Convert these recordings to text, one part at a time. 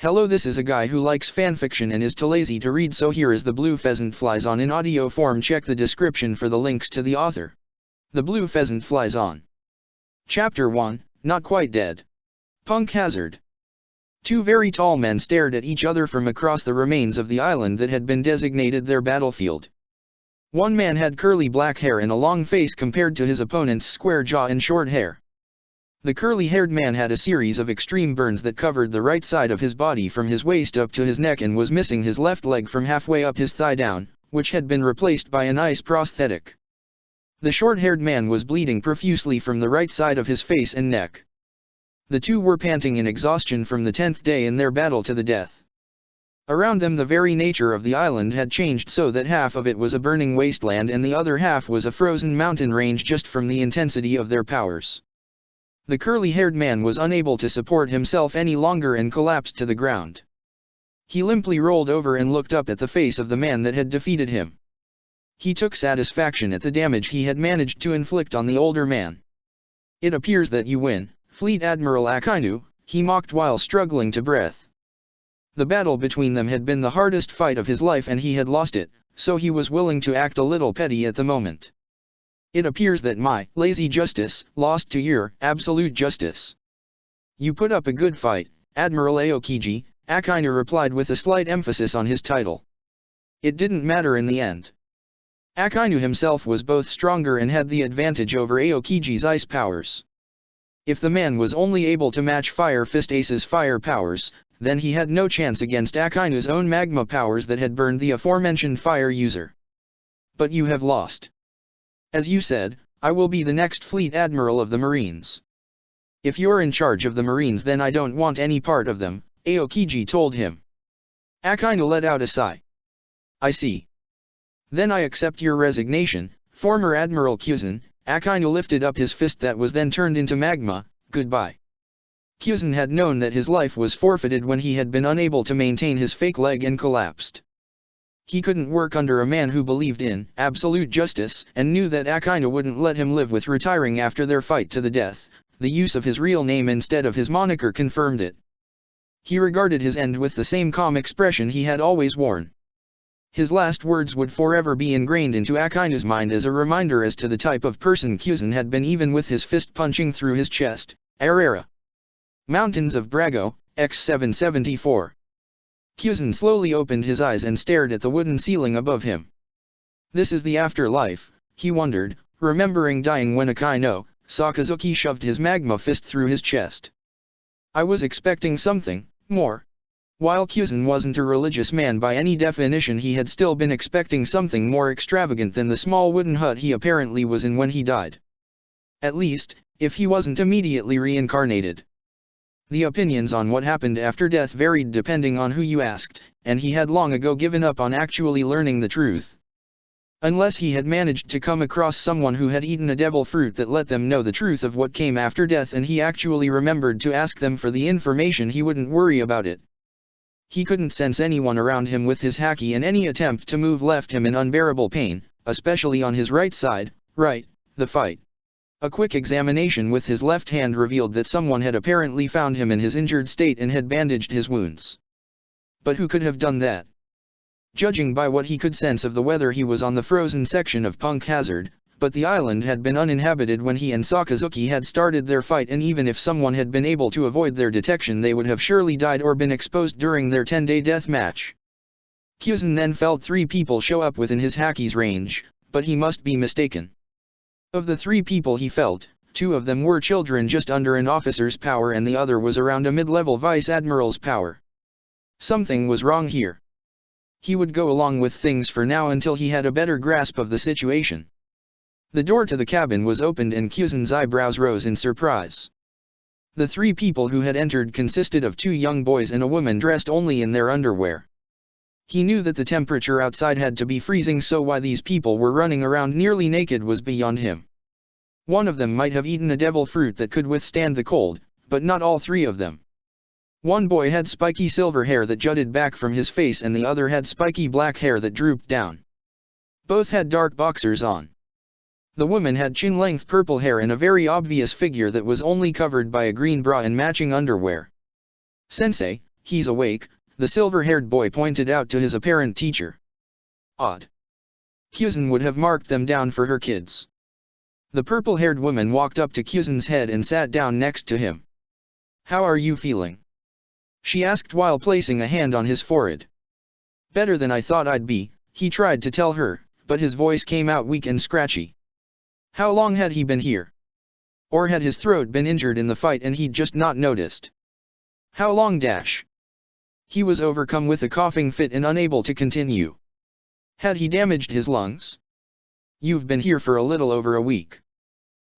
Hello, this is a guy who likes fanfiction and is too lazy to read, so here is The Blue Pheasant Flies On in audio form. Check the description for the links to the author. The Blue Pheasant Flies On. Chapter 1, Not Quite Dead. Punk Hazard. Two very tall men stared at each other from across the remains of the island that had been designated their battlefield. One man had curly black hair and a long face compared to his opponent's square jaw and short hair. The curly-haired man had a series of extreme burns that covered the right side of his body from his waist up to his neck and was missing his left leg from halfway up his thigh down, which had been replaced by a nice prosthetic. The short-haired man was bleeding profusely from the right side of his face and neck. The two were panting in exhaustion from the 10th day in their battle to the death. Around them the very nature of the island had changed so that half of it was a burning wasteland and the other half was a frozen mountain range just from the intensity of their powers. The curly-haired man was unable to support himself any longer and collapsed to the ground. He limply rolled over and looked up at the face of the man that had defeated him. He took satisfaction at the damage he had managed to inflict on the older man. "It appears that you win, Fleet Admiral Akainu," he mocked while struggling to breath. The battle between them had been the hardest fight of his life and he had lost it, so he was willing to act a little petty at the moment. "It appears that my lazy justice lost to your absolute justice." "You put up a good fight, Admiral Aokiji," Akainu replied with a slight emphasis on his title. It didn't matter in the end. Akainu himself was both stronger and had the advantage over Aokiji's ice powers. If the man was only able to match Fire Fist Ace's fire powers, then he had no chance against Akainu's own magma powers that had burned the aforementioned fire user. "But you have lost. As you said, I will be the next Fleet Admiral of the Marines." "If you're in charge of the Marines then I don't want any part of them," Aokiji told him. Akainu let out a sigh. "I see. Then I accept your resignation, former Admiral Pheasant." Akainu lifted up his fist that was then turned into magma. "Goodbye." Pheasant had known that his life was forfeited when he had been unable to maintain his fake leg and collapsed. He couldn't work under a man who believed in absolute justice and knew that Akainu wouldn't let him live with retiring after their fight to the death. The use of his real name instead of his moniker confirmed it. He regarded his end with the same calm expression he had always worn. His last words would forever be ingrained into Akainu's mind as a reminder as to the type of person Pheasant had been, even with his fist punching through his chest. Arera. Mountains of Brago, X774. Pheasant slowly opened his eyes and stared at the wooden ceiling above him. This is the afterlife, he wondered, remembering dying when Akainu, Sakazuki shoved his magma fist through his chest. I was expecting something more. While Pheasant wasn't a religious man by any definition, he had still been expecting something more extravagant than the small wooden hut he apparently was in when he died. At least, if he wasn't immediately reincarnated. The opinions on what happened after death varied depending on who you asked, and he had long ago given up on actually learning the truth. Unless he had managed to come across someone who had eaten a devil fruit that let them know the truth of what came after death and he actually remembered to ask them for the information, he wouldn't worry about it. He couldn't sense anyone around him with his haki, and any attempt to move left him in unbearable pain, especially on his right side. The fight. A quick examination with his left hand revealed that someone had apparently found him in his injured state and had bandaged his wounds. But who could have done that? Judging by what he could sense of the weather, he was on the frozen section of Punk Hazard, but the island had been uninhabited when he and Sakazuki had started their fight, and even if someone had been able to avoid their detection they would have surely died or been exposed during their 10-day death match. Pheasant then felt 3 people show up within his haki's range, but he must be mistaken. Of the 3 people he felt, 2 of them were children just under an officer's power and the other was around a mid-level vice admiral's power. Something was wrong here. He would go along with things for now until he had a better grasp of the situation. The door to the cabin was opened and Pheasant's eyebrows rose in surprise. The 3 people who had entered consisted of 2 young boys and a woman dressed only in their underwear. He knew that the temperature outside had to be freezing, so why these people were running around nearly naked was beyond him. One of them might have eaten a devil fruit that could withstand the cold, but not all 3 of them. One boy had spiky silver hair that jutted back from his face and the other had spiky black hair that drooped down. Both had dark boxers on. The woman had chin-length purple hair and a very obvious figure that was only covered by a green bra and matching underwear. "Sensei," he's awake, the silver-haired boy pointed out to his apparent teacher. Odd. Pheasant would have marked them down for her kids. The purple-haired woman walked up to Pheasant's head and sat down next to him. How are you feeling? She asked while placing a hand on his forehead. Better than I thought I'd be, he tried to tell her, but his voice came out weak and scratchy. How long had he been here? Or had his throat been injured in the fight and he'd just not noticed? How long? He was overcome with a coughing fit and unable to continue. Had he damaged his lungs? You've been here for a little over a week.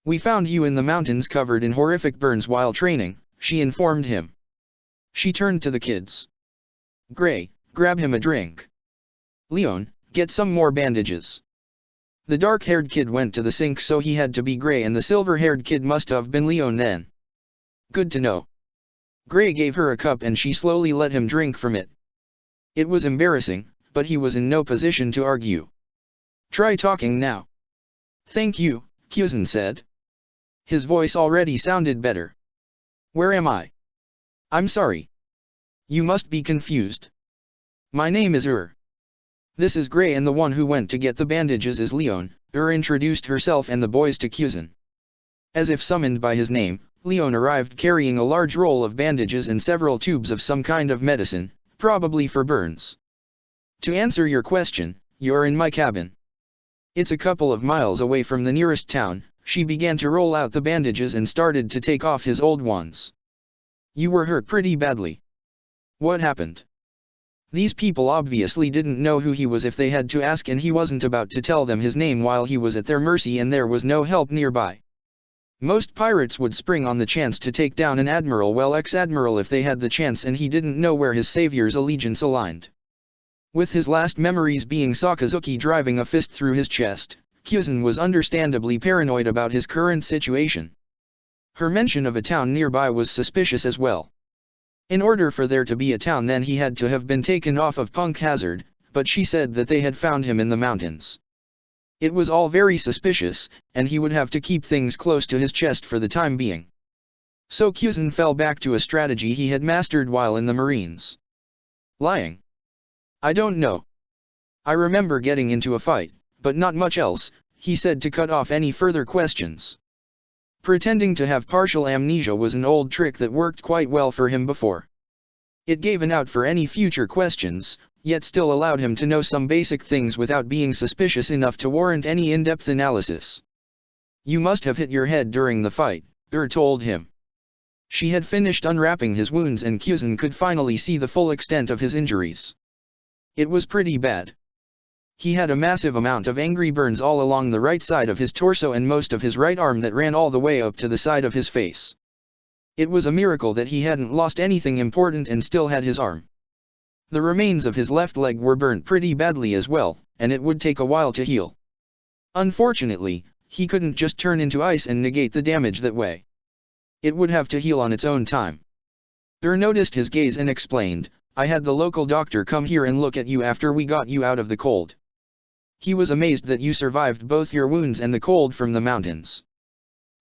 We found you in the mountains covered in horrific burns while training, she informed him. She turned to the kids. Gray, grab him a drink. Leon, get some more bandages. The dark-haired kid went to the sink, so he had to be Gray, and the silver-haired kid must have been Leon then. Good to know. Gray gave her a cup and she slowly let him drink from it. It was embarrassing, but he was in no position to argue. Try talking now. Thank you, Pheasant said. His voice already sounded better. Where am I? I'm sorry. You must be confused. My name is This is Gray, and the one who went to get the bandages is Leon. Introduced herself and the boys to Pheasant. As if summoned by his name, Leon arrived carrying a large roll of bandages and several tubes of some kind of medicine, probably for burns. To answer your question, you're in my cabin. It's a couple of miles away from the nearest town. She began to roll out the bandages and started to take off his old ones. You were hurt pretty badly. What happened? These people obviously didn't know who he was if they had to ask, and he wasn't about to tell them his name while he was at their mercy and there was no help nearby. Most pirates would spring on the chance to take down an admiral, well, ex-admiral, if they had the chance, and he didn't know where his savior's allegiance aligned. With his last memories being Sakazuki driving a fist through his chest, Pheasant was understandably paranoid about his current situation. Her mention of a town nearby was suspicious as well. In order for there to be a town, then he had to have been taken off of Punk Hazard, but she said that they had found him in the mountains. It was all very suspicious, and he would have to keep things close to his chest for the time being. So Pheasant fell back to a strategy he had mastered while in the Marines. Lying. I don't know. I remember getting into a fight, but not much else, he said to cut off any further questions. Pretending to have partial amnesia was an old trick that worked quite well for him before. It gave an out for any future questions, yet still allowed him to know some basic things without being suspicious enough to warrant any in-depth analysis. You must have hit your head during the fight, told him. She had finished unwrapping his wounds and Pheasant could finally see the full extent of his injuries. It was pretty bad. He had a massive amount of angry burns all along the right side of his torso and most of his right arm that ran all the way up to the side of his face. It was a miracle that he hadn't lost anything important and still had his arm. The remains of his left leg were burnt pretty badly as well, and it would take a while to heal. Unfortunately, he couldn't just turn into ice and negate the damage that way. It would have to heal on its own time. Noticed his gaze and explained, I had the local doctor come here and look at you after we got you out of the cold. He was amazed that you survived both your wounds and the cold from the mountains.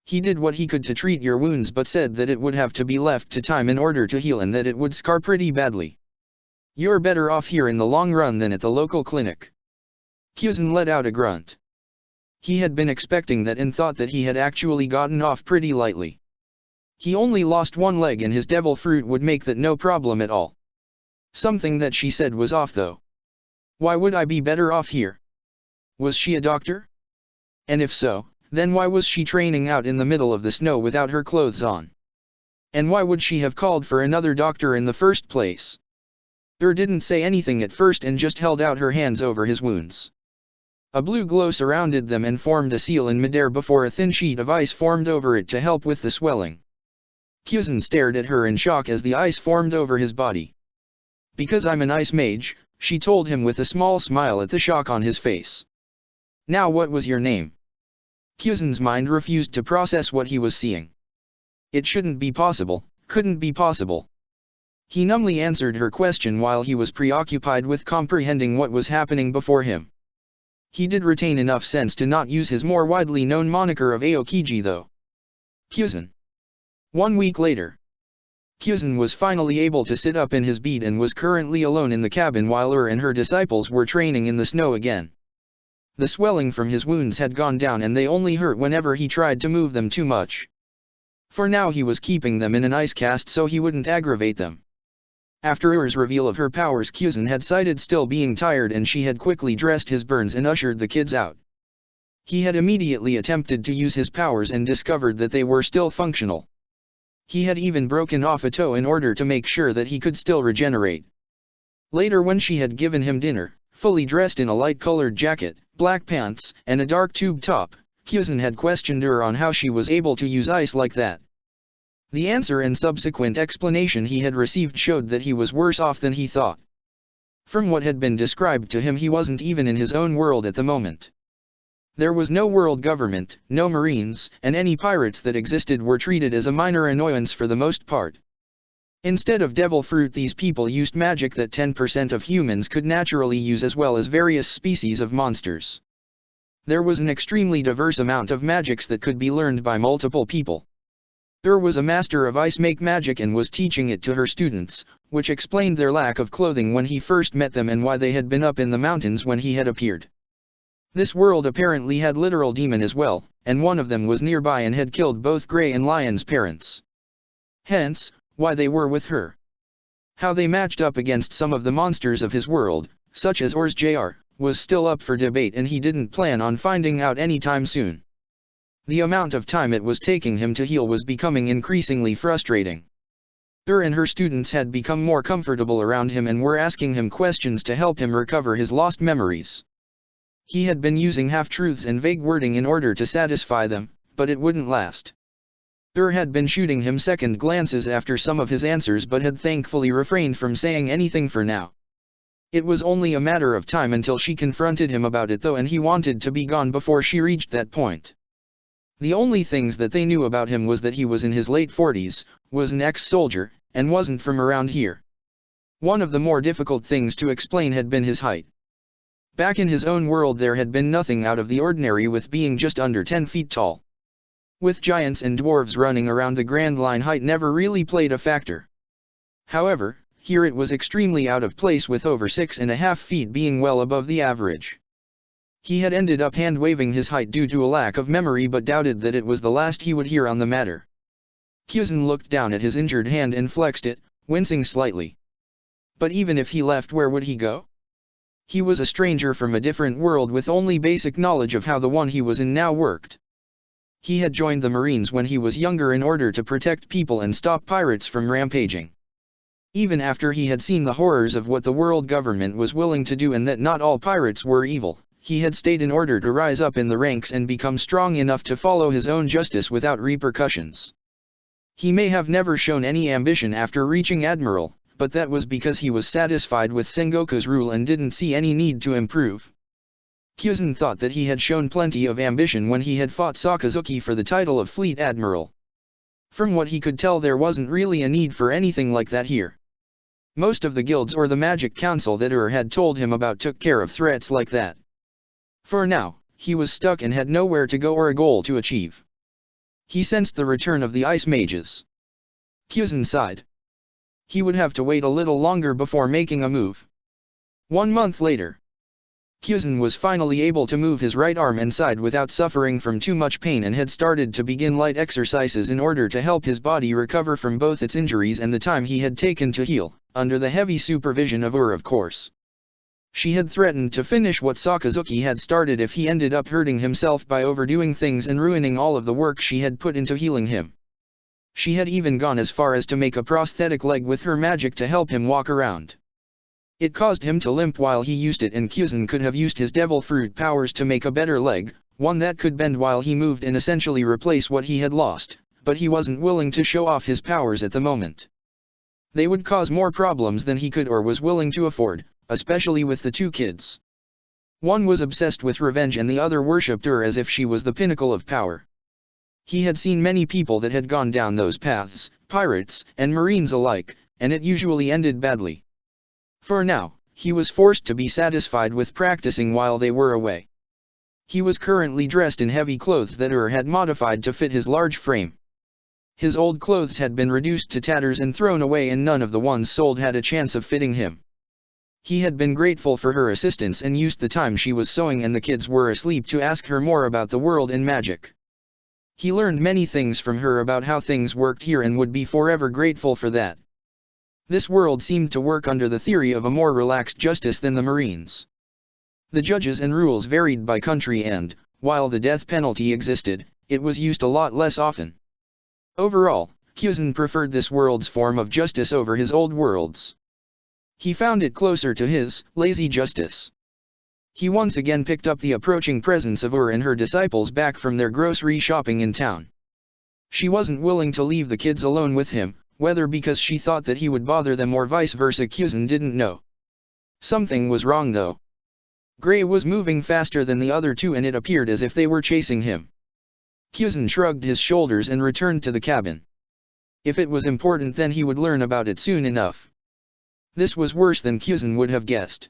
He did what he could to treat your wounds but said that it would have to be left to time in order to heal and that it would scar pretty badly. You're better off here in the long run than at the local clinic. Pheasant let out a grunt. He had been expecting that and thought that he had actually gotten off pretty lightly. He only lost one leg and his devil fruit would make that no problem at all. Something that she said was off though. Why would I be better off here? Was she a doctor? And if so, then why was she training out in the middle of the snow without her clothes on? And why would she have called for another doctor in the first place? Didn't say anything at first and just held out her hands over his wounds. A blue glow surrounded them and formed a seal in midair before a thin sheet of ice formed over it to help with the swelling. Pheasant stared at her in shock as the ice formed over his body. Because I'm an ice mage, she told him with a small smile at the shock on his face. Now what was your name? Pheasant's mind refused to process what he was seeing. It shouldn't be possible, couldn't be possible. He numbly answered her question while he was preoccupied with comprehending what was happening before him. He did retain enough sense to not use his more widely known moniker of Aokiji though. Pheasant. 1 week later. Pheasant was finally able to sit up in his bed and was currently alone in the cabin while and her disciples were training in the snow again. The swelling from his wounds had gone down and they only hurt whenever he tried to move them too much. For now he was keeping them in an ice cast so he wouldn't aggravate them. After Ur's reveal of her powers, Pheasant had cited still being tired and she had quickly dressed his burns and ushered the kids out. He had immediately attempted to use his powers and discovered that they were still functional. He had even broken off a toe in order to make sure that he could still regenerate. Later, when she had given him dinner, fully dressed in a light-colored jacket, black pants, and a dark tube top, Pheasant had questioned her on how she was able to use ice like that. The answer and subsequent explanation he had received showed that he was worse off than he thought. From what had been described to him, he wasn't even in his own world at the moment. There was no world government, no marines, and any pirates that existed were treated as a minor annoyance for the most part. Instead of devil fruit, these people used magic that 10% of humans could naturally use, as well as various species of monsters. There was an extremely diverse amount of magics that could be learned by multiple people. Was a master of ice make magic and was teaching it to her students, which explained their lack of clothing when he first met them and why they had been up in the mountains when he had appeared. This world apparently had literal demon as well, and one of them was nearby and had killed both Gray and Lion's parents. Hence, why they were with her. How they matched up against some of the monsters of his world, such as Or's Jr., was still up for debate and he didn't plan on finding out anytime soon. The amount of time it was taking him to heal was becoming increasingly frustrating. And her students had become more comfortable around him and were asking him questions to help him recover his lost memories. He had been using half-truths and vague wording in order to satisfy them, but it wouldn't last. Had been shooting him second glances after some of his answers but had thankfully refrained from saying anything for now. It was only a matter of time until she confronted him about it though, and he wanted to be gone before she reached that point. The only things that they knew about him was that he was in his late 40s, was an ex-soldier, and wasn't from around here. One of the more difficult things to explain had been his height. Back in his own world there had been nothing out of the ordinary with being just under 10 feet tall. With giants and dwarves running around, the Grand Line height never really played a factor. However, here it was extremely out of place with over 6.5 feet being well above the average. He had ended up hand-waving his height due to a lack of memory but doubted that it was the last he would hear on the matter. Pheasant looked down at his injured hand and flexed it, wincing slightly. But even if he left, where would he go? He was a stranger from a different world with only basic knowledge of how the one he was in now worked. He had joined the Marines when he was younger in order to protect people and stop pirates from rampaging. Even after he had seen the horrors of what the world government was willing to do and that not all pirates were evil, he had stayed in order to rise up in the ranks and become strong enough to follow his own justice without repercussions. He may have never shown any ambition after reaching Admiral, but that was because he was satisfied with Sengoku's rule and didn't see any need to improve. Pheasant thought that he had shown plenty of ambition when he had fought Sakazuki for the title of Fleet Admiral. From what he could tell, there wasn't really a need for anything like that here. Most of the guilds or the Magic Council that had told him about took care of threats like that. For now, he was stuck and had nowhere to go or a goal to achieve. He sensed the return of the Ice Mages. Pheasant sighed. He would have to wait a little longer before making a move. 1 month later, Pheasant was finally able to move his right arm and side without suffering from too much pain and had started to begin light exercises in order to help his body recover from both its injuries and the time he had taken to heal, under the heavy supervision of of course. She had threatened to finish what Sakazuki had started if he ended up hurting himself by overdoing things and ruining all of the work she had put into healing him. She had even gone as far as to make a prosthetic leg with her magic to help him walk around. It caused him to limp while he used it, and Pheasant could have used his devil fruit powers to make a better leg, one that could bend while he moved and essentially replace what he had lost, but he wasn't willing to show off his powers at the moment. They would cause more problems than he could or was willing to afford, especially with the two kids. One was obsessed with revenge and the other worshipped her as if she was the pinnacle of power. He had seen many people that had gone down those paths, pirates and Marines alike, and it usually ended badly. For now, he was forced to be satisfied with practicing while they were away. He was currently dressed in heavy clothes that had modified to fit his large frame. His old clothes had been reduced to tatters and thrown away, and none of the ones sold had a chance of fitting him. He had been grateful for her assistance and used the time she was sewing and the kids were asleep to ask her more about the world and magic. He learned many things from her about how things worked here and would be forever grateful for that. This world seemed to work under the theory of a more relaxed justice than the Marines. The judges and rules varied by country and, while the death penalty existed, it was used a lot less often. Overall, Pheasant preferred this world's form of justice over his old world's. He found it closer to his lazy justice. He once again picked up the approaching presence of and her disciples back from their grocery shopping in town. She wasn't willing to leave the kids alone with him, whether because she thought that he would bother them or vice versa, Pheasant didn't know. Something was wrong though. Gray was moving faster than the other two and it appeared as if they were chasing him. Pheasant shrugged his shoulders and returned to the cabin. If it was important, then he would learn about it soon enough. This was worse than Pheasant would have guessed.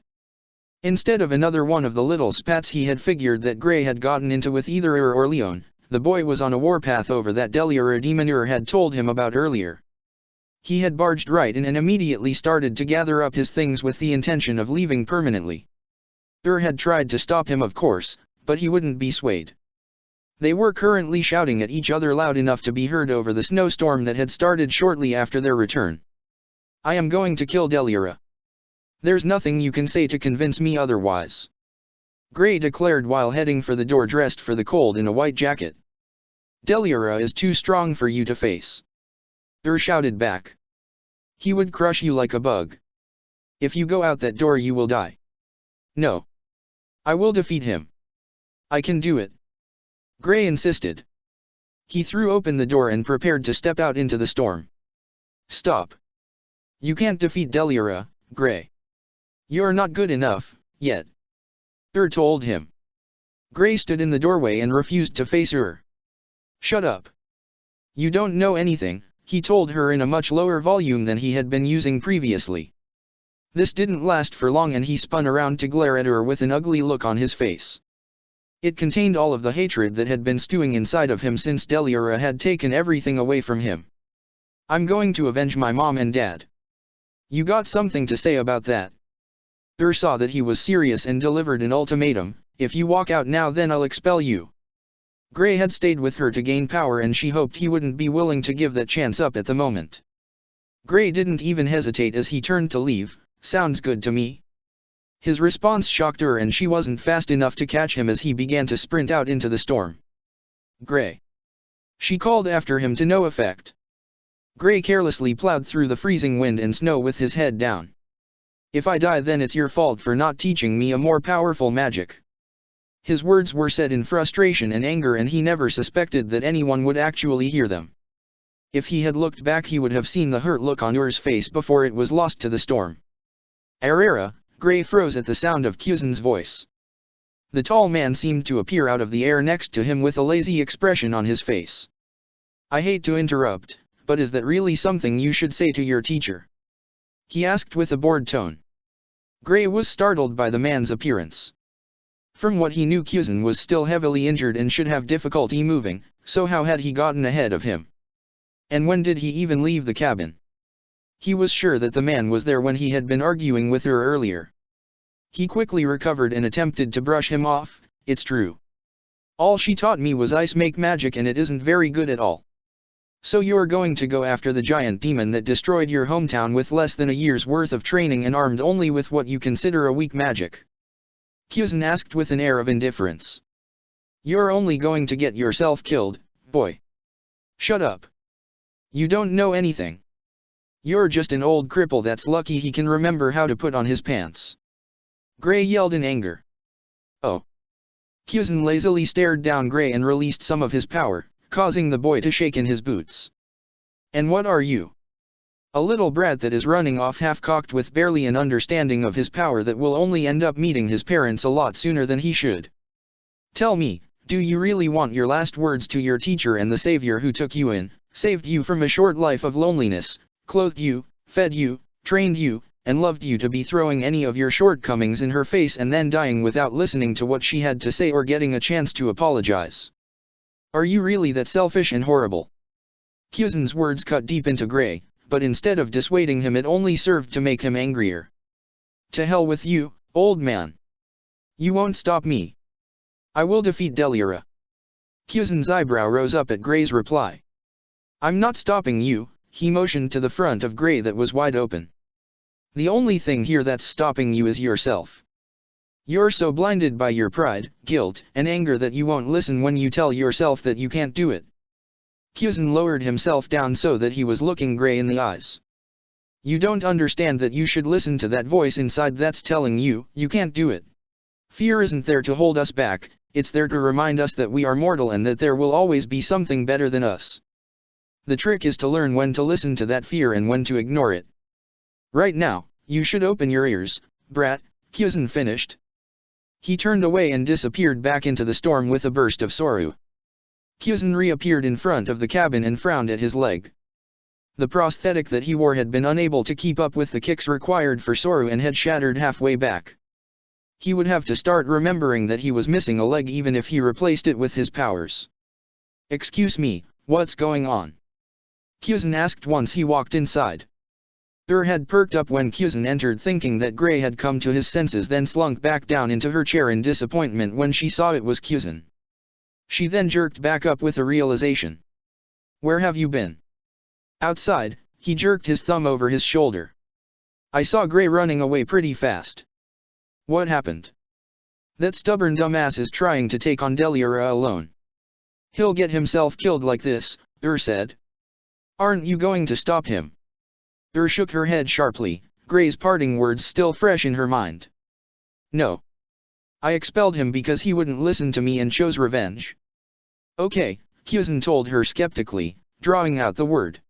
Instead of another one of the little spats he had figured that Gray had gotten into with either or Leon, the boy was on a warpath over that Deliara demon had told him about earlier. He had barged right in and immediately started to gather up his things with the intention of leaving permanently. Had tried to stop him, of course, but he wouldn't be swayed. They were currently shouting at each other loud enough to be heard over the snowstorm that had started shortly after their return. I am going to kill Deliara. There's nothing you can say to convince me otherwise. Gray declared while heading for the door, dressed for the cold in a white jacket. Deliara is too strong for you to face. Shouted back. He would crush you like a bug. If you go out that door you will die. No. I will defeat him. I can do it. Gray insisted. He threw open the door and prepared to step out into the storm. Stop. You can't defeat Deliara, Gray. You're not good enough, yet. Told him. Gray stood in the doorway and refused to face her. Shut up. You don't know anything, he told her in a much lower volume than he had been using previously. This didn't last for long and he spun around to glare at her with an ugly look on his face. It contained all of the hatred that had been stewing inside of him since Deliara had taken everything away from him. I'm going to avenge my mom and dad. You got something to say about that? Saw that he was serious and delivered an ultimatum, if you walk out now then I'll expel you. Gray had stayed with her to gain power and she hoped he wouldn't be willing to give that chance up at the moment. Gray didn't even hesitate as he turned to leave. Sounds good to me. His response shocked her and she wasn't fast enough to catch him as he began to sprint out into the storm. Gray. She called after him to no effect. Gray carelessly plowed through the freezing wind and snow with his head down. If I die then it's your fault for not teaching me a more powerful magic. His words were said in frustration and anger and he never suspected that anyone would actually hear them. If he had looked back he would have seen the hurt look on Ur's face before it was lost to the storm. Arera, Gray froze at the sound of Pheasant's voice. The tall man seemed to appear out of the air next to him with a lazy expression on his face. I hate to interrupt, but is that really something you should say to your teacher? He asked with a bored tone. Gray was startled by the man's appearance. From what he knew, Pheasant was still heavily injured and should have difficulty moving, so how had he gotten ahead of him? And when did he even leave the cabin? He was sure that the man was there when he had been arguing with her earlier. He quickly recovered and attempted to brush him off. It's true. All she taught me was ice make magic and it isn't very good at all. So you're going to go after the giant demon that destroyed your hometown with less than a year's worth of training and armed only with what you consider a weak magic? Pheasant asked with an air of indifference. You're only going to get yourself killed, boy. Shut up. You don't know anything. You're just an old cripple that's lucky he can remember how to put on his pants. Gray yelled in anger. Oh. Pheasant lazily stared down Gray and released some of his power, causing the boy to shake in his boots. And what are you? A little brat that is running off half-cocked with barely an understanding of his power that will only end up meeting his parents a lot sooner than he should. Tell me, do you really want your last words to your teacher and the savior who took you in, saved you from a short life of loneliness, clothed you, fed you, trained you, and loved you to be throwing any of your shortcomings in her face and then dying without listening to what she had to say or getting a chance to apologize? Are you really that selfish and horrible? Pheasant's words cut deep into Gray, but instead of dissuading him it only served to make him angrier. To hell with you, old man. You won't stop me. I will defeat Delira. Pheasant's eyebrow rose up at Gray's reply. I'm not stopping you, he motioned to the front of Gray that was wide open. The only thing here that's stopping you is yourself. You're so blinded by your pride, guilt, and anger that you won't listen when you tell yourself that you can't do it. Pheasant lowered himself down so that he was looking Gray in the eyes. You don't understand that you should listen to that voice inside that's telling you, you can't do it. Fear isn't there to hold us back, it's there to remind us that we are mortal and that there will always be something better than us. The trick is to learn when to listen to that fear and when to ignore it. Right now, you should open your ears, brat, Pheasant finished. He turned away and disappeared back into the storm with a burst of sorrow. Pheasant reappeared in front of the cabin and frowned at his leg. The prosthetic that he wore had been unable to keep up with the kicks required for Soru and had shattered halfway back. He would have to start remembering that he was missing a leg even if he replaced it with his powers. Excuse me, what's going on? Pheasant asked once he walked inside. Had perked up when Pheasant entered thinking that Gray had come to his senses, then slunk back down into her chair in disappointment when she saw it was Pheasant. She then jerked back up with a realization. Where have you been? Outside, he jerked his thumb over his shoulder. I saw Gray running away pretty fast. What happened? That stubborn dumbass is trying to take on Delira alone. He'll get himself killed like this, said. Aren't you going to stop him? Shook her head sharply, Gray's parting words still fresh in her mind. No. I expelled him because he wouldn't listen to me and chose revenge. Okay, Pheasant told her skeptically, drawing out the word.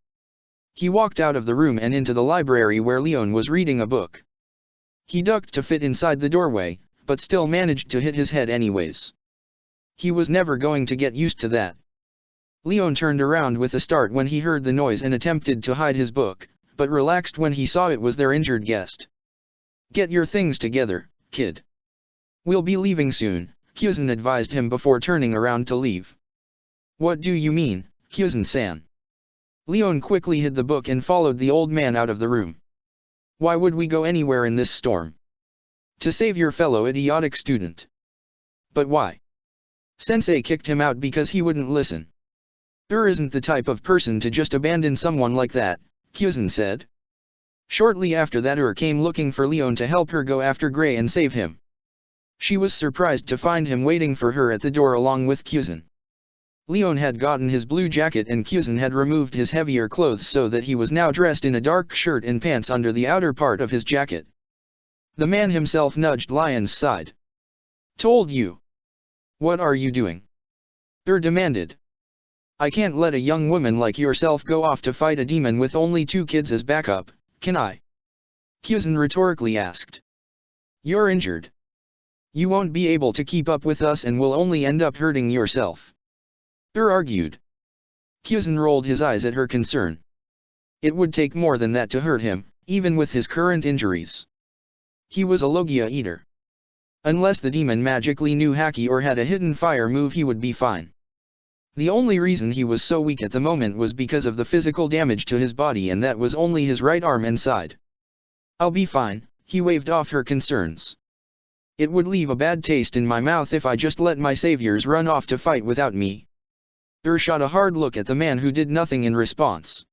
He walked out of the room and into the library where Leon was reading a book. He ducked to fit inside the doorway, but still managed to hit his head anyways. He was never going to get used to that. Leon turned around with a start when he heard the noise and attempted to hide his book, but relaxed when he saw it was their injured guest. Get your things together, kid. We'll be leaving soon, Pheasant advised him before turning around to leave. What do you mean, Pheasant-san? Leon quickly hid the book and followed the old man out of the room. Why would we go anywhere in this storm? To save your fellow idiotic student. But why? Sensei kicked him out because he wouldn't listen. Isn't the type of person to just abandon someone like that, Pheasant said. Shortly after that came looking for Leon to help her go after Gray and save him. She was surprised to find him waiting for her at the door along with Pheasant. Leon had gotten his blue jacket and Pheasant had removed his heavier clothes so that he was now dressed in a dark shirt and pants under the outer part of his jacket. The man himself nudged Lion's side. Told you. What are you doing? Demanded. I can't let a young woman like yourself go off to fight a demon with only 2 kids as backup, can I? Pheasant rhetorically asked. You're injured. You won't be able to keep up with us and will only end up hurting yourself. Argued. Pheasant rolled his eyes at her concern. It would take more than that to hurt him, even with his current injuries. He was a Logia eater. Unless the demon magically knew Haki or had a hidden fire move, he would be fine. The only reason he was so weak at the moment was because of the physical damage to his body, and that was only his right arm and side. I'll be fine, he waved off her concerns. It would leave a bad taste in my mouth if I just let my saviors run off to fight without me. Shot a hard look at the man who did nothing in response.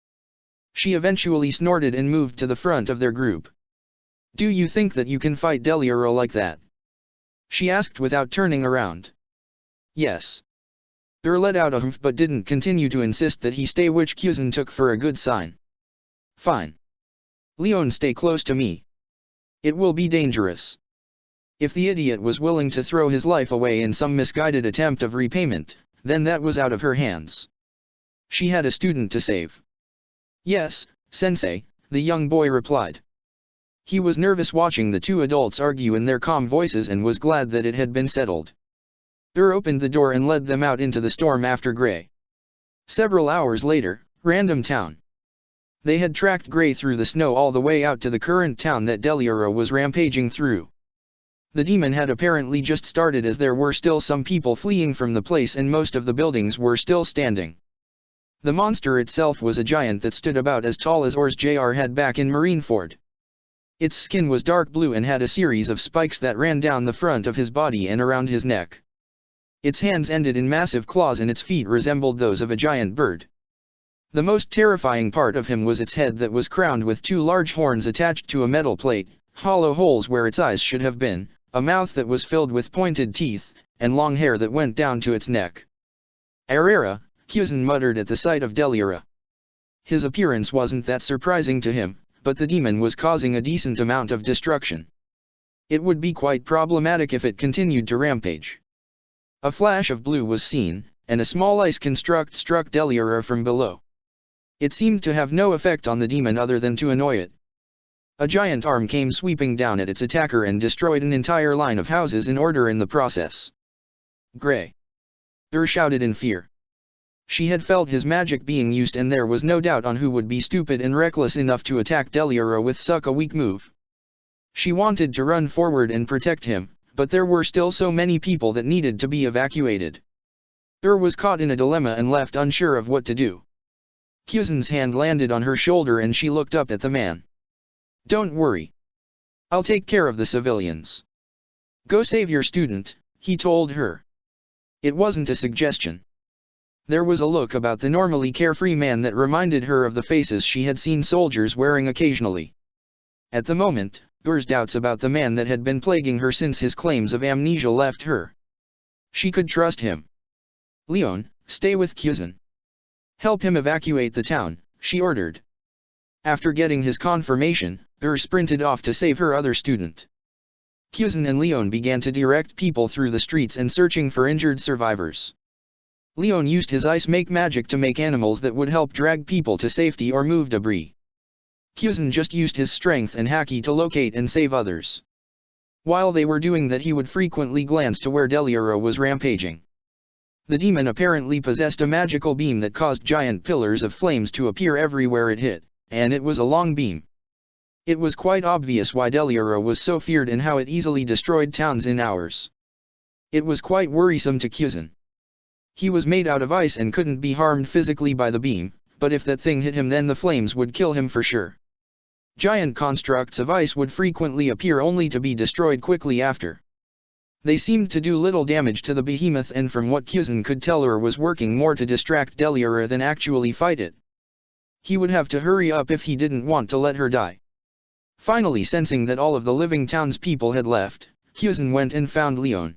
She eventually snorted and moved to the front of their group. Do you think that you can fight Delira like that? She asked without turning around. Yes. Let out a humph but didn't continue to insist that he stay, which Pheasant took for a good sign. Fine. Leon, stay close to me. It will be dangerous. If the idiot was willing to throw his life away in some misguided attempt of repayment, then that was out of her hands. She had a student to save. Yes, sensei, the young boy replied. He was nervous watching the 2 adults argue in their calm voices and was glad that it had been settled. Opened the door and led them out into the storm after Gray. Several hours later, Random Town. They had tracked Gray through the snow all the way out to the current town that Delira was rampaging through. The demon had apparently just started, as there were still some people fleeing from the place and most of the buildings were still standing. The monster itself was a giant that stood about as tall as Ors Jr. had back in Marineford. Its skin was dark blue and had a series of spikes that ran down the front of his body and around his neck. Its hands ended in massive claws and its feet resembled those of a giant bird. The most terrifying part of him was its head that was crowned with two large horns attached to a metal plate, hollow holes where its eyes should have been, a mouth that was filled with pointed teeth, and long hair that went down to its neck. "Arera," Pheasant muttered at the sight of Delira. His appearance wasn't that surprising to him, but the demon was causing a decent amount of destruction. It would be quite problematic if it continued to rampage. A flash of blue was seen, and a small ice construct struck Delira from below. It seemed to have no effect on the demon other than to annoy it. A giant arm came sweeping down at its attacker and destroyed an entire line of houses in order in the process. "Grey!" shouted in fear. She had felt his magic being used and there was no doubt on who would be stupid and reckless enough to attack Delira with such a weak move. She wanted to run forward and protect him, but there were still so many people that needed to be evacuated. Was caught in a dilemma and left unsure of what to do. Pheasant's hand landed on her shoulder and she looked up at the man. "Don't worry. I'll take care of the civilians. Go save your student," he told her. It wasn't a suggestion. There was a look about the normally carefree man that reminded her of the faces she had seen soldiers wearing occasionally. At the moment, Ur's doubts about the man that had been plaguing her since his claims of amnesia left her. She could trust him. "Leon, stay with Pheasant. Help him evacuate the town," she ordered. After getting his confirmation, Ur sprinted off to save her other student. Pheasant and Leon began to direct people through the streets and searching for injured survivors. Leon used his ice magic to make animals that would help drag people to safety or move debris. Pheasant just used his strength and haki to locate and save others. While they were doing that, he would frequently glance to where Delira was rampaging. The demon apparently possessed a magical beam that caused giant pillars of flames to appear everywhere it hit, and it was a long beam. It was quite obvious why Delira was so feared and how it easily destroyed towns in hours. It was quite worrisome to Pheasant. He was made out of ice and couldn't be harmed physically by the beam, but if that thing hit him then the flames would kill him for sure. Giant constructs of ice would frequently appear only to be destroyed quickly after. They seemed to do little damage to the behemoth, and from what Pheasant could tell, was working more to distract Delira than actually fight it. He would have to hurry up if he didn't want to let her die. Finally, sensing that all of the living townspeople had left, Pheasant went and found Leon.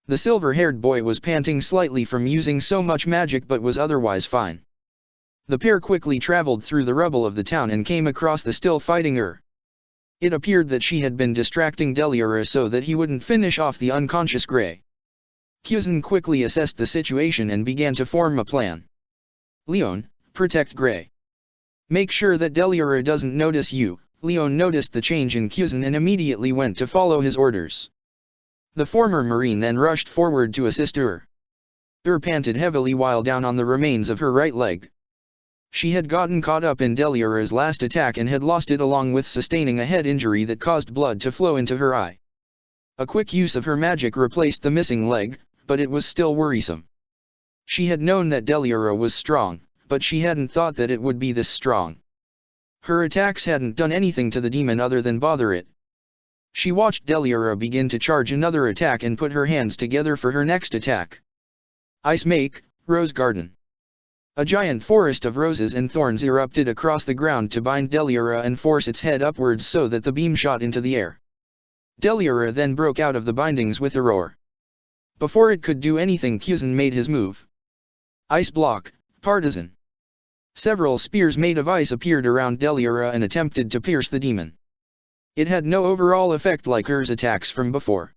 The silver-haired boy was panting slightly from using so much magic but was otherwise fine. The pair quickly traveled through the rubble of the town and came across the still fighting Ur. It appeared that she had been distracting Delira so that he wouldn't finish off the unconscious Grey. Pheasant quickly assessed the situation and began to form a plan. "Leon, protect Grey. Make sure that Delira doesn't notice you." Leon noticed the change in Pheasant and immediately went to follow his orders. The former Marine then rushed forward to assist Ur. Ur panted heavily while down on the remains of her right leg. She had gotten caught up in Delira's last attack and had lost it, along with sustaining a head injury that caused blood to flow into her eye. A quick use of her magic replaced the missing leg, but it was still worrisome. She had known that Delira was strong, but she hadn't thought that it would be this strong. Her attacks hadn't done anything to the demon other than bother it. She watched Delira begin to charge another attack and put her hands together for her next attack. Ice Make, Rose Garden. A giant forest of roses and thorns erupted across the ground to bind Delira and force its head upwards so that the beam shot into the air. Delira then broke out of the bindings with a roar. Before it could do anything, Pheasant made his move. Ice Block, Partisan. Several spears made of ice appeared around Delira and attempted to pierce the demon. It had no overall effect like Ur's attacks from before.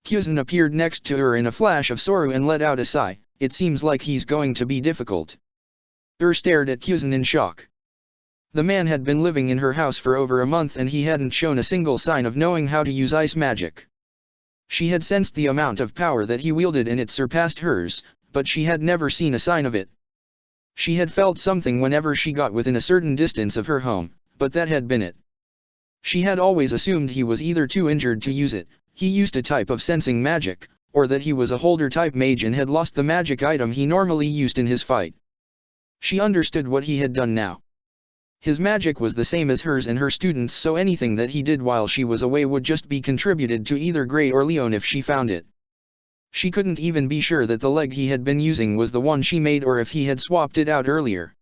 Pheasant appeared next to Ur in a flash of sorrow and let out a sigh. "It seems like he's going to be difficult." Ur stared at Pheasant in shock. The man had been living in her house for over a month and he hadn't shown a single sign of knowing how to use ice magic. She had sensed the amount of power that he wielded and it surpassed hers, but she had never seen a sign of it. She had felt something whenever she got within a certain distance of her home, but that had been it. She had always assumed he was either too injured to use it, he used a type of sensing magic, or that he was a holder-type mage and had lost the magic item he normally used in his fight. She understood what he had done now. His magic was the same as hers and her students', so anything that he did while she was away would just be contributed to either Gray or Leon if she found it. She couldn't even be sure that the leg he had been using was the one she made or if he had swapped it out earlier.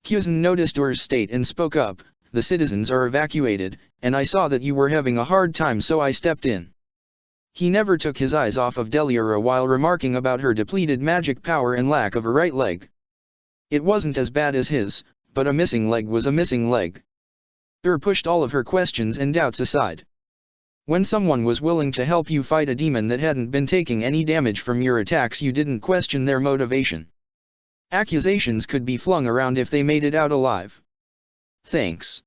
Pheasant noticed Ur's state and spoke up, "The citizens are evacuated, and I saw that you were having a hard time, so I stepped in." He never took his eyes off of Deliara while remarking about her depleted magic power and lack of a right leg. It wasn't as bad as his, but a missing leg was a missing leg. Pushed all of her questions and doubts aside. When someone was willing to help you fight a demon that hadn't been taking any damage from your attacks, you didn't question their motivation. Accusations could be flung around if they made it out alive. "Thanks.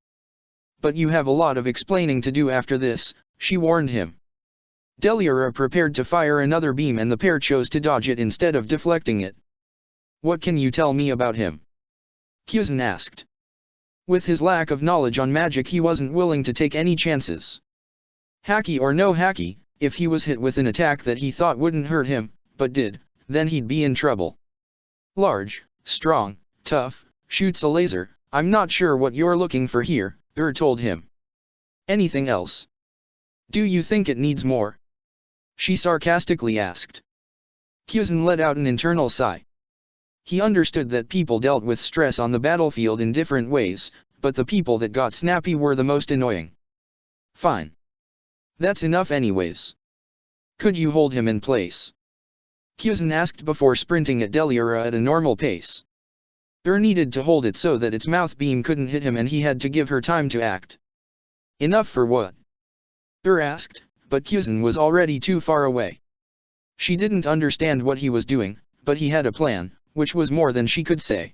But you have a lot of explaining to do after this," she warned him. Deliara prepared to fire another beam and the pair chose to dodge it instead of deflecting it. "What can you tell me about him?" Pheasant asked. With his lack of knowledge on magic, he wasn't willing to take any chances. Hacky or no hacky, if he was hit with an attack that he thought wouldn't hurt him, but did, then he'd be in trouble. "Large, strong, tough, shoots a laser. I'm not sure what you're looking for here," told him. "Anything else? Do you think it needs more?" she sarcastically asked. Pheasant let out an internal sigh. He understood that people dealt with stress on the battlefield in different ways, but the people that got snappy were the most annoying. "Fine. That's enough anyways. Could you hold him in place?" Pheasant asked before sprinting at Deliara at a normal pace. Needed to hold it so that its mouth beam couldn't hit him and he had to give her time to act. "Enough for what?" Asked, but Pheasant was already too far away. She didn't understand what he was doing, but he had a plan, which was more than she could say.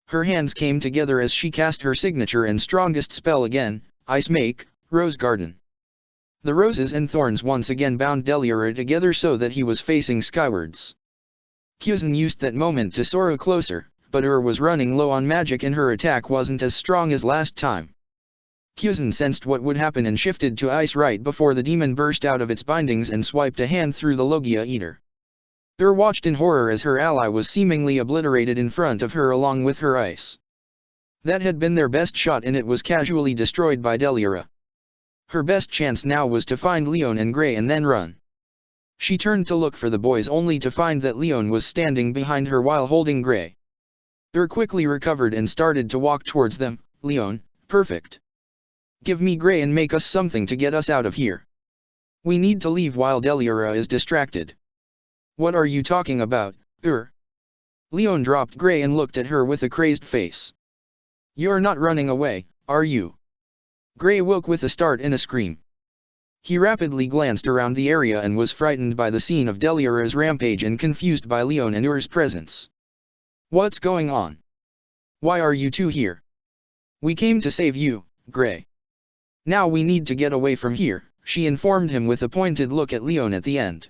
Her hands came together as she cast her signature and strongest spell again, Ice Make, Rose Garden. The roses and thorns once again bound Deliara together so that he was facing skywards. Pheasant used that moment to soar closer, but was running low on magic and her attack wasn't as strong as last time. Pheasant sensed what would happen and shifted to ice right before the demon burst out of its bindings and swiped a hand through the Logia Eater. Watched in horror as her ally was seemingly obliterated in front of her along with her ice. That had been their best shot and it was casually destroyed by Deliara. Her best chance now was to find Leon and Gray and then run. She turned to look for the boys only to find that Leon was standing behind her while holding Gray. Quickly recovered and started to walk towards them. "Leon, perfect. Give me Gray and make us something to get us out of here. We need to leave while Deliara is distracted." "What are you talking about, Leon dropped Gray and looked at her with a crazed face. "You're not running away, are you?" Gray woke with a start and a scream. He rapidly glanced around the area and was frightened by the scene of Deliara's rampage and confused by Leon and Ur's presence. "What's going on? Why are you two here?" "We came to save you, Gray. Now we need to get away from here," she informed him with a pointed look at Leon at the end.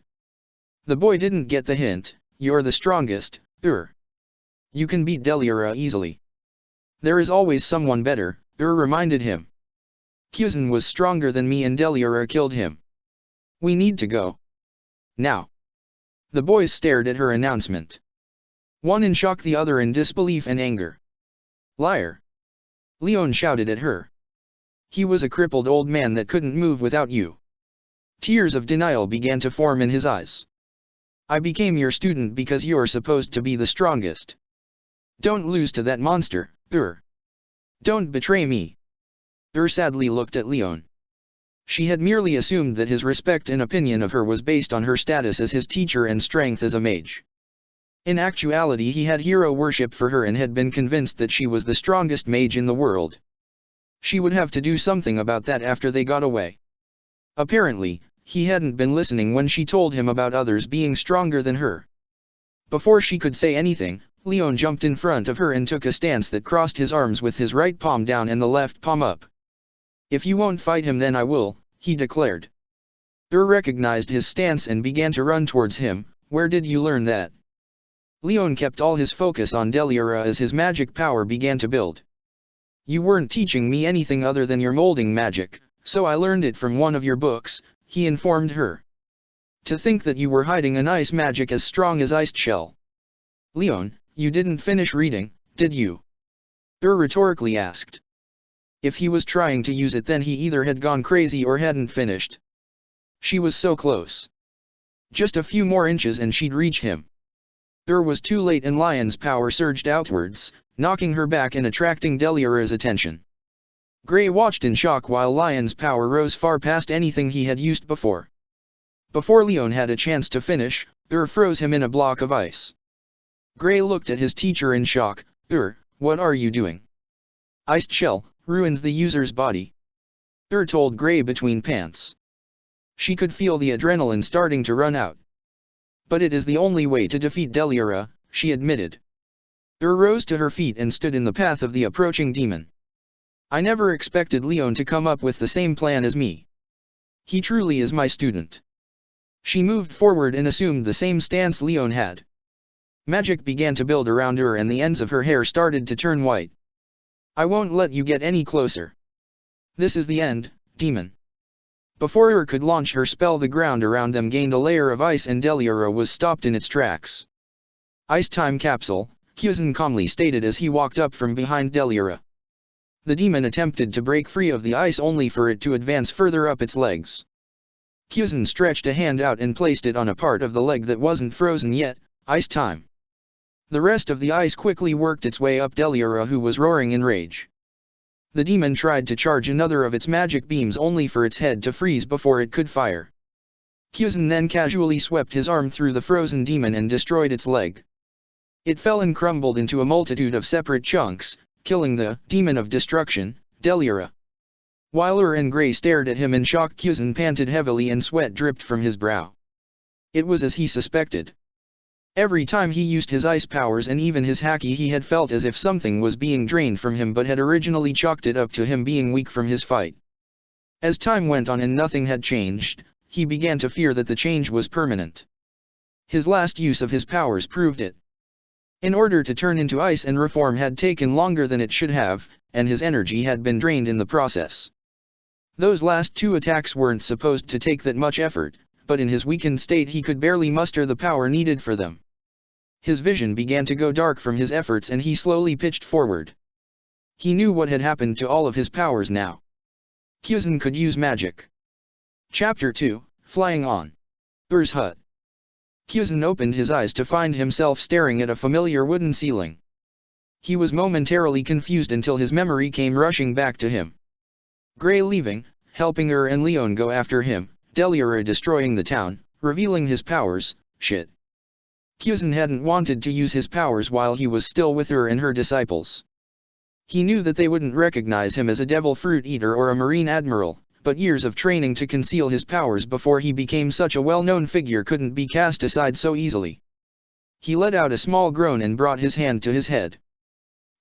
The boy didn't get the hint. "You're the strongest, You can beat Deliara easily. There is always someone better," reminded him. "Pheasant was stronger than me and Deliara killed him. We need to go. Now." The boys stared at her announcement. One in shock, the other in disbelief and anger. "Liar!" Leon shouted at her. "He was a crippled old man that couldn't move without you." Tears of denial began to form in his eyes. "I became your student because you're supposed to be the strongest. Don't lose to that monster, Don't betray me." Sadly looked at Leon. She had merely assumed that his respect and opinion of her was based on her status as his teacher and strength as a mage. In actuality, he had hero worship for her and had been convinced that she was the strongest mage in the world. She would have to do something about that after they got away. Apparently, he hadn't been listening when she told him about others being stronger than her. Before she could say anything, Leon jumped in front of her and took a stance that crossed his arms with his right palm down and the left palm up. "If you won't fight him, then I will," he declared. Recognized his stance and began to run towards him. "Where did you learn that?" Leon kept all his focus on Deliara as his magic power began to build. "You weren't teaching me anything other than your molding magic, so I learned it from one of your books," he informed her. "To think that you were hiding an ice magic as strong as Iced Shell." "Leon, you didn't finish reading, Did you? Rhetorically asked. If he was trying to use it, then he either had gone crazy or hadn't finished. She was so close. Just a few more inches and she'd reach him. Was too late and Lion's power surged outwards, knocking her back and attracting Delira's attention. Gray watched in shock while Lion's power rose far past anything he had used before. Before Leon had a chance to finish, froze him in a block of ice. Gray looked at his teacher in shock. What are you doing? Iced shell ruins the user's body. Told Gray between pants. She could feel the adrenaline starting to run out. But it is the only way to defeat Delira, she admitted. Rose to her feet and stood in the path of the approaching demon. I never expected Leon to come up with the same plan as me. He truly is my student. She moved forward and assumed the same stance Leon had. Magic began to build around her and the ends of her hair started to turn white. I won't let you get any closer. This is the end, demon. Before could launch her spell, the ground around them gained a layer of ice and Delira was stopped in its tracks. Ice time capsule, Pheasant calmly stated as he walked up from behind Delira. The demon attempted to break free of the ice only for it to advance further up its legs. Pheasant stretched a hand out and placed it on a part of the leg that wasn't frozen yet. Ice time. The rest of the ice quickly worked its way up Delira, who was roaring in rage. The demon tried to charge another of its magic beams only for its head to freeze before it could fire. Pheasant then casually swept his arm through the frozen demon and destroyed its leg. It fell and crumbled into a multitude of separate chunks, killing the demon of destruction, Delira. While and Gray stared at him in shock, Pheasant panted heavily and sweat dripped from his brow. It was as he suspected. Every time he used his ice powers and even his haki, he had felt as if something was being drained from him, but had originally chalked it up to him being weak from his fight. As time went on and nothing had changed, he began to fear that the change was permanent. His last use of his powers proved it. In order to turn into ice and reform had taken longer than it should have, and his energy had been drained in the process. Those last two attacks weren't supposed to take that much effort, but in his weakened state he could barely muster the power needed for them. His vision began to go dark from his efforts and he slowly pitched forward. He knew what had happened to all of his powers now. Pheasant could use magic. Chapter 2, Flying on. Ur's hut. Pheasant opened his eyes to find himself staring at a familiar wooden ceiling. He was momentarily confused until his memory came rushing back to him. Gray leaving, helping and Leon go after him, Delira destroying the town, revealing his powers. Shit. Pheasant hadn't wanted to use his powers while he was still with and her disciples. He knew that they wouldn't recognize him as a devil fruit eater or a marine admiral, but years of training to conceal his powers before he became such a well-known figure couldn't be cast aside so easily. He let out a small groan and brought his hand to his head.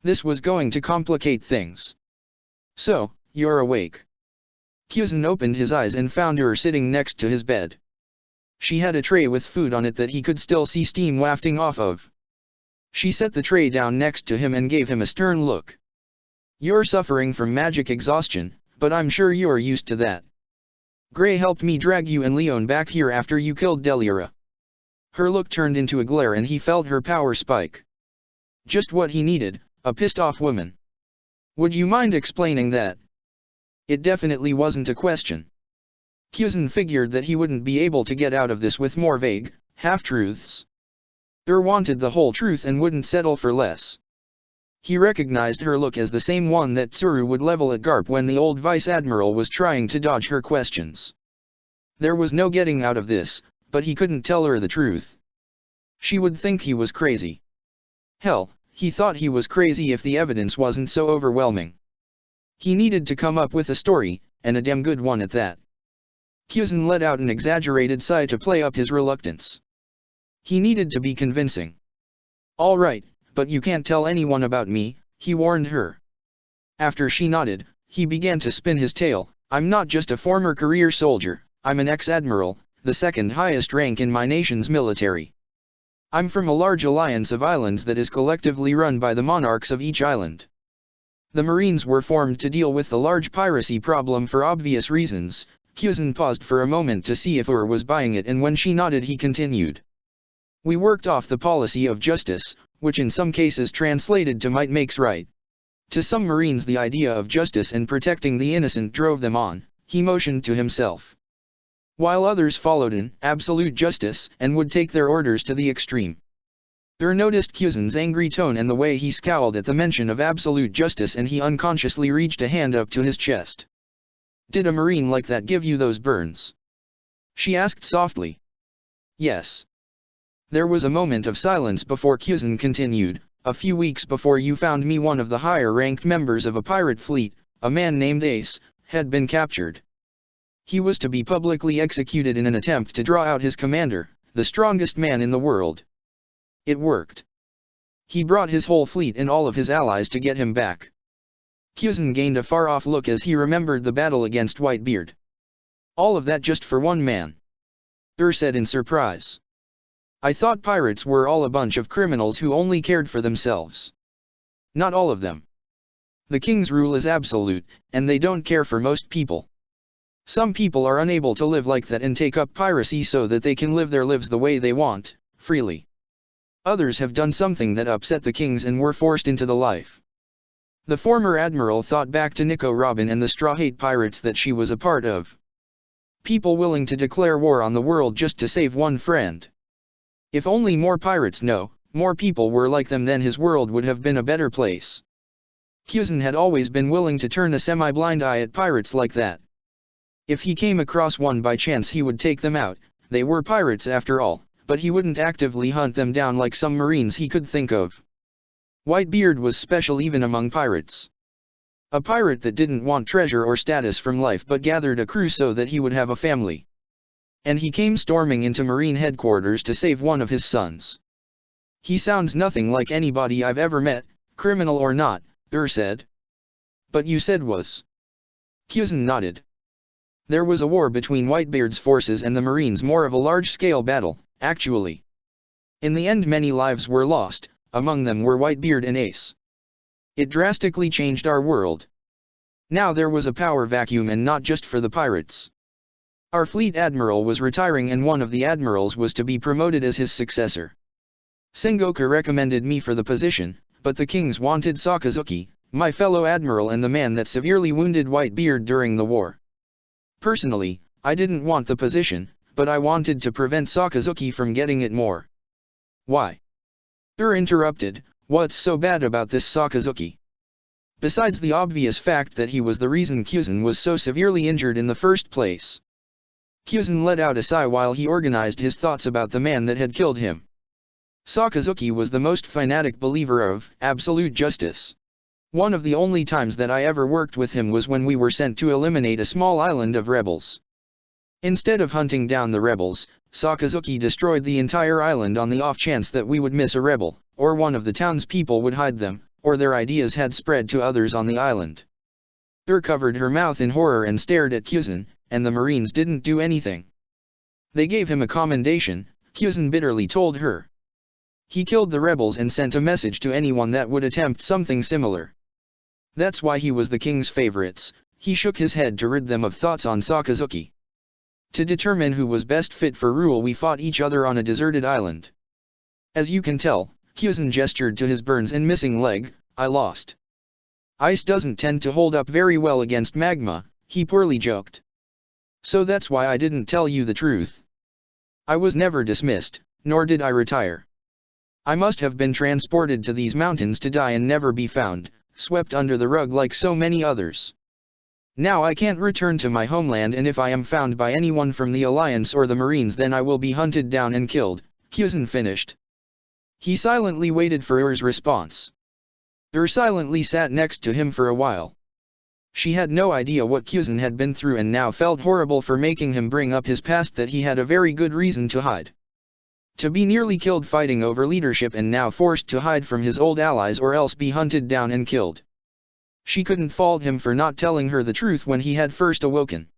This was going to complicate things. So, you're awake. Pheasant opened his eyes and found her sitting next to his bed. She had a tray with food on it that he could still see steam wafting off of. She set the tray down next to him and gave him a stern look. You're suffering from magic exhaustion, but I'm sure you're used to that. Gray helped me drag you and Leon back here after you killed Delira. Her look turned into a glare and he felt her power spike. Just what he needed, a pissed-off woman. Would you mind explaining that? It definitely wasn't a question. Pheasant figured that he wouldn't be able to get out of this with more vague, half-truths. Wanted the whole truth and wouldn't settle for less. He recognized her look as the same one that Tsuru would level at Garp when the old Vice Admiral was trying to dodge her questions. There was no getting out of this, but he couldn't tell her the truth. She would think he was crazy. Hell, he thought he was crazy if the evidence wasn't so overwhelming. He needed to come up with a story, and a damn good one at that. Pheasant let out an exaggerated sigh to play up his reluctance. He needed to be convincing. All right, but you can't tell anyone about me, he warned her. After she nodded, he began to spin his tale. I'm not just a former career soldier, I'm an ex-admiral, the second highest rank in my nation's military. I'm from a large alliance of islands that is collectively run by the monarchs of each island. The Marines were formed to deal with the large piracy problem for obvious reasons. Pheasant paused for a moment to see if was buying it, and when she nodded he continued. We worked off the policy of justice, which in some cases translated to might makes right. To some Marines the idea of justice and protecting the innocent drove them on, he motioned to himself. While others followed in absolute justice and would take their orders to the extreme. Noticed Pheasant's angry tone and the way he scowled at the mention of absolute justice, and he unconsciously reached a hand up to his chest. "Did a Marine like that give you those burns?" she asked softly. "Yes." There was a moment of silence before Pheasant continued. "A few weeks before you found me, one of the higher-ranked members of a pirate fleet, a man named Ace, had been captured. He was to be publicly executed in an attempt to draw out his commander, the strongest man in the world. It worked. He brought his whole fleet and all of his allies to get him back." Pheasant gained a far-off look as he remembered the battle against Whitebeard. "All of that just for one man?" said in surprise. "I thought pirates were all a bunch of criminals who only cared for themselves." "Not all of them. The king's rule is absolute, and they don't care for most people. Some people are unable to live like that and take up piracy so that they can live their lives the way they want, freely. Others have done something that upset the kings and were forced into the life." The former admiral thought back to Nico Robin and the Straw Hat pirates that she was a part of. People willing to declare war on the world just to save one friend. If only more pirates more people were like them, then his world would have been a better place. Pheasant had always been willing to turn a semi-blind eye at pirates like that. If he came across one by chance, he would take them out. They were pirates after all, but he wouldn't actively hunt them down like some Marines he could think of. Whitebeard was special even among pirates. A pirate that didn't want treasure or status from life but gathered a crew so that he would have a family. And he came storming into Marine headquarters to save one of his sons. "He sounds nothing like anybody I've ever met, criminal or not," said. "But you said was." Pheasant nodded. "There was a war between Whitebeard's forces and the Marines, more of a large-scale battle, actually. In the end many lives were lost, among them were Whitebeard and Ace. It drastically changed our world. Now there was a power vacuum, and not just for the pirates. Our fleet admiral was retiring and one of the admirals was to be promoted as his successor. Sengoku recommended me for the position, but the kings wanted Sakazuki, my fellow admiral and the man that severely wounded Whitebeard during the war. Personally, I didn't want the position, but I wanted to prevent Sakazuki from getting it more." "Why?" Interrupted. "What's so bad about this Sakazuki? Besides the obvious fact that he was the reason Pheasant was so severely injured in the first place." Pheasant let out a sigh while he organized his thoughts about the man that had killed him. "Sakazuki was the most fanatic believer of absolute justice. One of the only times that I ever worked with him was when we were sent to eliminate a small island of rebels. Instead of hunting down the rebels, Sakazuki destroyed the entire island on the off chance that we would miss a rebel, or one of the townspeople would hide them, or their ideas had spread to others on the island." Covered her mouth in horror and stared at Pheasant, and the Marines didn't do anything. "They gave him a commendation," Pheasant bitterly told her. "He killed the rebels and sent a message to anyone that would attempt something similar. That's why he was the king's favorites." He shook his head to rid them of thoughts on Sakazuki. "To determine who was best fit for rule, we fought each other on a deserted island. As you can tell," Pheasant gestured to his burns and missing leg, "I lost. Ice doesn't tend to hold up very well against magma," he poorly joked. "So that's why I didn't tell you the truth. I was never dismissed, nor did I retire. I must have been transported to these mountains to die and never be found, swept under the rug like so many others. Now I can't return to my homeland, and if I am found by anyone from the Alliance or the Marines, then I will be hunted down and killed," Pheasant finished. He silently waited for Ur's response. Silently sat next to him for a while. She had no idea what Pheasant had been through and now felt horrible for making him bring up his past that he had a very good reason to hide. To be nearly killed fighting over leadership and now forced to hide from his old allies or else be hunted down and killed. She couldn't fault him for not telling her the truth when he had first awoken.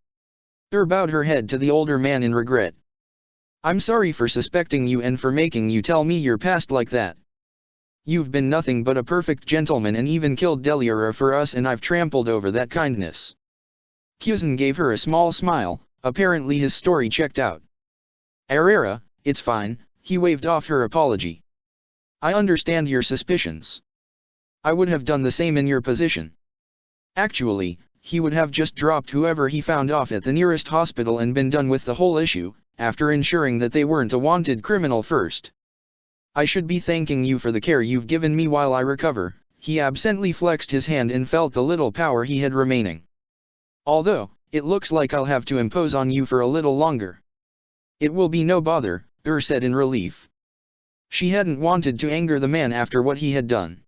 Bowed her head to the older man in regret. "I'm sorry for suspecting you and for making you tell me your past like that. You've been nothing but a perfect gentleman and even killed Deliara for us, and I've trampled over that kindness." Pheasant gave her a small smile, apparently his story checked out. "Arera, it's fine," he waved off her apology. I understand your suspicions. I would have done the same in your position. Actually, he would have just dropped whoever he found off at the nearest hospital and been done with the whole issue, after ensuring that they weren't a wanted criminal first. I should be thanking you for the care you've given me while I recover. He absently flexed his hand and felt the little power he had remaining. Although, it looks like I'll have to impose on you for a little longer. It will be no bother, said in relief. She hadn't wanted to anger the man after what he had done.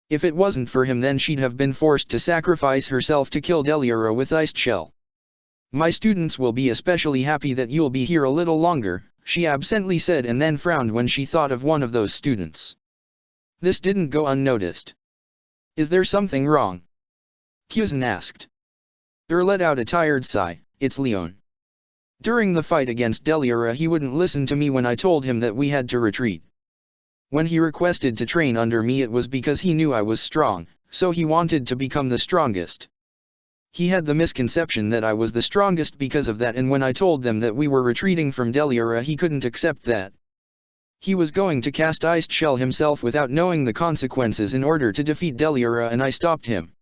If it wasn't for him, then she'd have been forced to sacrifice herself to kill Deliora with iced shell. My students will be especially happy that you'll be here a little longer, she absently said, and then frowned when she thought of one of those students. This didn't go unnoticed. Is there something wrong? Pheasant asked. Let out a tired sigh. It's Leon. During the fight against Deliora, he wouldn't listen to me when I told him that we had to retreat. When he requested to train under me, it was because he knew I was strong, so he wanted to become the strongest. He had the misconception that I was the strongest because of that, and when I told them that we were retreating from Deliora, he couldn't accept that. He was going to cast iced shell himself without knowing the consequences in order to defeat Deliora, and I stopped him.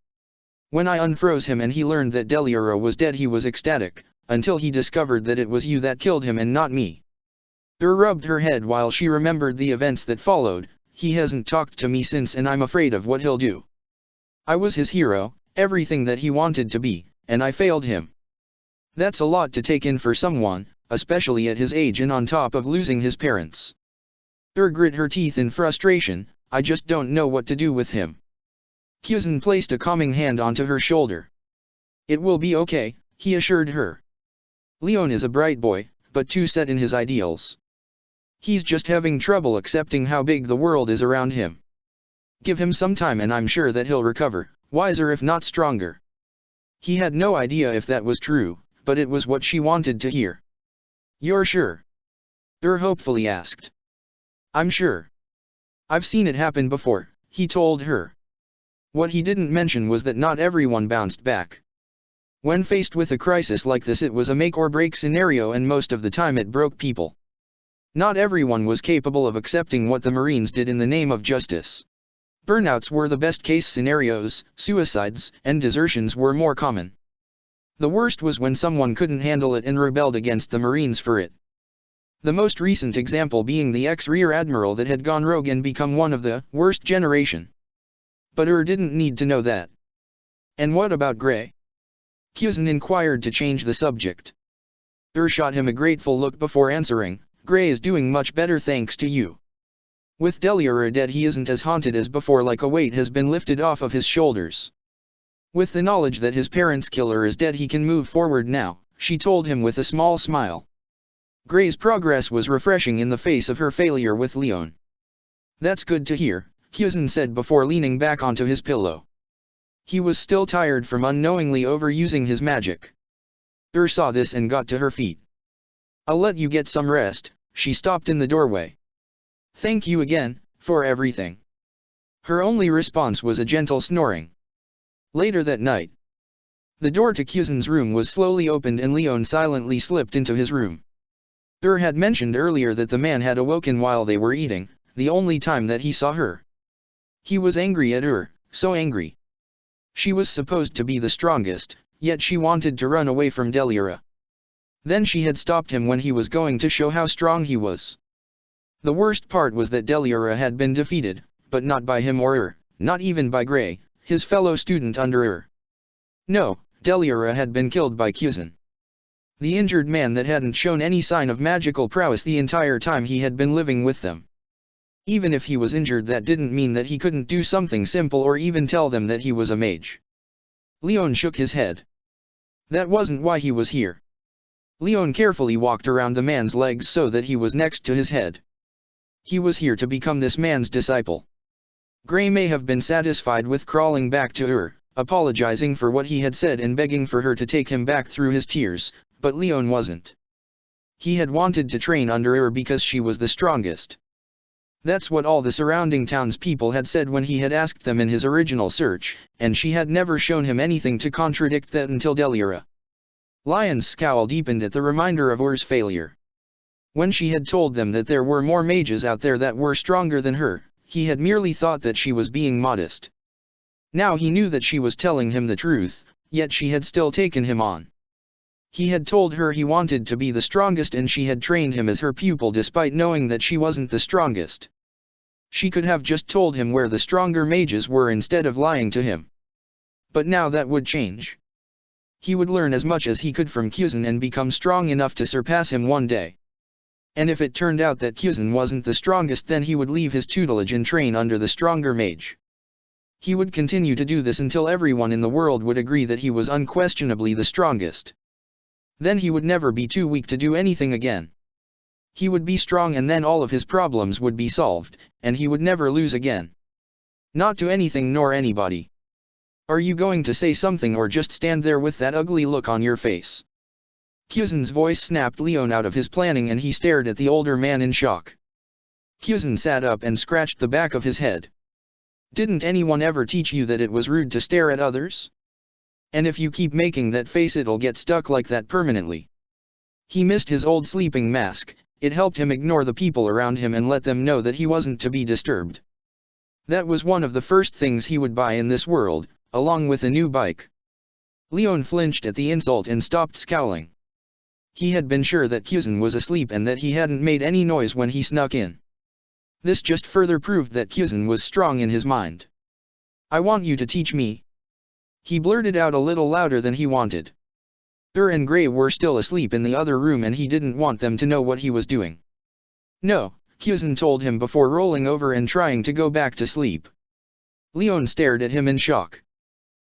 When I unfroze him and he learned that Deliora was dead, he was ecstatic, until he discovered that it was you that killed him and not me. Rubbed her head while she remembered the events that followed. He hasn't talked to me since, and I'm afraid of what he'll do. I was his hero, everything that he wanted to be, and I failed him. That's a lot to take in for someone, especially at his age and on top of losing his parents. Grit her teeth in frustration. I just don't know what to do with him. Pheasant placed a calming hand onto her shoulder. It will be okay, he assured her. Leon is a bright boy, but too set in his ideals. He's just having trouble accepting how big the world is around him. Give him some time and I'm sure that he'll recover, wiser if not stronger. He had no idea if that was true, but it was what she wanted to hear. You're sure? Hopefully asked. I'm sure. I've seen it happen before, he told her. What he didn't mention was that not everyone bounced back. When faced with a crisis like this, it was a make-or-break scenario, and most of the time it broke people. Not everyone was capable of accepting what the Marines did in the name of justice. Burnouts were the best-case scenarios, suicides and desertions were more common. The worst was when someone couldn't handle it and rebelled against the Marines for it. The most recent example being the ex-Rear Admiral that had gone rogue and become one of the worst generation. But didn't need to know that. And what about Gray? Pheasant inquired to change the subject. Shot him a grateful look before answering. Gray is doing much better thanks to you. With Deliora dead, he isn't as haunted as before, like a weight has been lifted off of his shoulders. With the knowledge that his parents' killer is dead, he can move forward now, she told him with a small smile. Gray's progress was refreshing in the face of her failure with Leon. That's good to hear, Pheasant said before leaning back onto his pillow. He was still tired from unknowingly overusing his magic. Saw this and got to her feet. I'll let you get some rest. She stopped in the doorway. Thank you again, for everything. Her only response was a gentle snoring. Later that night, the door to Pheasant's room was slowly opened and Leon silently slipped into his room. Had mentioned earlier that the man had awoken while they were eating, the only time that he saw her. He was angry at her, so angry. She was supposed to be the strongest, yet she wanted to run away from Deliora. Then she had stopped him when he was going to show how strong he was. The worst part was that Deliora had been defeated, but not by him or not even by Gray, his fellow student under No, Deliora had been killed by Pheasant. The injured man that hadn't shown any sign of magical prowess the entire time he had been living with them. Even if he was injured, that didn't mean that he couldn't do something simple or even tell them that he was a mage. Leon shook his head. That wasn't why he was here. Leon carefully walked around the man's legs so that he was next to his head. He was here to become this man's disciple. Gray may have been satisfied with crawling back to her, apologizing for what he had said and begging for her to take him back through his tears, but Leon wasn't. He had wanted to train under her because she was the strongest. That's what all the surrounding townspeople had said when he had asked them in his original search, and she had never shown him anything to contradict that until Deliora. Lion's scowl deepened at the reminder of failure. When she had told them that there were more mages out there that were stronger than her, he had merely thought that she was being modest. Now he knew that she was telling him the truth, yet she had still taken him on. He had told her he wanted to be the strongest and she had trained him as her pupil despite knowing that she wasn't the strongest. She could have just told him where the stronger mages were instead of lying to him. But now that would change. He would learn as much as he could from Pheasant and become strong enough to surpass him one day. And if it turned out that Pheasant wasn't the strongest, then he would leave his tutelage and train under the stronger mage. He would continue to do this until everyone in the world would agree that he was unquestionably the strongest. Then he would never be too weak to do anything again. He would be strong and then all of his problems would be solved, and he would never lose again. Not to anything nor anybody. Are you going to say something or just stand there with that ugly look on your face? Pheasant's voice snapped Leon out of his planning and he stared at the older man in shock. Pheasant sat up and scratched the back of his head. Didn't anyone ever teach you that it was rude to stare at others? And if you keep making that face, it'll get stuck like that permanently. He missed his old sleeping mask. It helped him ignore the people around him and let them know that he wasn't to be disturbed. That was one of the first things he would buy in this world, along with a new bike. Leon flinched at the insult and stopped scowling. He had been sure that Pheasant was asleep and that he hadn't made any noise when he snuck in. This just further proved that Pheasant was strong in his mind. I want you to teach me. He blurted out a little louder than he wanted. And Gray were still asleep in the other room and he didn't want them to know what he was doing. No, Pheasant told him before rolling over and trying to go back to sleep. Leon stared at him in shock.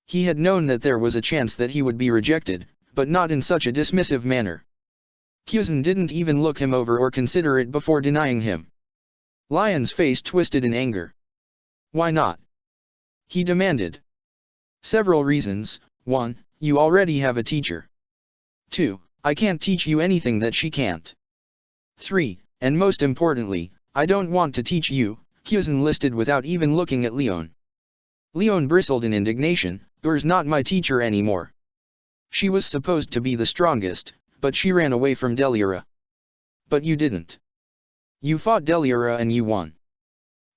He had known that there was a chance that he would be rejected, but not in such a dismissive manner. Pheasant didn't even look him over or consider it before denying him. Leon's face twisted in anger. Why not? He demanded. Several reasons. 1, you already have a teacher. 2, I can't teach you anything that she can't. 3, and most importantly, I don't want to teach you, Pheasant listed without even looking at Leon. Leon bristled in indignation. You're not my teacher anymore. She was supposed to be the strongest, but she ran away from Delira. But you didn't. You fought Delira and you won.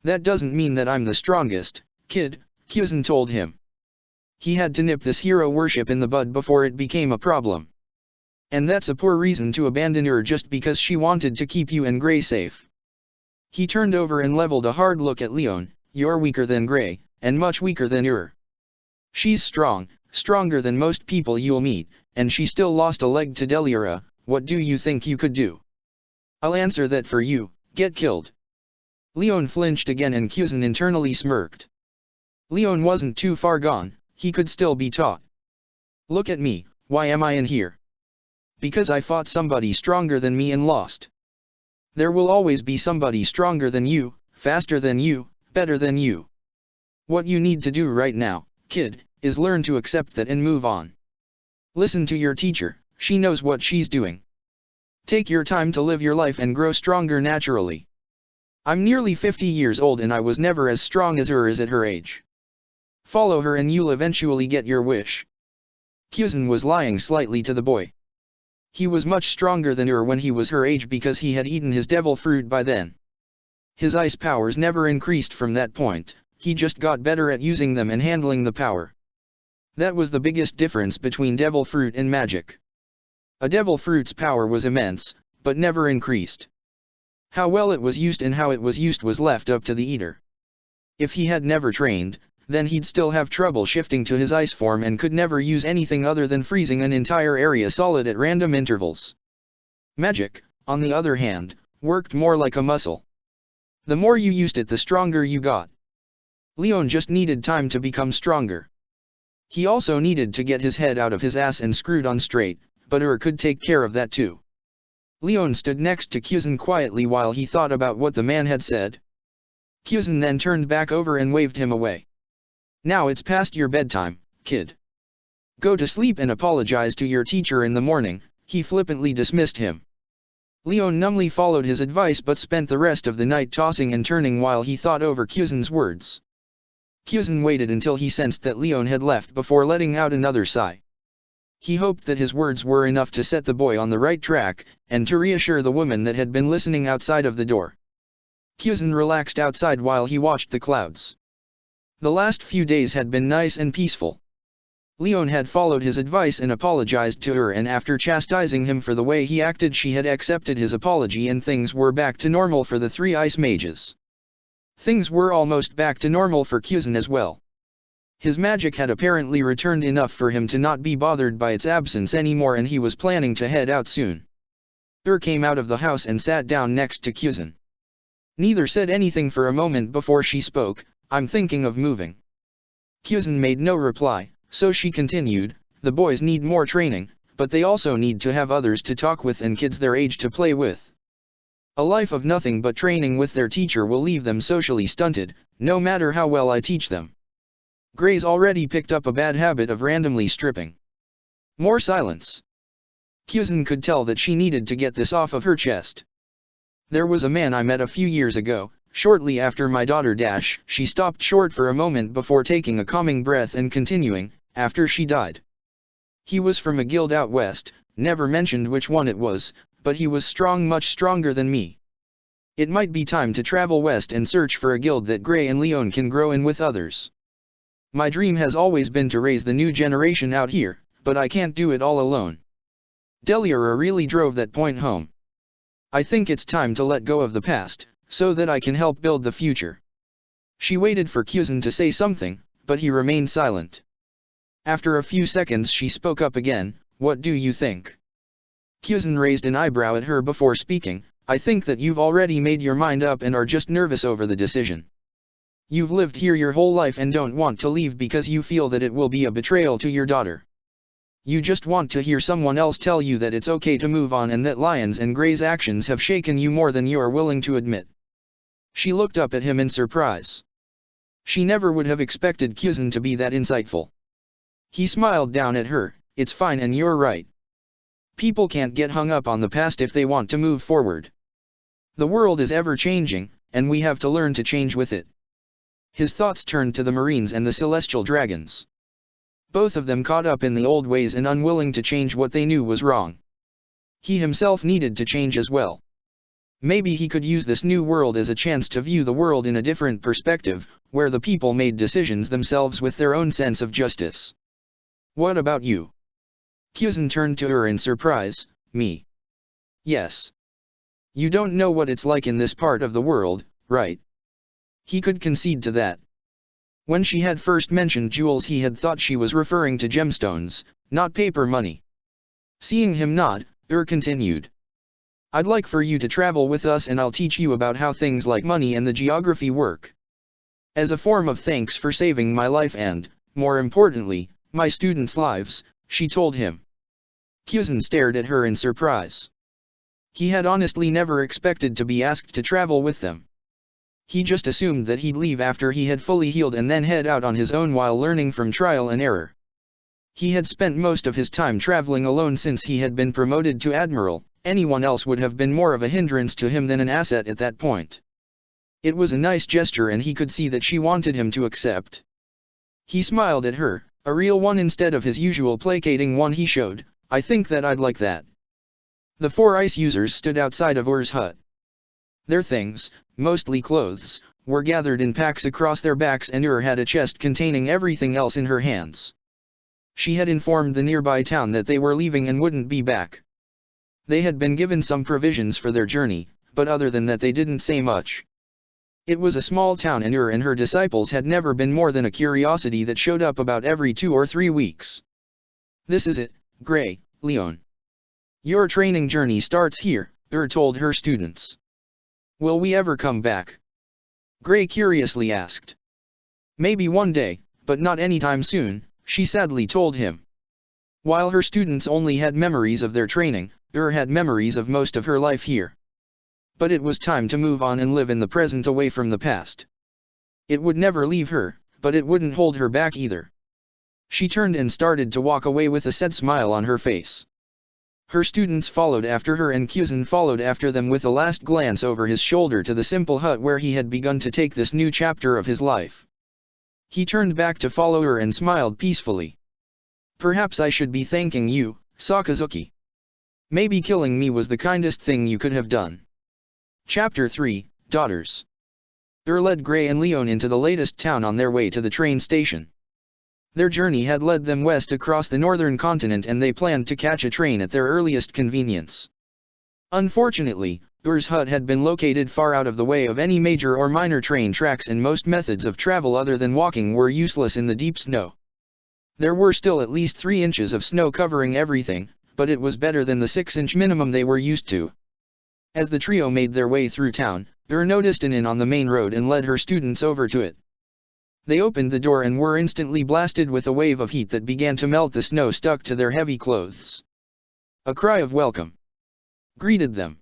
That doesn't mean that I'm the strongest, kid, Pheasant told him. He had to nip this hero worship in the bud before it became a problem. And that's a poor reason to abandon her just because she wanted to keep you and Gray safe. He turned over and leveled a hard look at Leon. You're weaker than Gray, and much weaker than her. She's strong, stronger than most people you'll meet, and she still lost a leg to Delira. What do you think you could do? I'll answer that for you, get killed. Leon flinched again and Pheasant internally smirked. Leon wasn't too far gone, he could still be taught. Look at me, why am I in here? Because I fought somebody stronger than me and lost. There will always be somebody stronger than you, faster than you, better than you. What you need to do right now, kid, is learn to accept that and move on. Listen to your teacher, she knows what she's doing. Take your time to live your life and grow stronger naturally. I'm nearly 50 years old and I was never as strong as her is at her age. Follow her and you'll eventually get your wish. Pheasant was lying slightly to the boy. He was much stronger than her when he was her age because he had eaten his devil fruit by then. His ice powers never increased from that point, he just got better at using them and handling the power. That was the biggest difference between devil fruit and magic. A devil fruit's power was immense, but never increased. How well it was used and how it was used was left up to the eater. If he had never trained, then he'd still have trouble shifting to his ice form and could never use anything other than freezing an entire area solid at random intervals. Magic, on the other hand, worked more like a muscle. The more you used it, the stronger you got. Leon just needed time to become stronger. He also needed to get his head out of his ass and screwed on straight, but could take care of that too. Leon stood next to Pheasant quietly while he thought about what the man had said. Pheasant then turned back over and waved him away. Now it's past your bedtime, kid. Go to sleep and apologize to your teacher in the morning, he flippantly dismissed him. Leon numbly followed his advice but spent the rest of the night tossing and turning while he thought over Pheasant's words. Pheasant waited until he sensed that Leon had left before letting out another sigh. He hoped that his words were enough to set the boy on the right track, and to reassure the woman that had been listening outside of the door. Kuzan relaxed outside while he watched the clouds. The last few days had been nice and peaceful. Leon had followed his advice and apologized to her, and after chastising him for the way he acted, she had accepted his apology and things were back to normal for the three ice mages. Things were almost back to normal for Kuzan as well. His magic had apparently returned enough for him to not be bothered by its absence anymore, and he was planning to head out soon. Came out of the house and sat down next to Kuzan. Neither said anything for a moment before she spoke. "I'm thinking of moving." Kuzan made no reply, so she continued, "The boys need more training, but they also need to have others to talk with and kids their age to play with. A life of nothing but training with their teacher will leave them socially stunted, no matter how well I teach them." Gray's already picked up a bad habit of randomly stripping. More silence. Kuzan could tell that she needed to get this off of her chest. "There was a man I met a few years ago, shortly after my daughter dash." She stopped short for a moment before taking a calming breath and continuing, "After she died. He was from a guild out west, never mentioned which one it was, but he was strong, much stronger than me. It might be time to travel west and search for a guild that Gray and Leon can grow in with others. My dream has always been to raise the new generation out here, but I can't do it all alone." Deliara really drove that point home. "I think it's time to let go of the past, so that I can help build the future." She waited for Kuzan to say something, but he remained silent. After a few seconds she spoke up again, "What do you think?" Kuzan raised an eyebrow at her before speaking, "I think that you've already made your mind up and are just nervous over the decision. You've lived here your whole life and don't want to leave because you feel that it will be a betrayal to your daughter. You just want to hear someone else tell you that it's okay to move on and that Lyon's and Gray's actions have shaken you more than you are willing to admit." She looked up at him in surprise. She never would have expected Kuzan to be that insightful. He smiled down at her, "It's fine and you're right. People can't get hung up on the past if they want to move forward. The world is ever changing, and we have to learn to change with it." His thoughts turned to the Marines and the Celestial Dragons. Both of them caught up in the old ways and unwilling to change what they knew was wrong. He himself needed to change as well. Maybe he could use this new world as a chance to view the world in a different perspective, where the people made decisions themselves with their own sense of justice. "What about you?" Kuzan turned to her in surprise. "Me? Yes. You don't know what it's like in this part of the world, right?" He could concede to that. When she had first mentioned jewels he had thought she was referring to gemstones, not paper money. Seeing him nod, continued. "I'd like for you to travel with us and I'll teach you about how things like money and the geography work. As a form of thanks for saving my life and, more importantly, my students' lives," she told him. Kuzan stared at her in surprise. He had honestly never expected to be asked to travel with them. He just assumed that he'd leave after he had fully healed and then head out on his own while learning from trial and error. He had spent most of his time traveling alone since he had been promoted to admiral. Anyone else would have been more of a hindrance to him than an asset at that point. It was a nice gesture and he could see that she wanted him to accept. He smiled at her, a real one instead of his usual placating one he showed. "I think that I'd like that." The four ice users stood outside of Ur's hut. Their things, mostly clothes, were gathered in packs across their backs and Ur had a chest containing everything else in her hands. She had informed the nearby town that they were leaving and wouldn't be back. They had been given some provisions for their journey, but other than that they didn't say much. It was a small town and Ur and her disciples had never been more than a curiosity that showed up about every 2 or 3 weeks. "This is it, Gray, Leon. Your training journey starts here," Ur told her students. "Will we ever come back?" Gray curiously asked. "Maybe one day, but not anytime soon," she sadly told him. While her students only had memories of their training, Ur had memories of most of her life here. But it was time to move on and live in the present away from the past. It would never leave her, but it wouldn't hold her back either. She turned and started to walk away with a sad smile on her face. Her students followed after her and Kuzan followed after them with a last glance over his shoulder to the simple hut where he had begun to take this new chapter of his life. He turned back to follow her and smiled peacefully. "Perhaps I should be thanking you, Sakazuki. Maybe killing me was the kindest thing you could have done." Chapter 3, daughters. Led Gray and Leon into the latest town on their way to the train station. Their journey had led them west across the northern continent and they planned to catch a train at their earliest convenience. Unfortunately, Ur's hut had been located far out of the way of any major or minor train tracks and most methods of travel other than walking were useless in the deep snow. There were still at least 3 inches of snow covering everything, but it was better than the 6-inch minimum they were used to. As the trio made their way through town, Ur noticed an inn on the main road and led her students over to it. They opened the door and were instantly blasted with a wave of heat that began to melt the snow stuck to their heavy clothes. A cry of welcome greeted them.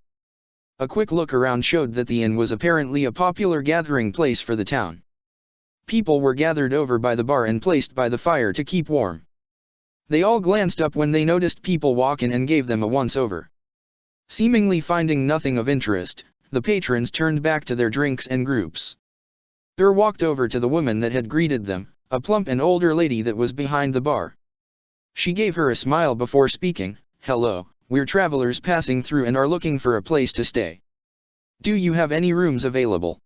A quick look around showed that the inn was apparently a popular gathering place for the town. People were gathered over by the bar and placed by the fire to keep warm. They all glanced up when they noticed people walk in and gave them a once-over. Seemingly finding nothing of interest, the patrons turned back to their drinks and groups. Ur walked over to the woman that had greeted them, a plump and older lady that was behind the bar. She gave her a smile before speaking. "Hello, we're travelers passing through and are looking for a place to stay. Do you have any rooms available?"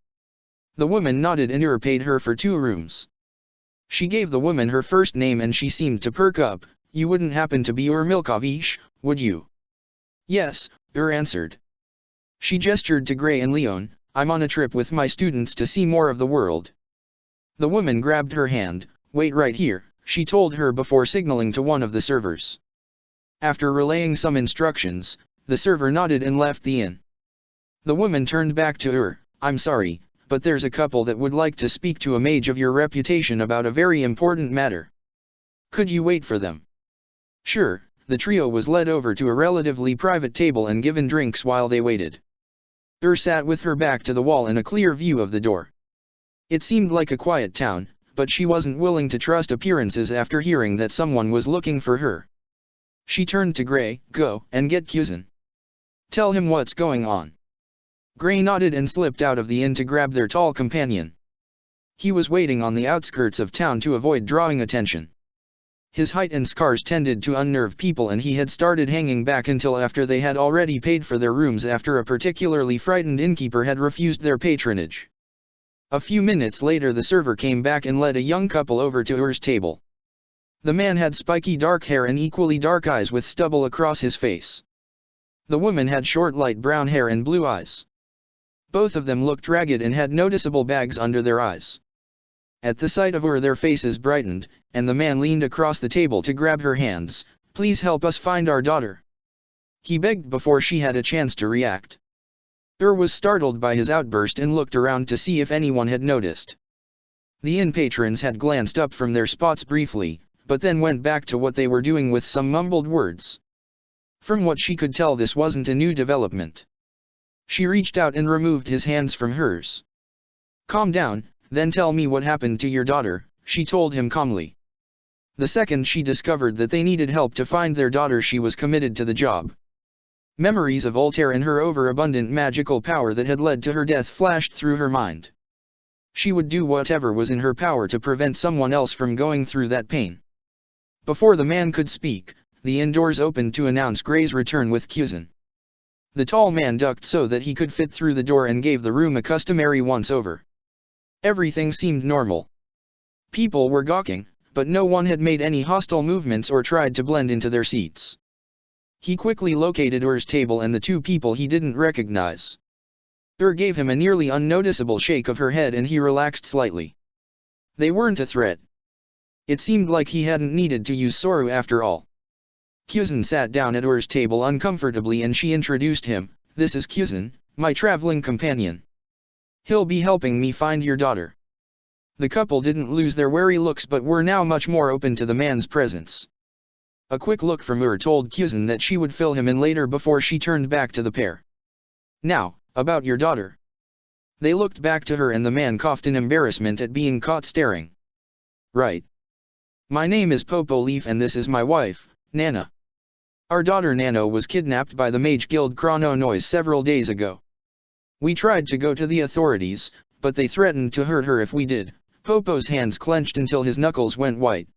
The woman nodded and Ur paid her for 2 rooms. She gave the woman her first name and she seemed to perk up. "You wouldn't happen to be Ur Milkovich, would you?" "Yes," Ur answered. She gestured to Gray and Leon. "I'm on a trip with my students to see more of the world." The woman grabbed her hand. "Wait right here," she told her before signaling to one of the servers. After relaying some instructions, the server nodded and left the inn. The woman turned back to Ur. "I'm sorry, but there's a couple that would like to speak to a mage of your reputation about a very important matter. Could you wait for them?" "Sure." The trio was led over to a relatively private table and given drinks while they waited. Ur sat with her back to the wall in a clear view of the door. It seemed like a quiet town, but she wasn't willing to trust appearances after hearing that someone was looking for her. She turned to Gray. "Go and get Pheasant. Tell him what's going on." Gray nodded and slipped out of the inn to grab their tall companion. He was waiting on the outskirts of town to avoid drawing attention. His height and scars tended to unnerve people and he had started hanging back until after they had already paid for their rooms after a particularly frightened innkeeper had refused their patronage. A few minutes later the server came back and led a young couple over to Ur's table. The man had spiky dark hair and equally dark eyes with stubble across his face. The woman had short light brown hair and blue eyes. Both of them looked ragged and had noticeable bags under their eyes. At the sight of Ur their faces brightened, and the man leaned across the table to grab her hands. "Please help us find our daughter," he begged before she had a chance to react. Ur was startled by his outburst and looked around to see if anyone had noticed. The inn patrons had glanced up from their spots briefly, but then went back to what they were doing with some mumbled words. From what she could tell, this wasn't a new development. She reached out and removed his hands from hers. "Calm down, then tell me what happened to your daughter," she told him calmly. The second she discovered that they needed help to find their daughter, she was committed to the job. Memories of Voltaire and her overabundant magical power that had led to her death flashed through her mind. She would do whatever was in her power to prevent someone else from going through that pain. Before the man could speak, the inn doors opened to announce Gray's return with Pheasant. The tall man ducked so that he could fit through the door and gave the room a customary once-over. Everything seemed normal. People were gawking, but no one had made any hostile movements or tried to blend into their seats. He quickly located Ur's table and the 2 people he didn't recognize. Ur gave him a nearly unnoticeable shake of her head and he relaxed slightly. They weren't a threat. It seemed like he hadn't needed to use Soru after all. Pheasant sat down at Ur's table uncomfortably and she introduced him. "This is Pheasant, my traveling companion. He'll be helping me find your daughter." The couple didn't lose their wary looks but were now much more open to the man's presence. A quick look from Ur told Pheasant that she would fill him in later before she turned back to the pair. "Now, about your daughter." They looked back to her and the man coughed in embarrassment at being caught staring. "Right. My name is Popo Leaf and this is my wife, Nana. Our daughter Nano was kidnapped by the Mage Guild Chrono Noise several days ago. We tried to go to the authorities, but they threatened to hurt her if we did." Popo's hands clenched until his knuckles went white.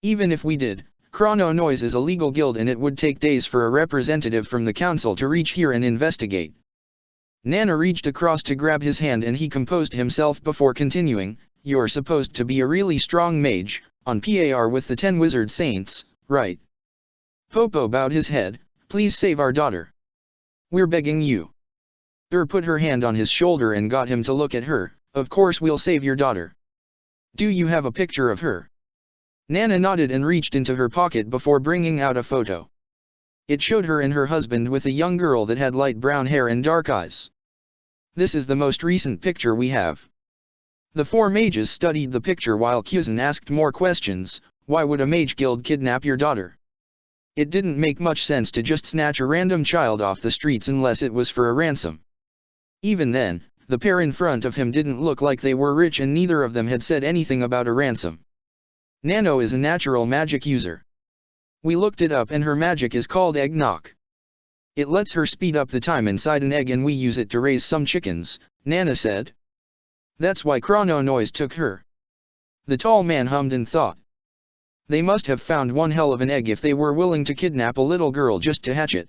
"Even if we did, Chrono Noise is a legal guild and it would take days for a representative from the council to reach here and investigate. Nana reached across to grab his hand and he composed himself before continuing, "You're supposed to be a really strong mage, on par with the 10 wizard saints, right?" Popo bowed his head. "Please save our daughter. We're begging you." Put her hand on his shoulder and got him to look at her. "Of course we'll save your daughter. Do you have a picture of her?" Nana nodded and reached into her pocket before bringing out a photo. It showed her and her husband with a young girl that had light brown hair and dark eyes. "This is the most recent picture we have." The 4 mages studied the picture while Pheasant asked more questions. Why would a mage guild kidnap your daughter? It didn't make much sense to just snatch a random child off the streets unless it was for a ransom. Even then, the pair in front of him didn't look like they were rich and neither of them had said anything about a ransom. Nano is a natural magic user. We looked it up and her magic is called egg knock. It lets her speed up the time inside an egg and we use it to raise some chickens, Nana said. That's why Chrono Noise took her. The tall man hummed and thought. They must have found one hell of an egg if they were willing to kidnap a little girl just to hatch it.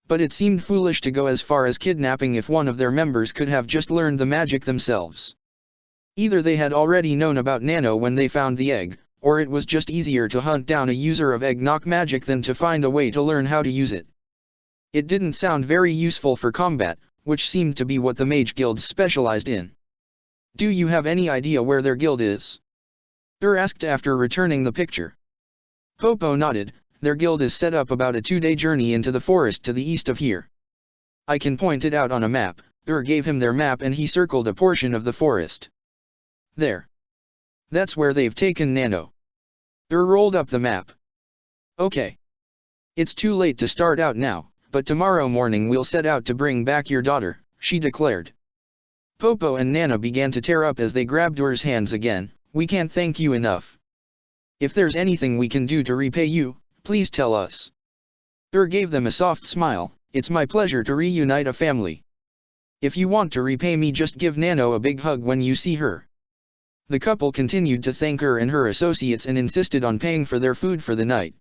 But it seemed foolish to go as far as kidnapping if one of their members could have just learned the magic themselves. Either they had already known about Nano when they found the egg, or it was just easier to hunt down a user of egg knock magic than to find a way to learn how to use it. It didn't sound very useful for combat, which seemed to be what the mage guilds specialized in. Do you have any idea where their guild is? Asked after returning the picture. Popo nodded. Their guild is set up about a 2-day journey into the forest to the east of here. I can point it out on a map. Gave him their map and he circled a portion of the forest. There. That's where they've taken Nano. Rolled up the map. Okay. It's too late to start out now, but tomorrow morning we'll set out to bring back your daughter, she declared. Popo and Nana began to tear up as they grabbed Ur's hands again. We can't thank you enough. If there's anything we can do to repay you, please tell us. Gave them a soft smile. It's my pleasure to reunite a family. If you want to repay me, just give Nano a big hug when you see her. The couple continued to thank and her associates and insisted on paying for their food for the night.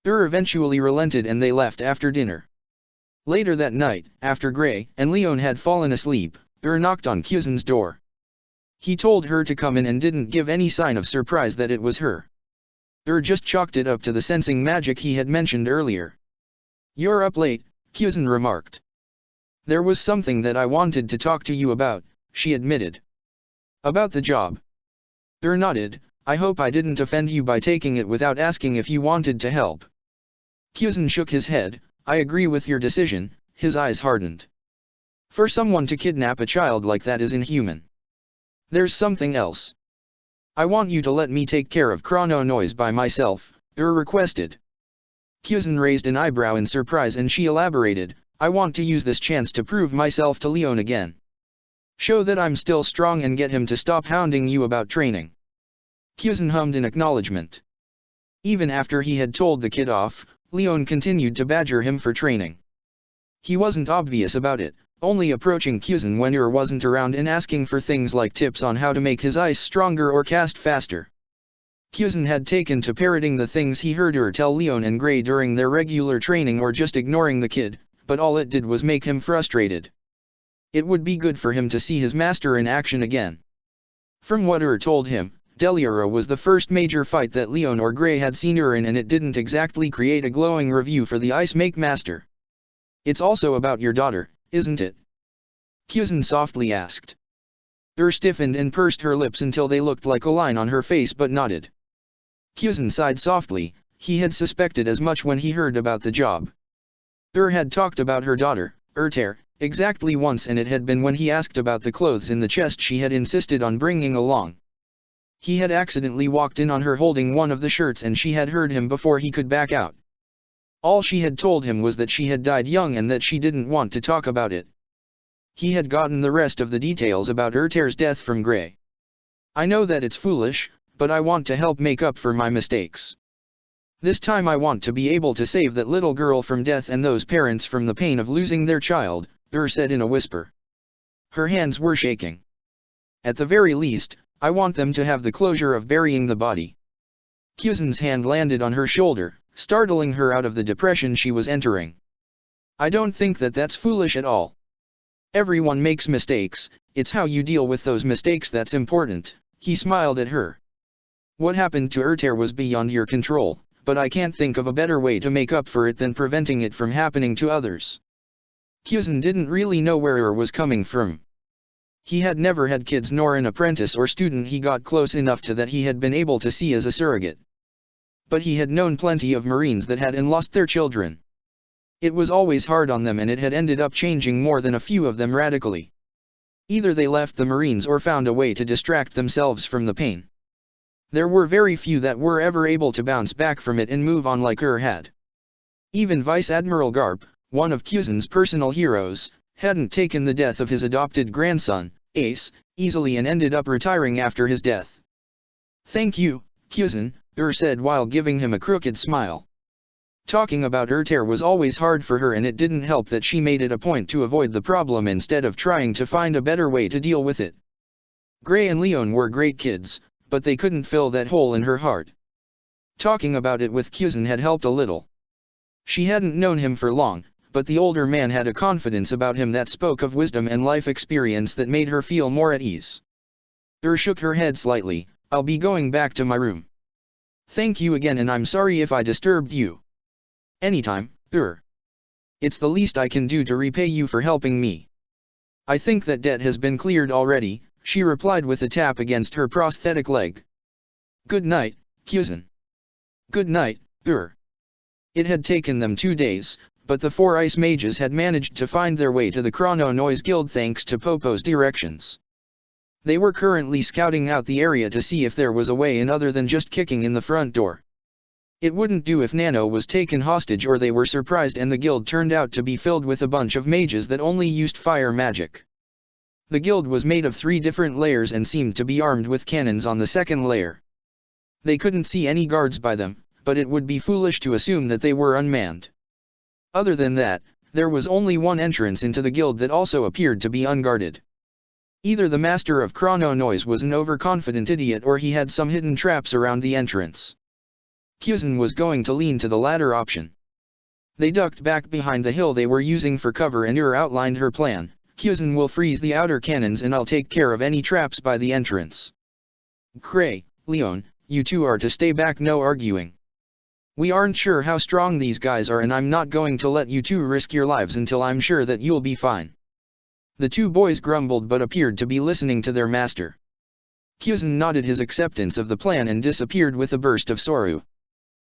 Eventually relented and they left after dinner. Later that night, after Gray and Leon had fallen asleep, knocked on Pheasant's door. He told her to come in and didn't give any sign of surprise that it was her. Just chalked it up to the sensing magic he had mentioned earlier. You're up late, Pheasant remarked. There was something that I wanted to talk to you about, she admitted. About the job? Nodded. I hope I didn't offend you by taking it without asking if you wanted to help. Pheasant shook his head. I agree with your decision. His eyes hardened. For someone to kidnap a child like that is inhuman. There's something else. I want you to let me take care of Chrono Noise by myself, requested. Pheasant raised an eyebrow in surprise and she elaborated. I want to use this chance to prove myself to Leon again. Show that I'm still strong and get him to stop hounding you about training. Pheasant hummed in acknowledgement. Even after he had told the kid off, Leon continued to badger him for training. He wasn't obvious about it, only approaching Pheasant when wasn't around and asking for things like tips on how to make his ice stronger or cast faster. Pheasant had taken to parroting the things he heard tell Leon and Gray during their regular training or just ignoring the kid, but all it did was make him frustrated. It would be good for him to see his master in action again. From what told him, Deliura was the first major fight that Leon or Gray had seen in and it didn't exactly create a glowing review for the Ice Make Master. It's also about your daughter, isn't it? Pheasant softly asked. Stiffened and pursed her lips until they looked like a line on her face but nodded. Pheasant sighed softly. He had suspected as much when he heard about the job. Had talked about her daughter, Urter, exactly once and it had been when he asked about the clothes in the chest she had insisted on bringing along. He had accidentally walked in on her holding one of the shirts and she had heard him before he could back out. All she had told him was that she had died young and that she didn't want to talk about it. He had gotten the rest of the details about Urter's death from Gray. I know that it's foolish, but I want to help make up for my mistakes. This time I want to be able to save that little girl from death and those parents from the pain of losing their child, said in a whisper. Her hands were shaking. At the very least, I want them to have the closure of burying the body. Pheasant's hand landed on her shoulder, startling her out of the depression she was entering. I don't think that that's foolish at all. Everyone makes mistakes, it's how you deal with those mistakes that's important. He smiled at her. What happened to Ertair was beyond your control, but I can't think of a better way to make up for it than preventing it from happening to others. Pheasant didn't really know where was coming from. He had never had kids nor an apprentice or student he got close enough to that he had been able to see as a surrogate. But he had known plenty of Marines that had and lost their children. It was always hard on them, and it had ended up changing more than a few of them radically. Either they left the Marines or found a way to distract themselves from the pain. There were very few that were ever able to bounce back from it and move on like had. Even Vice Admiral Garp, one of Pheasant's personal heroes, hadn't taken the death of his adopted grandson, Ace, easily and ended up retiring after his death. "Thank you, Pheasant," said while giving him a crooked smile. Talking about Ertair was always hard for her, and it didn't help that she made it a point to avoid the problem instead of trying to find a better way to deal with it. Gray and Leon were great kids, but they couldn't fill that hole in her heart. Talking about it with Pheasant had helped a little. She hadn't known him for long, but the older man had a confidence about him that spoke of wisdom and life experience that made her feel more at ease. Shook her head slightly. "I'll be going back to my room." "Thank you again, and I'm sorry if I disturbed you." "Anytime, It's the least I can do to repay you for helping me." "I think that debt has been cleared already," she replied with a tap against her prosthetic leg. "Good night, Pheasant." "Good night, It had taken them 2 days, but the 4 ice mages had managed to find their way to the Chrono Noise Guild thanks to Popo's directions. They were currently scouting out the area to see if there was a way in other than just kicking in the front door. It wouldn't do if Nano was taken hostage or they were surprised and the guild turned out to be filled with a bunch of mages that only used fire magic. The guild was made of 3 different layers and seemed to be armed with cannons on the second layer. They couldn't see any guards by them, but it would be foolish to assume that they were unmanned. Other than that, there was only one entrance into the guild that also appeared to be unguarded. Either the master of Chrono Noise was an overconfident idiot or he had some hidden traps around the entrance. Pheasant was going to lean to the latter option. They ducked back behind the hill they were using for cover and outlined her plan. "Pheasant will freeze the outer cannons and I'll take care of any traps by the entrance. Gray, Leon, you two are to stay back, no arguing. We aren't sure how strong these guys are and I'm not going to let you two risk your lives until I'm sure that you'll be fine." The 2 boys grumbled but appeared to be listening to their master. Pheasant nodded his acceptance of the plan and disappeared with a burst of sorrow.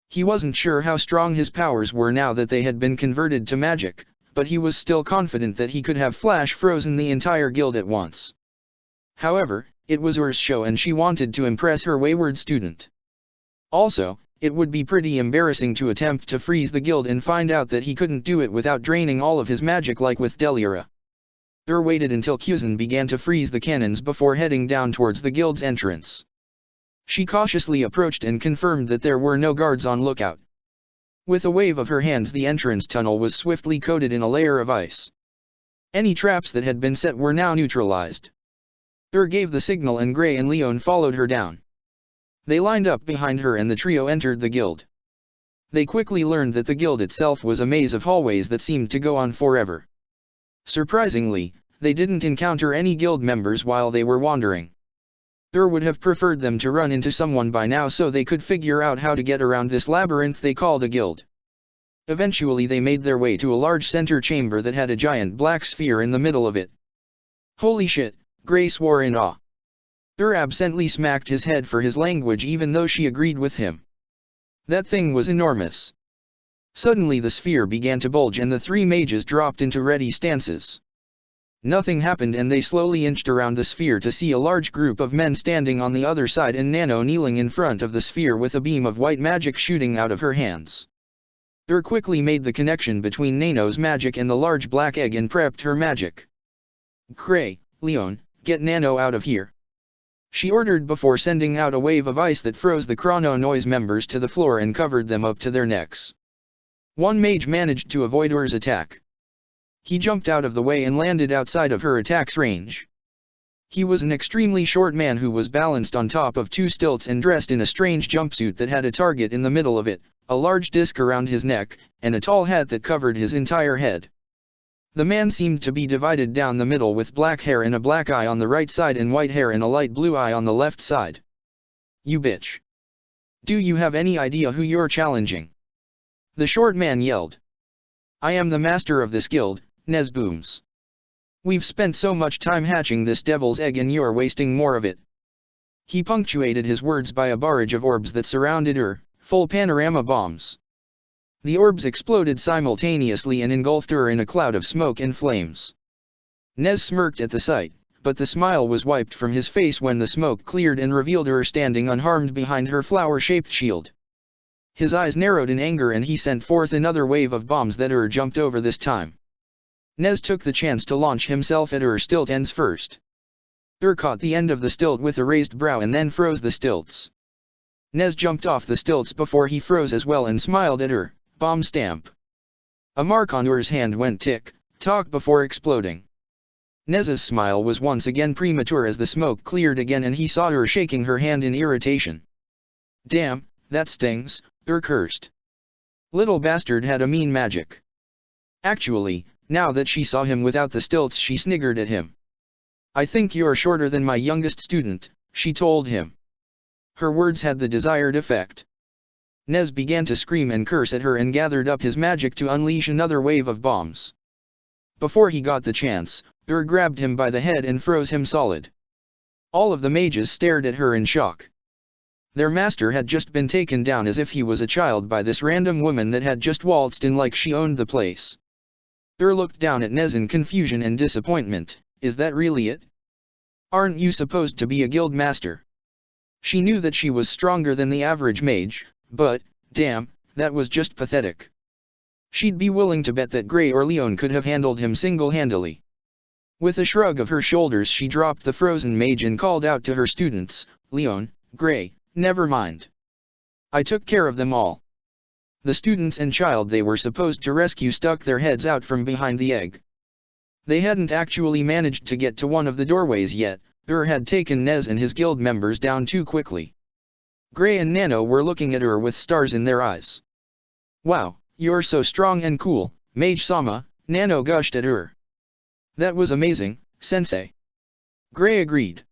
He wasn't sure how strong his powers were now that they had been converted to magic, but he was still confident that he could have flash frozen the entire guild at once. However, it was Ur's show and she wanted to impress her wayward student. Also, it would be pretty embarrassing to attempt to freeze the guild and find out that he couldn't do it without draining all of his magic like with Delira. Waited until Pheasant began to freeze the cannons before heading down towards the guild's entrance. She cautiously approached and confirmed that there were no guards on lookout. With a wave of her hands, the entrance tunnel was swiftly coated in a layer of ice. Any traps that had been set were now neutralized. Gave the signal and Gray and Leon followed her down. They lined up behind her and the trio entered the guild. They quickly learned that the guild itself was a maze of hallways that seemed to go on forever. Surprisingly, they didn't encounter any guild members while they were wandering. Would have preferred them to run into someone by now so they could figure out how to get around this labyrinth they called a guild. Eventually they made their way to a large center chamber that had a giant black sphere in the middle of it. "Holy shit," Gray swore in awe. Absently smacked his head for his language even though she agreed with him. That thing was enormous. Suddenly the sphere began to bulge and the 3 mages dropped into ready stances. Nothing happened and they slowly inched around the sphere to see a large group of men standing on the other side and Nano kneeling in front of the sphere with a beam of white magic shooting out of her hands. Quickly made the connection between Nano's magic and the large black egg and prepped her magic. "Gray, Leon, get Nano out of here," she ordered before sending out a wave of ice that froze the Chrono Noise members to the floor and covered them up to their necks. One mage managed to avoid Ur's attack. He jumped out of the way and landed outside of her attack's range. He was an extremely short man who was balanced on top of 2 stilts and dressed in a strange jumpsuit that had a target in the middle of it, a large disc around his neck, and a tall hat that covered his entire head. The man seemed to be divided down the middle with black hair and a black eye on the right side and white hair and a light blue eye on the left side. You bitch. Do you have any idea who you're challenging? The short man yelled. I am the master of this guild, Nez booms. We've spent so much time hatching this devil's egg and you're wasting more of it. He punctuated his words by a barrage of orbs that surrounded her, full panorama bombs. The orbs exploded simultaneously and engulfed her in a cloud of smoke and flames. Nez smirked at the sight, but the smile was wiped from his face when the smoke cleared and revealed her standing unharmed behind her flower-shaped shield. His eyes narrowed in anger and he sent forth another wave of bombs that jumped over this time. Nez took the chance to launch himself at stilt ends first. Caught the end of the stilt with a raised brow and then froze the stilts. Nez jumped off the stilts before he froze as well and smiled at her, bomb stamp. A mark on hand went tick-tock before exploding. Nez's smile was once again premature as the smoke cleared again and he saw her shaking her hand in irritation. Damn, that stings, cursed. Little bastard had a mean magic. Actually, now that she saw him without the stilts she sniggered at him. I think you're shorter than my youngest student, she told him. Her words had the desired effect. Nez began to scream and curse at her and gathered up his magic to unleash another wave of bombs. Before he got the chance, grabbed him by the head and froze him solid. All of the mages stared at her in shock. Their master had just been taken down as if he was a child by this random woman that had just waltzed in like she owned the place. Looked down at Nez in confusion and disappointment. Is that really it? Aren't you supposed to be a guild master? She knew that she was stronger than the average mage, but, damn, that was just pathetic. She'd be willing to bet that Gray or Leon could have handled him single-handedly. With a shrug of her shoulders she dropped the frozen mage and called out to her students, Leon, Gray, never mind. I took care of them all. The students and child they were supposed to rescue stuck their heads out from behind the egg. They hadn't actually managed to get to one of the doorways yet, had taken Nez and his guild members down too quickly. Gray and Nano were looking at her with stars in their eyes. Wow, you're so strong and cool, Mage-sama, Nano gushed at her. That was amazing, Sensei. Gray agreed.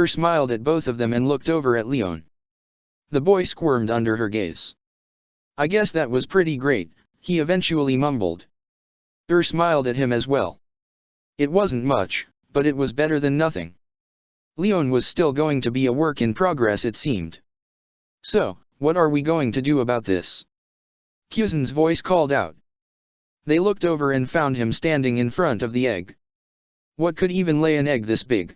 Smiled at both of them and looked over at Leon. The boy squirmed under her gaze. I guess that was pretty great, he eventually mumbled. Smiled at him as well. It wasn't much, but it was better than nothing. Leon was still going to be a work in progress it seemed. So, what are we going to do about this? Pheasant's voice called out. They looked over and found him standing in front of the egg. What could even lay an egg this big?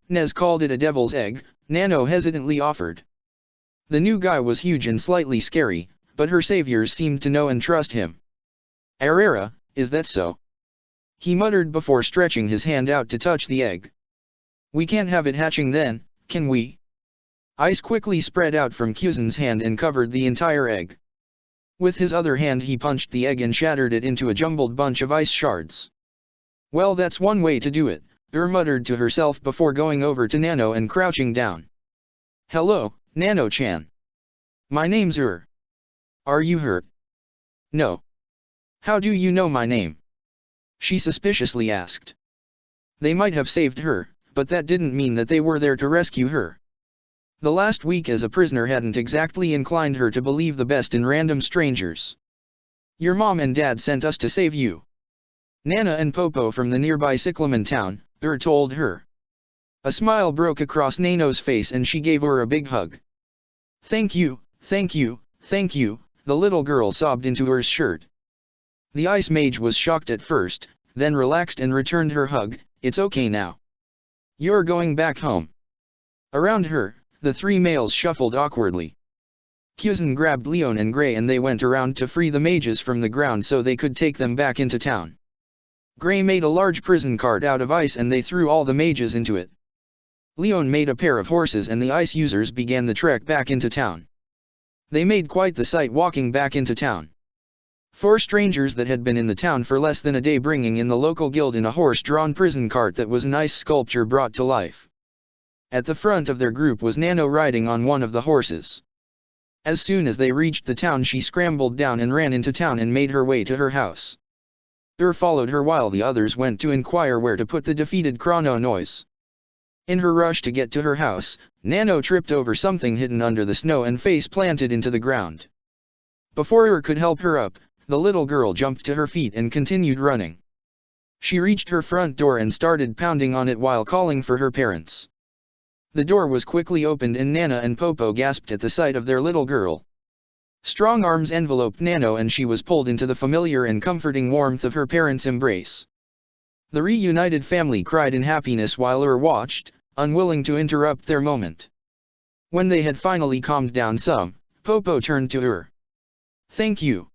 Nez called it a devil's egg, Nano hesitantly offered. The new guy was huge and slightly scary, but her saviors seemed to know and trust him. Arera, is that so? He muttered before stretching his hand out to touch the egg. We can't have it hatching then, can we? Ice quickly spread out from Pheasant's hand and covered the entire egg. With his other hand he punched the egg and shattered it into a jumbled bunch of ice shards. Well, that's one way to do it, muttered to herself before going over to Nano and crouching down. Hello, Nano-chan. My name's Are you hurt? No. How do you know my name? She suspiciously asked. They might have saved her, but that didn't mean that they were there to rescue her. The last week as a prisoner hadn't exactly inclined her to believe the best in random strangers. Your mom and dad sent us to save you. Nana and Popo from the nearby Cyclamen town, told her. A smile broke across Nano's face and she gave her a big hug. Thank you, thank you, thank you, the little girl sobbed into her shirt. The ice mage was shocked at first, then relaxed and returned her hug. It's okay now. You're going back home. Around her, the three males shuffled awkwardly. Pheasant grabbed Leon and Gray and they went around to free the mages from the ground so they could take them back into town. Gray made a large prison cart out of ice and they threw all the mages into it. Leon made a pair of horses and the ice users began the trek back into town. They made quite the sight walking back into town. 4 strangers that had been in the town for less than a day bringing in the local guild in a horse-drawn prison cart that was an ice sculpture brought to life. At the front of their group was Nano riding on one of the horses. As soon as they reached the town she scrambled down and ran into town and made her way to her house. Followed her while the others went to inquire where to put the defeated Chrono Noise. In her rush to get to her house, Nano tripped over something hidden under the snow and face planted into the ground. Before could help her up, the little girl jumped to her feet and continued running. She reached her front door and started pounding on it while calling for her parents. The door was quickly opened and Nana and Popo gasped at the sight of their little girl. Strong arms enveloped Nano and she was pulled into the familiar and comforting warmth of her parents' embrace. The reunited family cried in happiness while watched, unwilling to interrupt their moment. When they had finally calmed down some, Popo turned to her. "Thank you.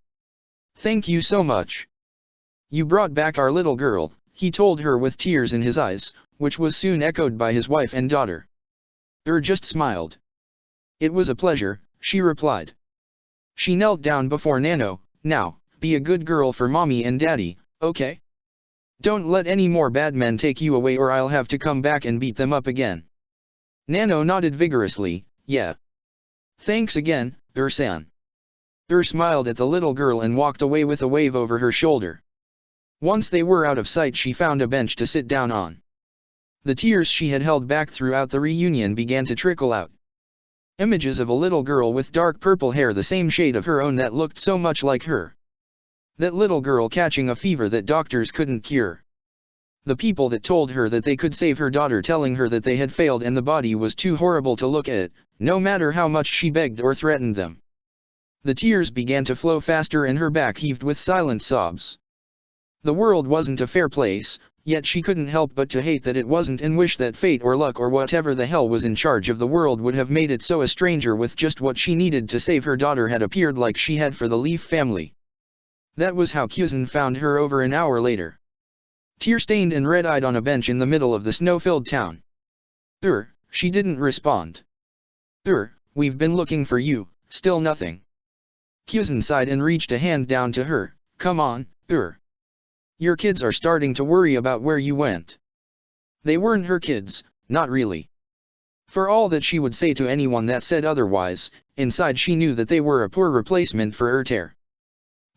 Thank you so much. You brought back our little girl," he told her with tears in his eyes, which was soon echoed by his wife and daughter. Just smiled. "It was a pleasure," she replied. She knelt down before Nano. "Now, be a good girl for mommy and daddy, okay? Don't let any more bad men take you away or I'll have to come back and beat them up again." Nano nodded vigorously, "Yeah. Thanks again, san." Smiled at the little girl and walked away with a wave over her shoulder. Once they were out of sight she found a bench to sit down on. The tears she had held back throughout the reunion began to trickle out. Images of a little girl with dark purple hair the same shade of her own that looked so much like her. That little girl catching a fever that doctors couldn't cure. The people that told her that they could save her daughter telling her that they had failed and the body was too horrible to look at, no matter how much she begged or threatened them. The tears began to flow faster and her back heaved with silent sobs. The world wasn't a fair place, yet she couldn't help but to hate that it wasn't and wish that fate or luck or whatever the hell was in charge of the world would have made it so a stranger with just what she needed to save her daughter had appeared like she had for the Leaf family. That was how Pheasant found her over an hour later. Tear-stained and red-eyed on a bench in the middle of the snow-filled town. She didn't respond. We've been looking for you, still nothing. Pheasant sighed and reached a hand down to her. Come on, Your kids are starting to worry about where you went. They weren't her kids, not really. For all that she would say to anyone that said otherwise, inside she knew that they were a poor replacement for her tear.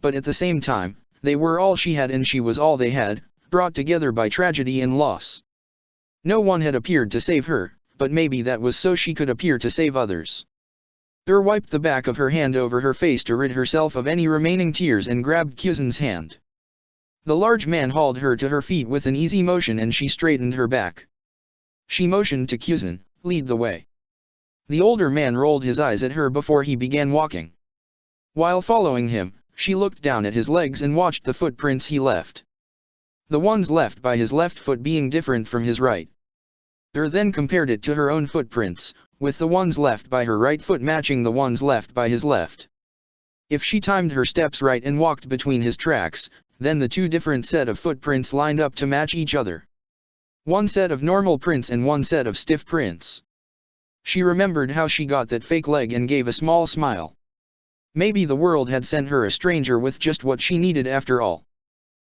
But at the same time, they were all she had and she was all they had, brought together by tragedy and loss. No one had appeared to save her, but maybe that was so she could appear to save others. Wiped the back of her hand over her face to rid herself of any remaining tears and grabbed Pheasant's hand. The large man hauled her to her feet with an easy motion and she straightened her back. She motioned to Pheasant, lead the way. The older man rolled his eyes at her before he began walking. While following him, she looked down at his legs and watched the footprints he left. The ones left by his left foot being different from his right. Then compared it to her own footprints, with the ones left by her right foot matching the ones left by his left. If she timed her steps right and walked between his tracks, then the two different set of footprints lined up to match each other. One set of normal prints and one set of stiff prints. She remembered how she got that fake leg and gave a small smile. Maybe the world had sent her a stranger with just what she needed after all.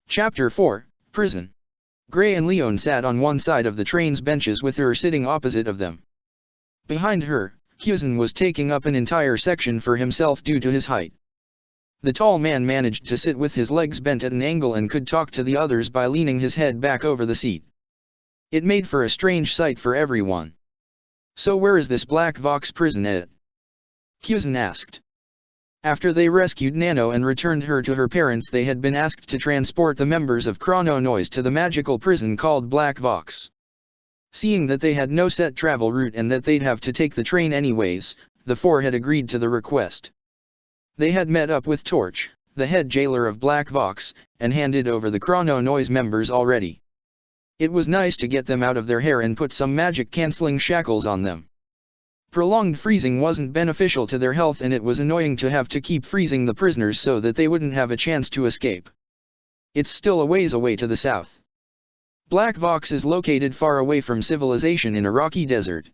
Chapter 4, Prison. Gray and Leon sat on one side of the train's benches with her sitting opposite of them. Behind her, Pheasant was taking up an entire section for himself due to his height. The tall man managed to sit with his legs bent at an angle and could talk to the others by leaning his head back over the seat. It made for a strange sight for everyone. So where is this Black Vox prison at? Pheasant asked. After they rescued Nano and returned her to her parents they had been asked to transport the members of Chrono Noise to the magical prison called Black Vox. Seeing that they had no set travel route and that they'd have to take the train anyways, the four had agreed to the request. They had met up with Torch, the head jailer of Black Vox, and handed over the Chrono Noise members already. It was nice to get them out of their hair and put some magic-canceling shackles on them. Prolonged freezing wasn't beneficial to their health and it was annoying to have to keep freezing the prisoners so that they wouldn't have a chance to escape. It's still a ways away to the south. Black Vox is located far away from civilization in a rocky desert.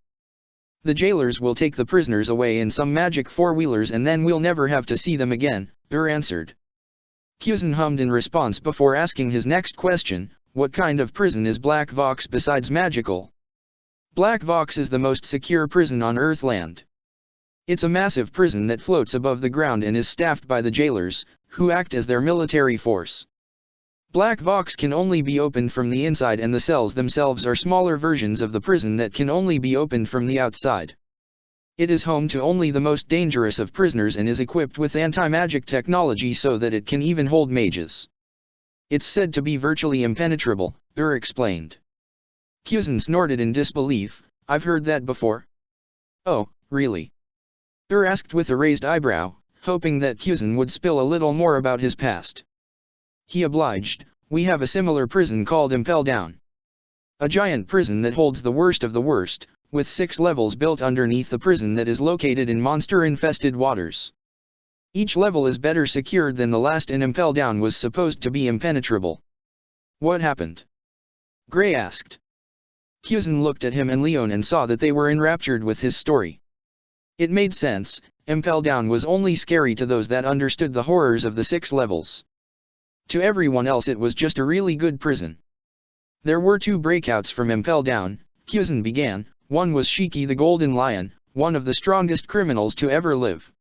The jailers will take the prisoners away in some magic four-wheelers and then we'll never have to see them again, answered. Pheasant hummed in response before asking his next question, what kind of prison is Black Vox besides magical? Black Vox is the most secure prison on Earthland. It's a massive prison that floats above the ground and is staffed by the jailers, who act as their military force. Black Vox can only be opened from the inside, and the cells themselves are smaller versions of the prison that can only be opened from the outside. It is home to only the most dangerous of prisoners and is equipped with anti-magic technology so that it can even hold mages. It's said to be virtually impenetrable, explained. Pheasant snorted in disbelief. I've heard that before. Oh, really? Asked with a raised eyebrow, hoping that Pheasant would spill a little more about his past. He obliged. We have a similar prison called Impel Down. A giant prison that holds the worst of the worst, with 6 levels built underneath the prison that is located in monster-infested waters. Each level is better secured than the last, and Impel Down was supposed to be impenetrable. What happened? Gray asked. Pheasant looked at him and Leon and saw that they were enraptured with his story. It made sense. Impel Down was only scary to those that understood the horrors of the 6 levels. To everyone else it was just a really good prison. There were 2 breakouts from Impel Down, Pheasant began. One was Shiki the Golden Lion, one of the strongest criminals to ever live.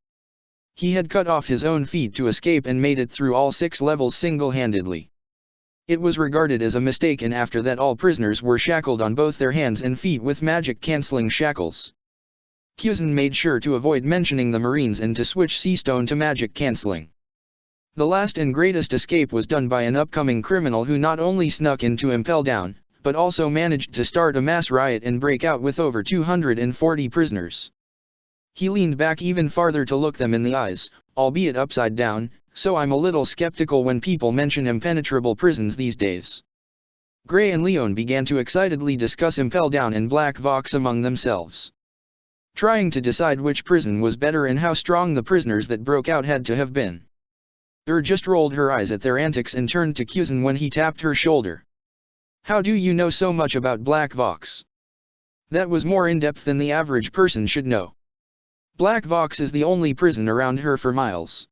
He had cut off his own feet to escape and made it through all 6 levels single-handedly. It was regarded as a mistake, and after that all prisoners were shackled on both their hands and feet with magic-canceling shackles. Pheasant made sure to avoid mentioning the Marines and to switch Seastone to magic-canceling. The last and greatest escape was done by an upcoming criminal who not only snuck into Impel Down, but also managed to start a mass riot and break out with over 240 prisoners. He leaned back even farther to look them in the eyes, albeit upside down, so I'm a little skeptical when people mention impenetrable prisons these days. Gray and Leon began to excitedly discuss Impel Down and Black Vox among themselves, trying to decide which prison was better and how strong the prisoners that broke out had to have been. Just rolled her eyes at their antics and turned to Pheasant when he tapped her shoulder. How do you know so much about Black Vox? That was more in-depth than the average person should know. Black Vox is the only prison around here for miles.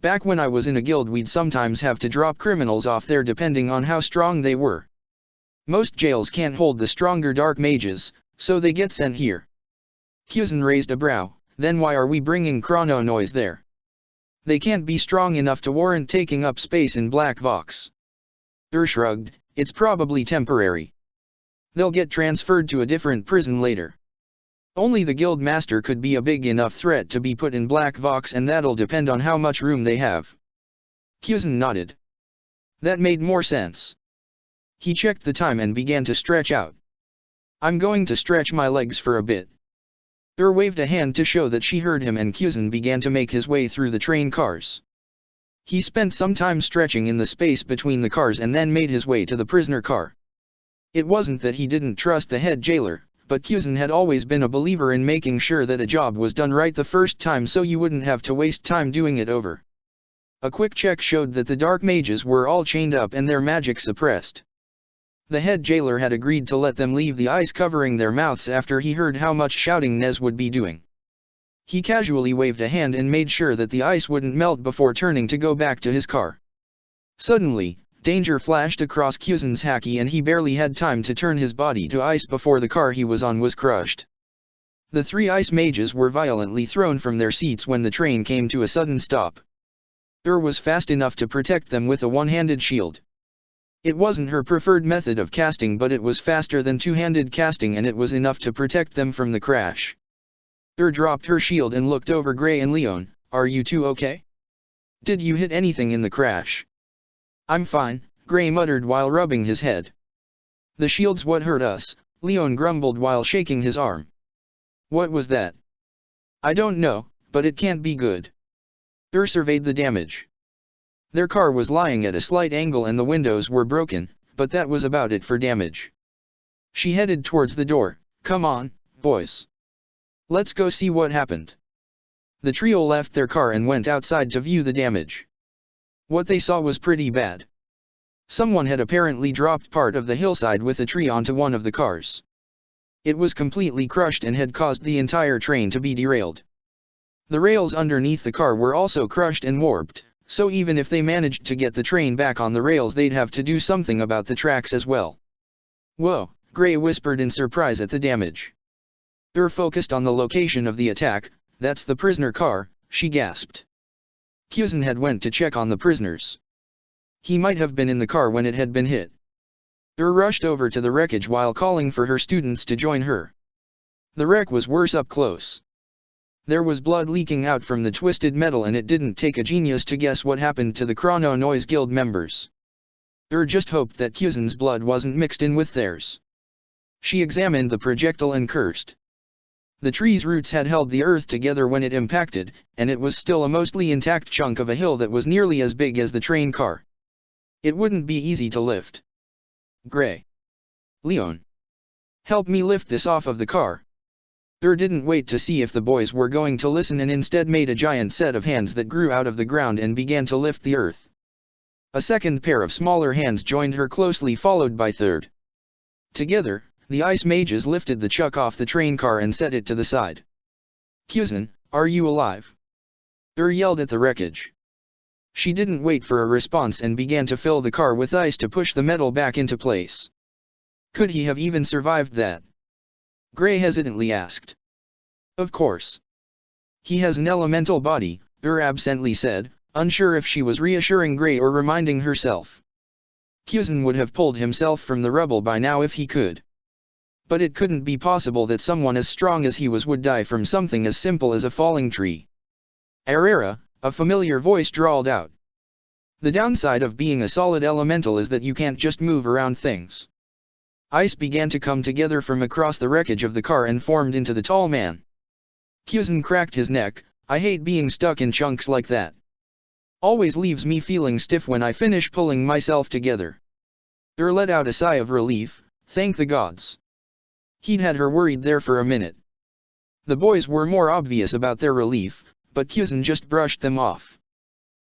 Back when I was in a guild we'd sometimes have to drop criminals off there depending on how strong they were. Most jails can't hold the stronger dark mages, so they get sent here. Pheasant raised a brow. Then why are we bringing Chrono Noise there? They can't be strong enough to warrant taking up space in Black Vox. Shrugged. It's probably temporary. They'll get transferred to a different prison later. Only the guild master could be a big enough threat to be put in Black Vox, and that'll depend on how much room they have. Pheasant nodded. That made more sense. He checked the time and began to stretch out. I'm going to stretch my legs for a bit. Waved a hand to show that she heard him, and Pheasant began to make his way through the train cars. He spent some time stretching in the space between the cars and then made his way to the prisoner car. It wasn't that he didn't trust the head jailer, but Pheasant had always been a believer in making sure that a job was done right the first time so you wouldn't have to waste time doing it over. A quick check showed that the dark mages were all chained up and their magic suppressed. The head jailer had agreed to let them leave the ice covering their mouths after he heard how much shouting Nez would be doing. He casually waved a hand and made sure that the ice wouldn't melt before turning to go back to his car. Suddenly, danger flashed across Pheasant's haki and he barely had time to turn his body to ice before the car he was on was crushed. The 3 ice mages were violently thrown from their seats when the train came to a sudden stop. Was fast enough to protect them with a one-handed shield. It wasn't her preferred method of casting, but it was faster than two-handed casting and it was enough to protect them from the crash. Dropped her shield and looked over Gray and Leon. Are you two okay? Did you hit anything in the crash? I'm fine, Gray muttered while rubbing his head. The shield's what hurt us, Leon grumbled while shaking his arm. What was that? I don't know, but it can't be good. Surveyed the damage. Their car was lying at a slight angle and the windows were broken, but that was about it for damage. She headed towards the door. Come on, boys. Let's go see what happened. The trio left their car and went outside to view the damage. What they saw was pretty bad. Someone had apparently dropped part of the hillside with a tree onto one of the cars. It was completely crushed and had caused the entire train to be derailed. The rails underneath the car were also crushed and warped, so even if they managed to get the train back on the rails they'd have to do something about the tracks as well. Whoa, Gray whispered in surprise at the damage. Focused on the location of the attack. That's the prisoner car, she gasped. Pheasant had went to check on the prisoners. He might have been in the car when it had been hit. Rushed over to the wreckage while calling for her students to join her. The wreck was worse up close. There was blood leaking out from the twisted metal, and it didn't take a genius to guess what happened to the Chrono Noise Guild members. Just hoped that Pheasant's blood wasn't mixed in with theirs. She examined the projectile and cursed. The tree's roots had held the earth together when it impacted, and it was still a mostly intact chunk of a hill that was nearly as big as the train car. It wouldn't be easy to lift. Gray. Leon. Help me lift this off of the car. Didn't wait to see if the boys were going to listen and instead made a giant set of hands that grew out of the ground and began to lift the earth. A second pair of smaller hands joined her closely, followed by third. Together, the ice mages lifted the chuck off the train car and set it to the side. Pheasant, are you alive? Yelled at the wreckage. She didn't wait for a response and began to fill the car with ice to push the metal back into place. Could he have even survived that? Gray hesitantly asked. Of course. He has an elemental body, absently said, unsure if she was reassuring Gray or reminding herself. Pheasant would have pulled himself from the rubble by now if he could. But it couldn't be possible that someone as strong as he was would die from something as simple as a falling tree. Arera, a familiar voice drawled out. The downside of being a solid elemental is that you can't just move around things. Ice began to come together from across the wreckage of the car and formed into the tall man. Pheasant cracked his neck. I hate being stuck in chunks like that. Always leaves me feeling stiff when I finish pulling myself together. Let out a sigh of relief. Thank the gods. He'd had her worried there for a minute. The boys were more obvious about their relief, but Pheasant just brushed them off.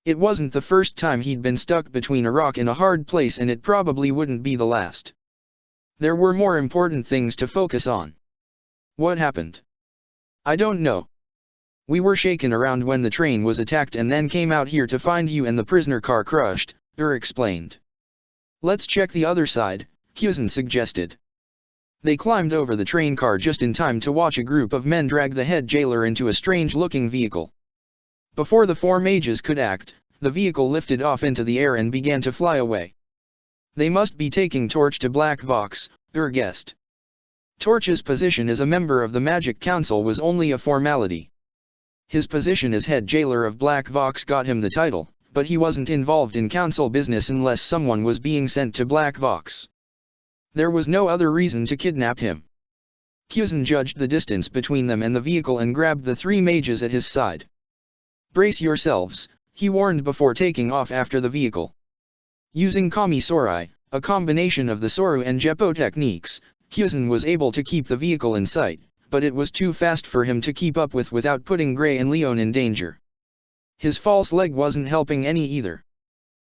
It wasn't the first time he'd been stuck between a rock and a hard place, and it probably wouldn't be the last. There were more important things to focus on. What happened? I don't know. We were shaken around when the train was attacked and then came out here to find you and the prisoner car crushed, explained. Let's check the other side, Pheasant suggested. They climbed over the train car just in time to watch a group of men drag the head jailer into a strange-looking vehicle. Before the four mages could act, the vehicle lifted off into the air and began to fly away. They must be taking Torch to Black Vox, guessed. Torch's position as a member of the Magic Council was only a formality. His position as head jailer of Black Vox got him the title, but he wasn't involved in council business unless someone was being sent to Black Vox. There was no other reason to kidnap him. Pheasant judged the distance between them and the vehicle and grabbed the three mages at his side. Brace yourselves, he warned before taking off after the vehicle. Using Kami Sorai, a combination of the Soru and Jeppo techniques, Pheasant was able to keep the vehicle in sight, but it was too fast for him to keep up with without putting Gray and Leon in danger. His false leg wasn't helping any either.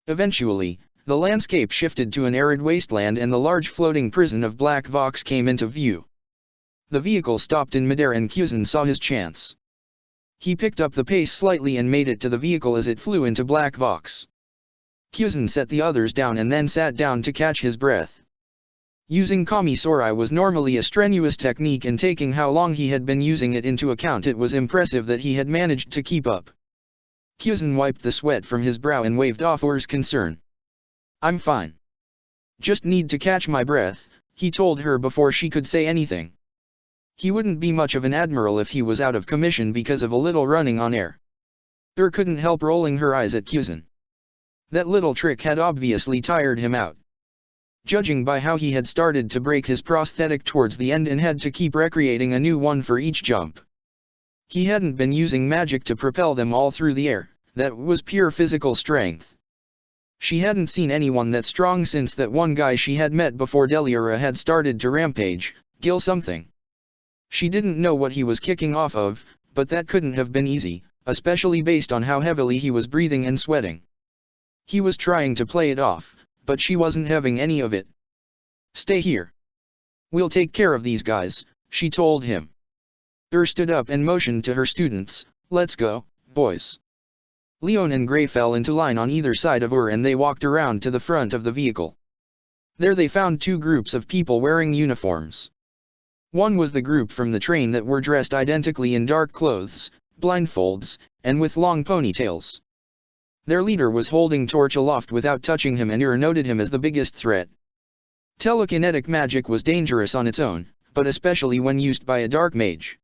Eventually, the landscape shifted to an arid wasteland and the large floating prison of Black Vox came into view. The vehicle stopped in midair and Pheasant saw his chance. He picked up the pace slightly and made it to the vehicle as it flew into Black Vox. Pheasant set the others down and then sat down to catch his breath. Using Kami Sorai was normally a strenuous technique, and taking how long he had been using it into account, it was impressive that he had managed to keep up. Pheasant wiped the sweat from his brow and waved off Ur's concern. I'm fine. Just need to catch my breath, he told her before she could say anything. He wouldn't be much of an admiral if he was out of commission because of a little running on air. Couldn't help rolling her eyes at Pheasant. That little trick had obviously tired him out. Judging by how he had started to break his prosthetic towards the end and had to keep recreating a new one for each jump. He hadn't been using magic to propel them all through the air, that was pure physical strength. She hadn't seen anyone that strong since that one guy she had met before Deliura had started to rampage, Gil something. She didn't know what he was kicking off of, but that couldn't have been easy, especially based on how heavily he was breathing and sweating. He was trying to play it off, but she wasn't having any of it. Stay here. We'll take care of these guys, she told him. Stood up and motioned to her students, let's go, boys. Leon and Gray fell into line on either side of and they walked around to the front of the vehicle. There they found two groups of people wearing uniforms. One was the group from the train that were dressed identically in dark clothes, blindfolds, and with long ponytails. Their leader was holding torch aloft without touching him, and Ur noted him as the biggest threat. Telekinetic magic was dangerous on its own, but especially when used by a dark mage.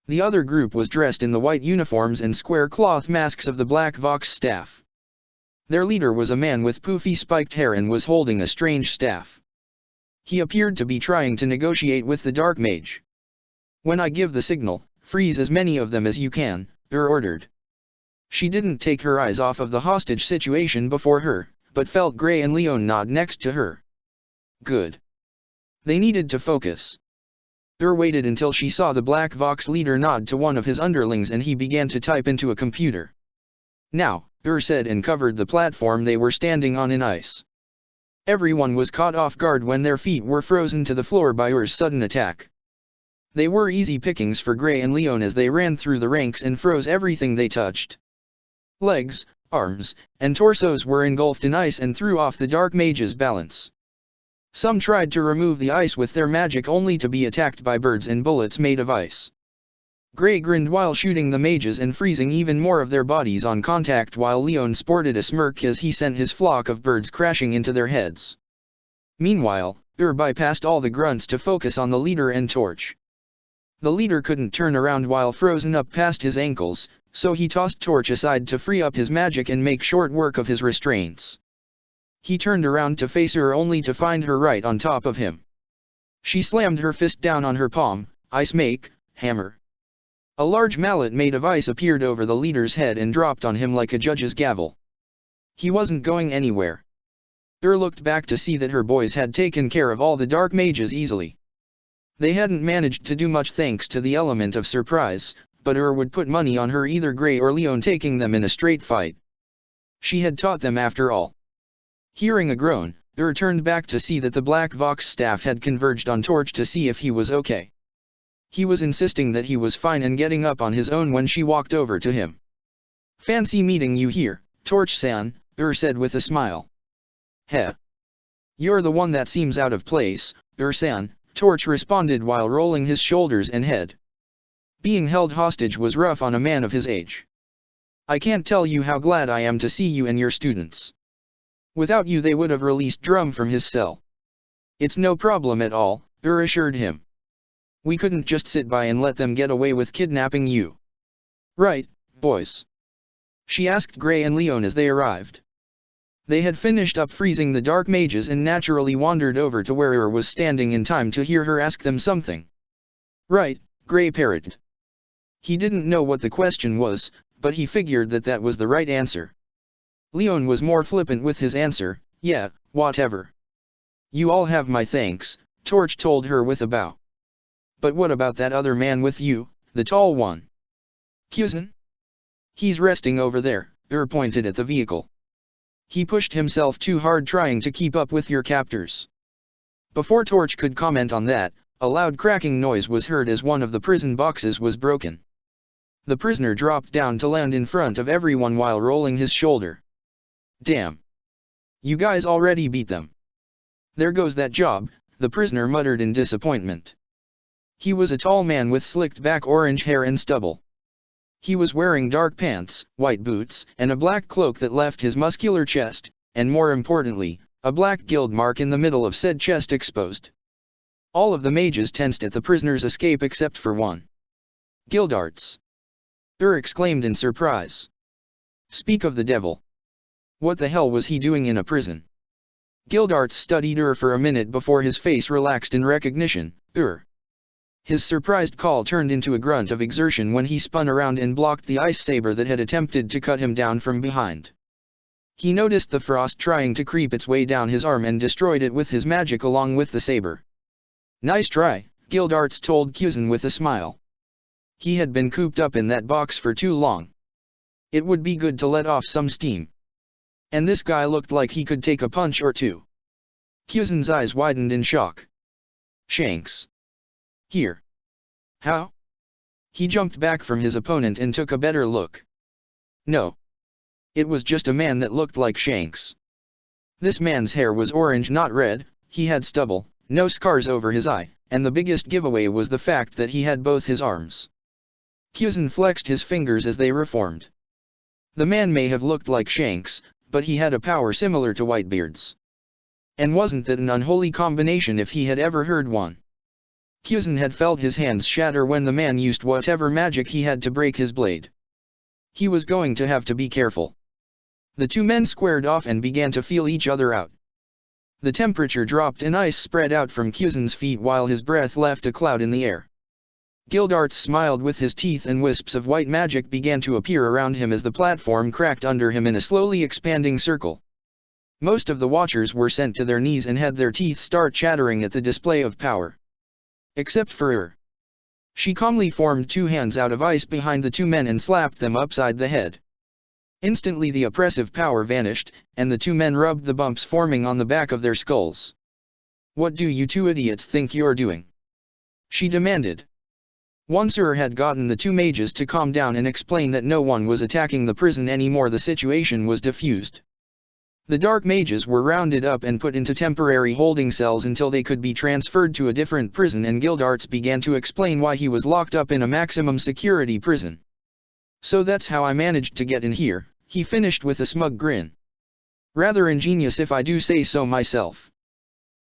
The other group was dressed in the white uniforms and square cloth masks of the Black Vox staff. Their leader was a man with poofy spiked hair and was holding a strange staff. He appeared to be trying to negotiate with the dark mage. "When I give the signal, freeze as many of them as you can," Ur ordered. She didn't take her eyes off of the hostage situation before her, but felt Gray and Leon nod next to her. Good. They needed to focus. Ur waited until she saw the Black Vox leader nod to one of his underlings and he began to type into a computer. "Now," Ur said, and covered the platform they were standing on in ice. Everyone was caught off guard when their feet were frozen to the floor by Ur's sudden attack. They were easy pickings for Gray and Leon as they ran through the ranks and froze everything they touched. Legs, arms, and torsos were engulfed in ice and threw off the dark mage's balance. Some tried to remove the ice with their magic only to be attacked by birds and bullets made of ice. Gray grinned while shooting the mages and freezing even more of their bodies on contact, while Leon sported a smirk as he sent his flock of birds crashing into their heads. Meanwhile, Ur bypassed all the grunts to focus on the leader and torch. The leader couldn't turn around while frozen up past his ankles, so he tossed torch aside to free up his magic and make short work of his restraints. He turned around to face her only to find her right on top of him. She slammed her fist down on her palm. "Ice make, hammer." A large mallet made of ice appeared over the leader's head and dropped on him like a judge's gavel. He wasn't going anywhere. Ur looked back to see that her boys had taken care of all the dark mages easily. They hadn't managed to do much thanks to the element of surprise, but Ur would put money on her either Gray or Leon taking them in a straight fight. She had taught them after all. Hearing a groan, Ur turned back to see that the Black Vox staff had converged on Torch to see if he was okay. He was insisting that he was fine and getting up on his own when she walked over to him. "Fancy meeting you here, Torch-san," Ur said with a smile. "Heh. You're the one that seems out of place, Ur-san," Torch responded while rolling his shoulders and head. Being held hostage was rough on a man of his age. "I can't tell you how glad I am to see you and your students. Without you they would have released Drum from his cell." "It's no problem at all," Ur assured him. "We couldn't just sit by and let them get away with kidnapping you. Right, boys?" she asked Gray and Leon as they arrived. They had finished up freezing the dark mages and naturally wandered over to where Ur was standing in time to hear her ask them something. "Right," Gray parroted. He didn't know what the question was, but he figured that that was the right answer. Leon was more flippant with his answer, "Yeah, whatever." "You all have my thanks," Torch told her with a bow. "But what about that other man with you, the tall one?" "Pheasant? He's resting over there," Ur pointed at the vehicle. "He pushed himself too hard trying to keep up with your captors." Before Torch could comment on that, a loud cracking noise was heard as one of the prison boxes was broken. The prisoner dropped down to land in front of everyone while rolling his shoulder. "Damn. You guys already beat them. There goes that job," the prisoner muttered in disappointment. He was a tall man with slicked back orange hair and stubble. He was wearing dark pants, white boots, and a black cloak that left his muscular chest, and more importantly, a black guild mark in the middle of said chest exposed. All of the mages tensed at the prisoner's escape except for one. "Guildarts!" Ur exclaimed in surprise. "Speak of the devil. What the hell was he doing in a prison?" Guildarts studied Ur for a minute before his face relaxed in recognition. "Ur." His surprised call turned into a grunt of exertion when he spun around and blocked the ice saber that had attempted to cut him down from behind. He noticed the frost trying to creep its way down his arm and destroyed it with his magic along with the saber. "Nice try," Guildarts told Pheasant with a smile. He had been cooped up in that box for too long. It would be good to let off some steam. And this guy looked like he could take a punch or two. Pheasant's eyes widened in shock. "Shanks. Here. How?" He jumped back from his opponent and took a better look. No. It was just a man that looked like Shanks. This man's hair was orange, not red, he had stubble, no scars over his eye, and the biggest giveaway was the fact that he had both his arms. Pheasant flexed his fingers as they reformed. The man may have looked like Shanks, but he had a power similar to Whitebeard's. And wasn't that an unholy combination if he had ever heard one? Pheasant had felt his hands shatter when the man used whatever magic he had to break his blade. He was going to have to be careful. The two men squared off and began to feel each other out. The temperature dropped and ice spread out from Pheasant's feet while his breath left a cloud in the air. Gildarts smiled with his teeth, and wisps of white magic began to appear around him as the platform cracked under him in a slowly expanding circle. Most of the watchers were sent to their knees and had their teeth start chattering at the display of power. Except for her. She calmly formed two hands out of ice behind the two men and slapped them upside the head. Instantly the oppressive power vanished, and the two men rubbed the bumps forming on the back of their skulls. "What do you two idiots think you're doing?" she demanded. Once her had gotten the two mages to calm down and explain that no one was attacking the prison anymore, the situation was diffused. The dark mages were rounded up and put into temporary holding cells until they could be transferred to a different prison, and Gildarts began to explain why he was locked up in a maximum security prison. "So that's how I managed to get in here," he finished with a smug grin. "Rather ingenious if I do say so myself."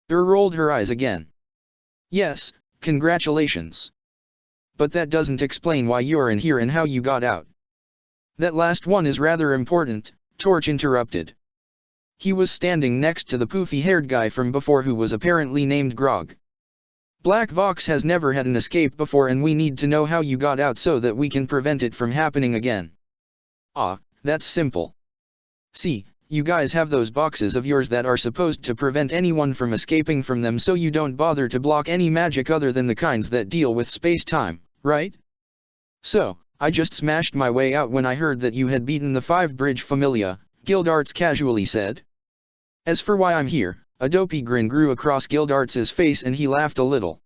Rolled her eyes again. "Yes, congratulations. But that doesn't explain why you're in here and how you got out." "That last one is rather important," Torch interrupted. He was standing next to the poofy-haired guy from before who was apparently named Grog. "Black Vox has never had an escape before, and we need to know how you got out so that we can prevent it from happening again." "Ah, that's simple. See, you guys have those boxes of yours that are supposed to prevent anyone from escaping from them, so you don't bother to block any magic other than the kinds that deal with space-time, right? So, I just smashed my way out when I heard that you had beaten the 5-bridge Familia," Gildarts casually said. "As for why I'm here," a dopey grin grew across Gildarts's face and he laughed a little.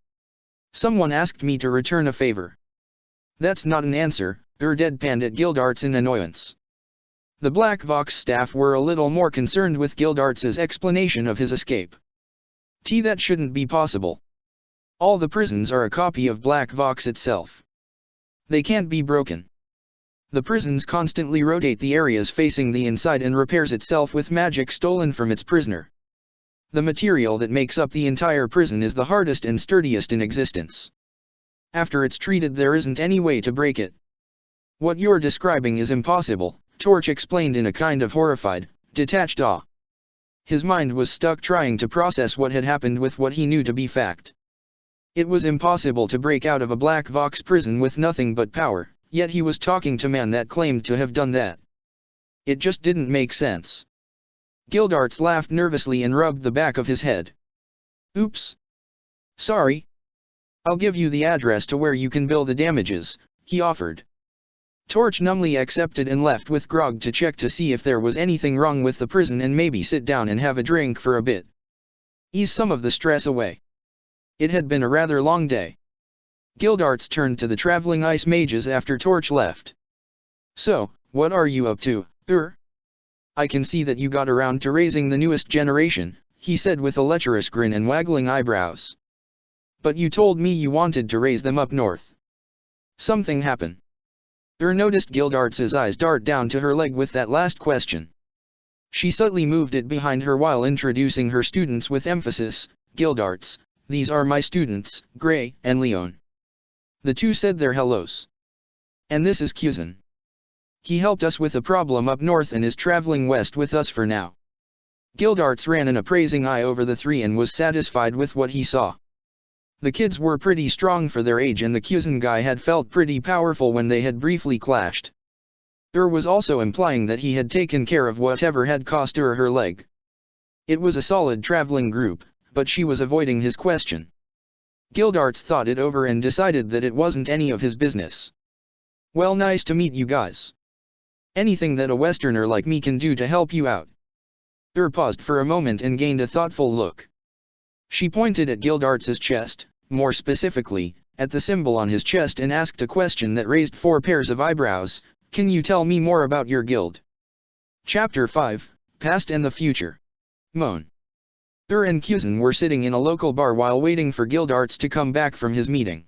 "Someone asked me to return a favor." "That's not an answer," deadpanned at Gildarts in annoyance. The Black Vox staff were a little more concerned with Gildarts's explanation of his escape. That shouldn't be possible. All the prisons are a copy of Black Vox itself. They can't be broken. The prisons constantly rotate the areas facing the inside and repairs itself with magic stolen from its prisoner. The material that makes up the entire prison is the hardest and sturdiest in existence. After it's treated, there isn't any way to break it. What you're describing is impossible," Torch explained in a kind of horrified, detached awe. His mind was stuck trying to process what had happened with what he knew to be fact. It was impossible to break out of a Black Vox prison with nothing but power, yet he was talking to man that claimed to have done that. It just didn't make sense. Gildarts laughed nervously and rubbed the back of his head. "Oops. Sorry. I'll give you the address to where you can bill the damages," he offered. Torch numbly accepted and left with Grog to check to see if there was anything wrong with the prison and maybe sit down and have a drink for a bit. Ease some of the stress away. It had been a rather long day. Gildarts turned to the traveling ice mages after Torch left. "So, what are you up to, I can see that you got around to raising the newest generation," he said with a lecherous grin and waggling eyebrows. "But you told me you wanted to raise them up north. Something happened?" Noticed Gildarts's eyes dart down to her leg with that last question. She subtly moved it behind her while introducing her students with emphasis. "Gildarts, these are my students, Gray and Leon." The two said their hellos. "And this is Pheasant. He helped us with a problem up north and is traveling west with us for now." Gildarts ran an appraising eye over the three and was satisfied with what he saw. The kids were pretty strong for their age, and the Pheasant guy had felt pretty powerful when they had briefly clashed. Was also implying that he had taken care of whatever had cost her leg. It was a solid traveling group, but she was avoiding his question. Gildarts thought it over and decided that it wasn't any of his business. "Well, nice to meet you guys. Anything that a Westerner like me can do to help you out?" Paused for a moment and gained a thoughtful look. She pointed at Gildarts's chest, more specifically, at the symbol on his chest, and asked a question that raised 4 pairs of eyebrows. "Can you tell me more about your guild?" Chapter 5, Past and the Future. Moan. And Pheasant were sitting in a local bar while waiting for Gildarts to come back from his meeting.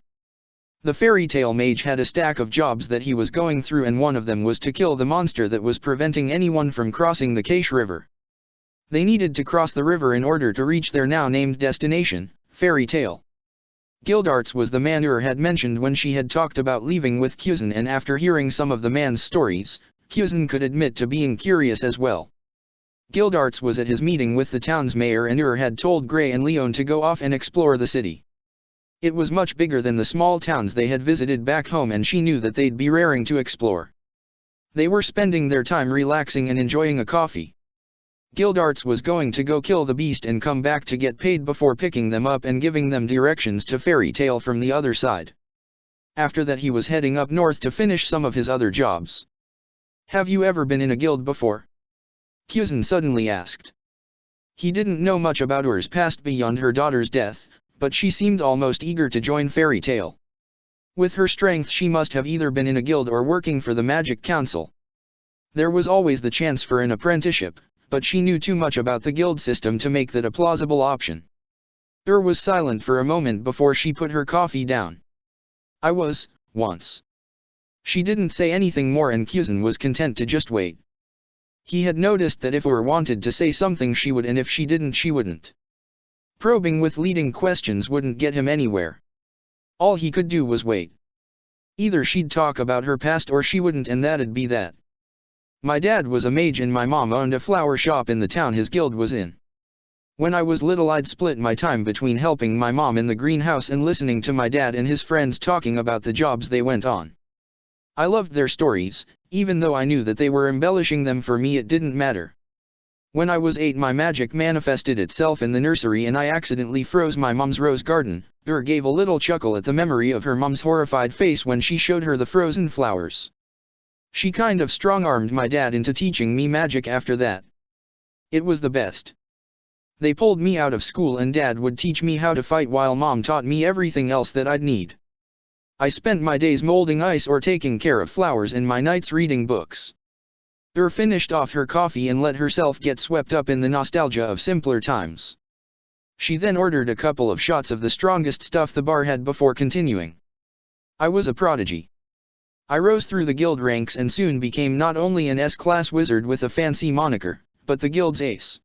The fairy tale mage had a stack of jobs that he was going through, and one of them was to kill the monster that was preventing anyone from crossing the Cache River. They needed to cross the river in order to reach their now named destination, Fairy Tale. Gildarts was the man had mentioned when she had talked about leaving with Pheasant, and after hearing some of the man's stories, Pheasant could admit to being curious as well. Gildarts was at his meeting with the town's mayor, and had told Gray and Leon to go off and explore the city. It was much bigger than the small towns they had visited back home, and she knew that they'd be raring to explore. They were spending their time relaxing and enjoying a coffee. Gildarts was going to go kill the beast and come back to get paid before picking them up and giving them directions to Fairy Tale from the other side. After that he was heading up north to finish some of his other jobs. "Have you ever been in a guild before?" Pheasant suddenly asked. He didn't know much about her's past beyond her daughter's death, but she seemed almost eager to join Fairy Tale. With her strength she must have either been in a guild or working for the Magic Council. There was always the chance for an apprenticeship, but she knew too much about the guild system to make that a plausible option. Was silent for a moment before she put her coffee down. "I was, once." She didn't say anything more, and Pheasant was content to just wait. He had noticed that if wanted to say something she would, and if she didn't she wouldn't. Probing with leading questions wouldn't get him anywhere. All he could do was wait. Either she'd talk about her past or she wouldn't, and that'd be that. "My dad was a mage and my mom owned a flower shop in the town his guild was in. When I was little I'd split my time between helping my mom in the greenhouse and listening to my dad and his friends talking about the jobs they went on. I loved their stories, even though I knew that they were embellishing them. For me it didn't matter. When I was 8 my magic manifested itself in the nursery and I accidentally froze my mom's rose garden." Gave a little chuckle at the memory of her mom's horrified face when she showed her the frozen flowers. "She kind of strong-armed my dad into teaching me magic after that. It was the best. They pulled me out of school and Dad would teach me how to fight while Mom taught me everything else that I'd need. I spent my days molding ice or taking care of flowers and my nights reading books." Finished off her coffee and let herself get swept up in the nostalgia of simpler times. She then ordered a couple of shots of the strongest stuff the bar had before continuing. "I was a prodigy. I rose through the guild ranks and soon became not only an S-class wizard with a fancy moniker, but the guild's ace.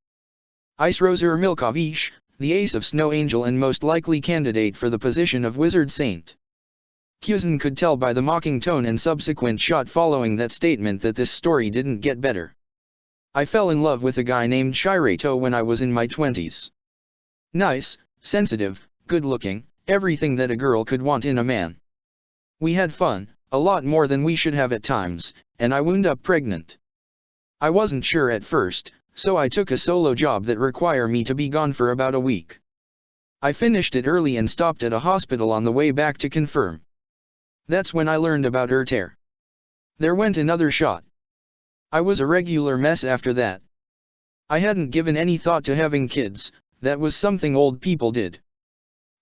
Ice Roser Milkovish, the ace of Snow Angel and most likely candidate for the position of Wizard Saint." Pheasant could tell by the mocking tone and subsequent shot following that statement that this story didn't get better. "I fell in love with a guy named Shireto when I was in my 20s. Nice, sensitive, good-looking, everything that a girl could want in a man. We had fun, a lot more than we should have at times, and I wound up pregnant. I wasn't sure at first, so I took a solo job that required me to be gone for about a week. I finished it early and stopped at a hospital on the way back to confirm. That's when I learned about her tear." There went another shot. "I was a regular mess after that. I hadn't given any thought to having kids, that was something old people did.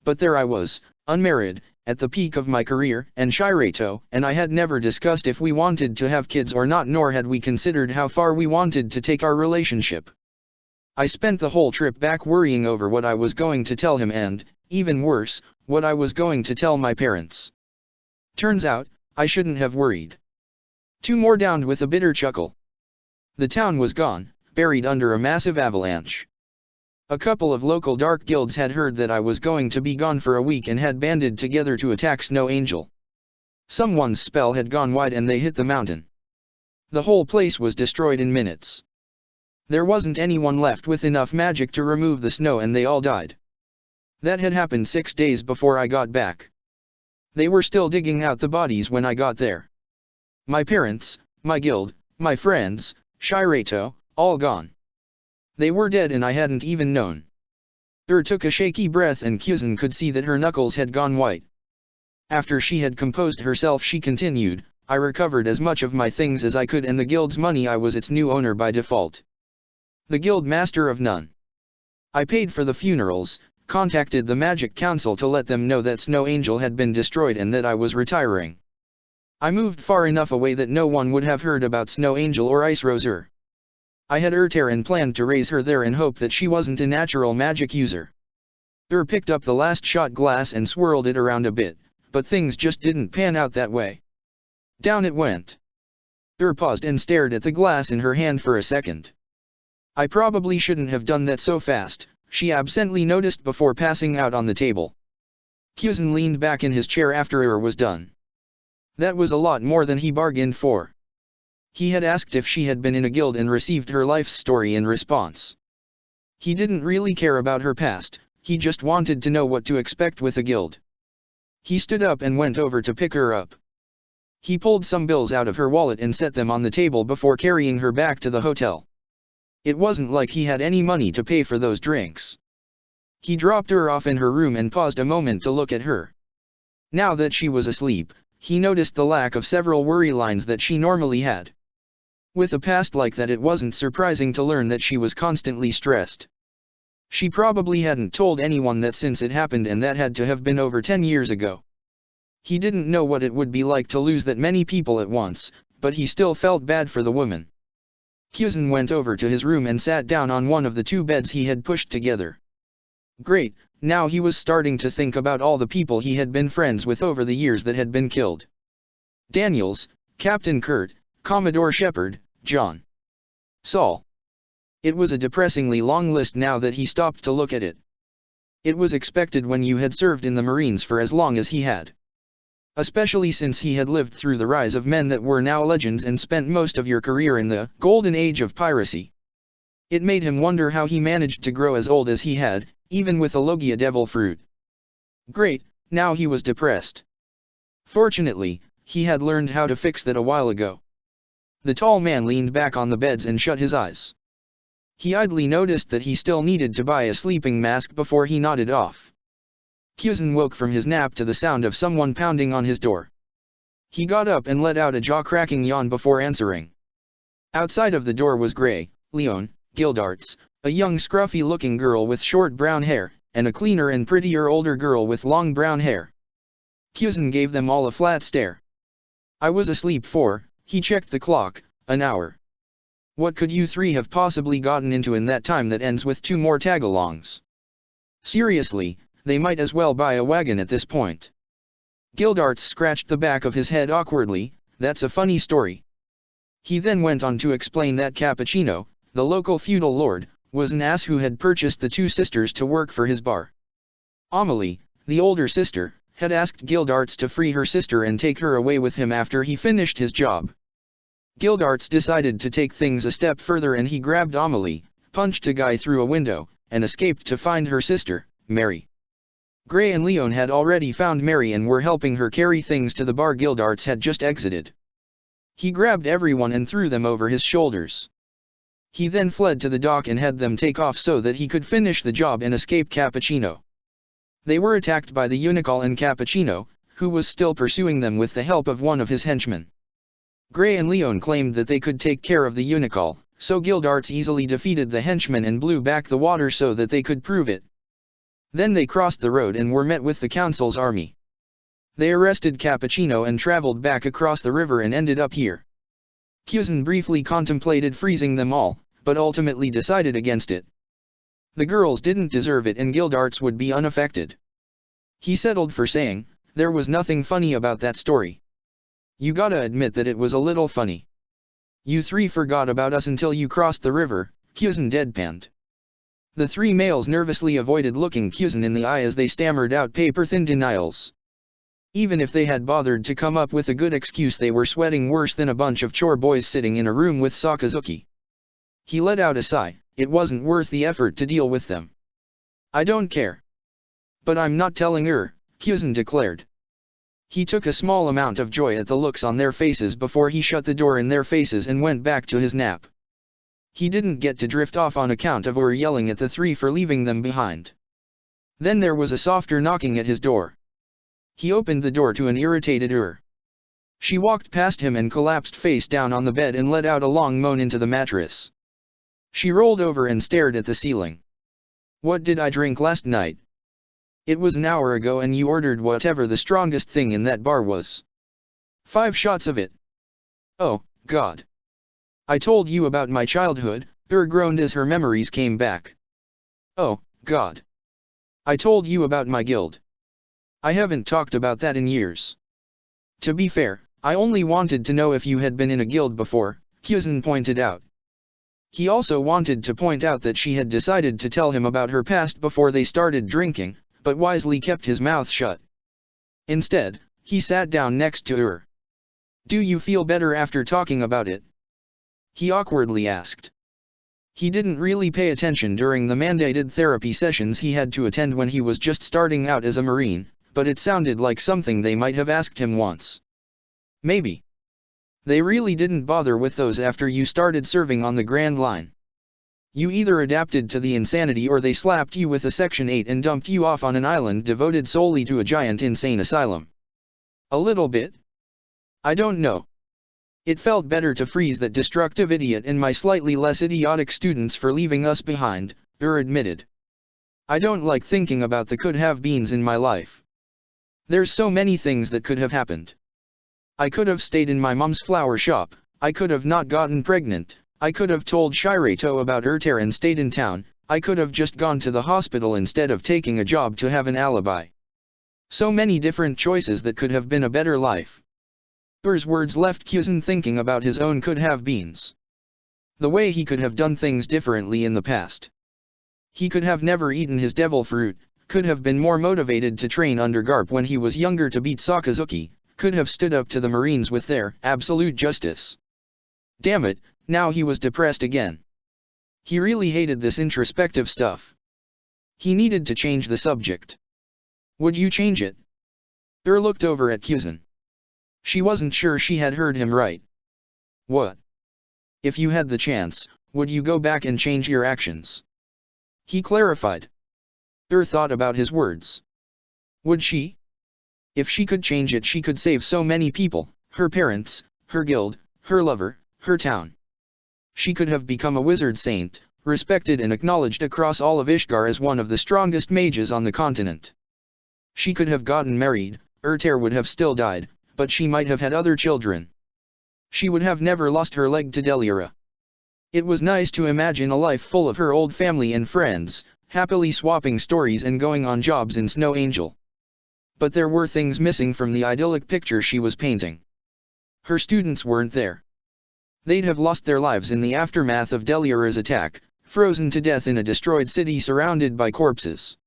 But there I was, unmarried, at the peak of my career, and Shireto and I had never discussed if we wanted to have kids or not, nor had we considered how far we wanted to take our relationship. I spent the whole trip back worrying over what I was going to tell him and, even worse, what I was going to tell my parents. Turns out, I shouldn't have worried." 2 more downed with a bitter chuckle. The town was gone, buried under a massive avalanche. A couple of local dark guilds had heard that I was going to be gone for a week and had banded together to attack Snow Angel. Someone's spell had gone wide and they hit the mountain. The whole place was destroyed in minutes. There wasn't anyone left with enough magic to remove the snow and they all died. That had happened 6 days before I got back. They were still digging out the bodies when I got there. My parents, my guild, my friends, Shireto, all gone. They were dead and I hadn't even known." Took a shaky breath and Pheasant could see that her knuckles had gone white. After she had composed herself she continued, "I recovered as much of my things as I could and the guild's money. I was its new owner by default. The guild master of none. I paid for the funerals, contacted the Magic Council to let them know that Snow Angel had been destroyed and that I was retiring. I moved far enough away that no one would have heard about Snow Angel or Ice Roser. I had Erter and planned to raise her there in hope that she wasn't a natural magic user." Picked up the last shot glass and swirled it around a bit, but things just didn't pan out that way. Down it went. Paused and stared at the glass in her hand for a second. I probably shouldn't have done that so fast, she absently noticed before passing out on the table. Pheasant leaned back in his chair after was done. That was a lot more than he bargained for. He had asked if she had been in a guild and received her life's story in response. He didn't really care about her past, he just wanted to know what to expect with a guild. He stood up and went over to pick her up. He pulled some bills out of her wallet and set them on the table before carrying her back to the hotel. It wasn't like he had any money to pay for those drinks. He dropped her off in her room and paused a moment to look at her. Now that she was asleep, he noticed the lack of several worry lines that she normally had. With a past like that, it wasn't surprising to learn that she was constantly stressed. She probably hadn't told anyone that since it happened, and that had to have been over 10 years ago. He didn't know what it would be like to lose that many people at once, but he still felt bad for the woman. Pheasant went over to his room and sat down on one of the two beds he had pushed together. Great, now he was starting to think about all the people he had been friends with over the years that had been killed. Daniels, Captain Kurt, Commodore Shepard, John. Saul. It was a depressingly long list now that he stopped to look at it. It was expected when you had served in the Marines for as long as he had. Especially since he had lived through the rise of men that were now legends and spent most of your career in the golden age of piracy. It made him wonder how he managed to grow as old as he had, even with a Logia devil fruit. Great, now he was depressed. Fortunately, he had learned how to fix that a while ago. The tall man leaned back on the beds and shut his eyes. He idly noticed that he still needed to buy a sleeping mask before he nodded off. Pheasant woke from his nap to the sound of someone pounding on his door. He got up and let out a jaw-cracking yawn before answering. Outside of the door was Gray, Leon, Gildarts, a young scruffy-looking girl with short brown hair, and a cleaner and prettier older girl with long brown hair. Pheasant gave them all a flat stare. I was asleep for, he checked the clock, an hour. What could you three have possibly gotten into in that time that ends with 2 more tagalongs? Seriously, they might as well buy a wagon at this point. Gildarts scratched the back of his head awkwardly. That's a funny story. He then went on to explain that Cappuccino, the local feudal lord, was an ass who had purchased the 2 sisters to work for his bar. Amelie, the older sister, had asked Gildarts to free her sister and take her away with him after he finished his job. Gildarts decided to take things a step further, and he grabbed Amelie, punched a guy through a window, and escaped to find her sister, Mary. Gray and Leon had already found Mary and were helping her carry things to the bar Gildarts had just exited. He grabbed everyone and threw them over his shoulders. He then fled to the dock and had them take off so that he could finish the job and escape Cappuccino. They were attacked by the Unical and Cappuccino, who was still pursuing them with the help of one of his henchmen. Gray and Leon claimed that they could take care of the Unical, so Gildarts easily defeated the henchmen and blew back the water so that they could prove it. Then they crossed the road and were met with the Council's army. They arrested Cappuccino and traveled back across the river and ended up here. Pheasant briefly contemplated freezing them all, but ultimately decided against it. The girls didn't deserve it and Gildarts would be unaffected. He settled for saying, there was nothing funny about that story. You gotta admit that it was a little funny. You 3 forgot about us until you crossed the river, Pheasant deadpanned. The 3 males nervously avoided looking Pheasant in the eye as they stammered out paper-thin denials. Even if they had bothered to come up with a good excuse, they were sweating worse than a bunch of chore boys sitting in a room with Sakazuki. He let out a sigh. It wasn't worth the effort to deal with them. I don't care. But I'm not telling her, Pheasant declared. He took a small amount of joy at the looks on their faces before he shut the door in their faces and went back to his nap. He didn't get to drift off on account of her yelling at the 3 for leaving them behind. Then there was a softer knocking at his door. He opened the door to an irritated Ur. She walked past him and collapsed face down on the bed and let out a long moan into the mattress. She rolled over and stared at the ceiling. What did I drink last night? It was an hour ago and you ordered whatever the strongest thing in that bar was. 5 shots of it. Oh, God. I told you about my childhood, Ur groaned as her memories came back. Oh, God. I told you about my guild. I haven't talked about that in years. To be fair, I only wanted to know if you had been in a guild before, Pheasant pointed out. He also wanted to point out that she had decided to tell him about her past before they started drinking, but wisely kept his mouth shut. Instead, he sat down next to her. Do you feel better after talking about it? He awkwardly asked. He didn't really pay attention during the mandated therapy sessions he had to attend when he was just starting out as a Marine, but it sounded like something they might have asked him once. Maybe. They really didn't bother with those after you started serving on the Grand Line. You either adapted to the insanity or they slapped you with a Section 8 and dumped you off on an island devoted solely to a giant insane asylum. A little bit. I don't know. It felt better to freeze that destructive idiot and my slightly less idiotic students for leaving us behind, admitted. I don't like thinking about the could-have-beens in my life. There's so many things that could have happened. I could have stayed in my mom's flower shop, I could have not gotten pregnant, I could have told Shirato about Urter and stayed in town, I could have just gone to the hospital instead of taking a job to have an alibi. So many different choices that could have been a better life. Ur's words left Pheasant thinking about his own could-have-beens. The way he could have done things differently in the past. He could have never eaten his devil fruit, could have been more motivated to train under Garp when he was younger to beat Sakazuki, could have stood up to the Marines with their absolute justice. Damn it, now he was depressed again. He really hated this introspective stuff. He needed to change the subject. Would you change it? Looked over at Pheasant. She wasn't sure she had heard him right. What? If you had the chance, would you go back and change your actions? He clarified. Thought about his words. Would she? If she could change it, she could save so many people, her parents, her guild, her lover, her town. She could have become a wizard saint, respected and acknowledged across all of Ishgar as one of the strongest mages on the continent. She could have gotten married, Urter would have still died, but she might have had other children. She would have never lost her leg to Deliara. It was nice to imagine a life full of her old family and friends, happily swapping stories and going on jobs in Snow Angel. But there were things missing from the idyllic picture she was painting. Her students weren't there. They'd have lost their lives in the aftermath of Deliara's attack, frozen to death in a destroyed city surrounded by corpses.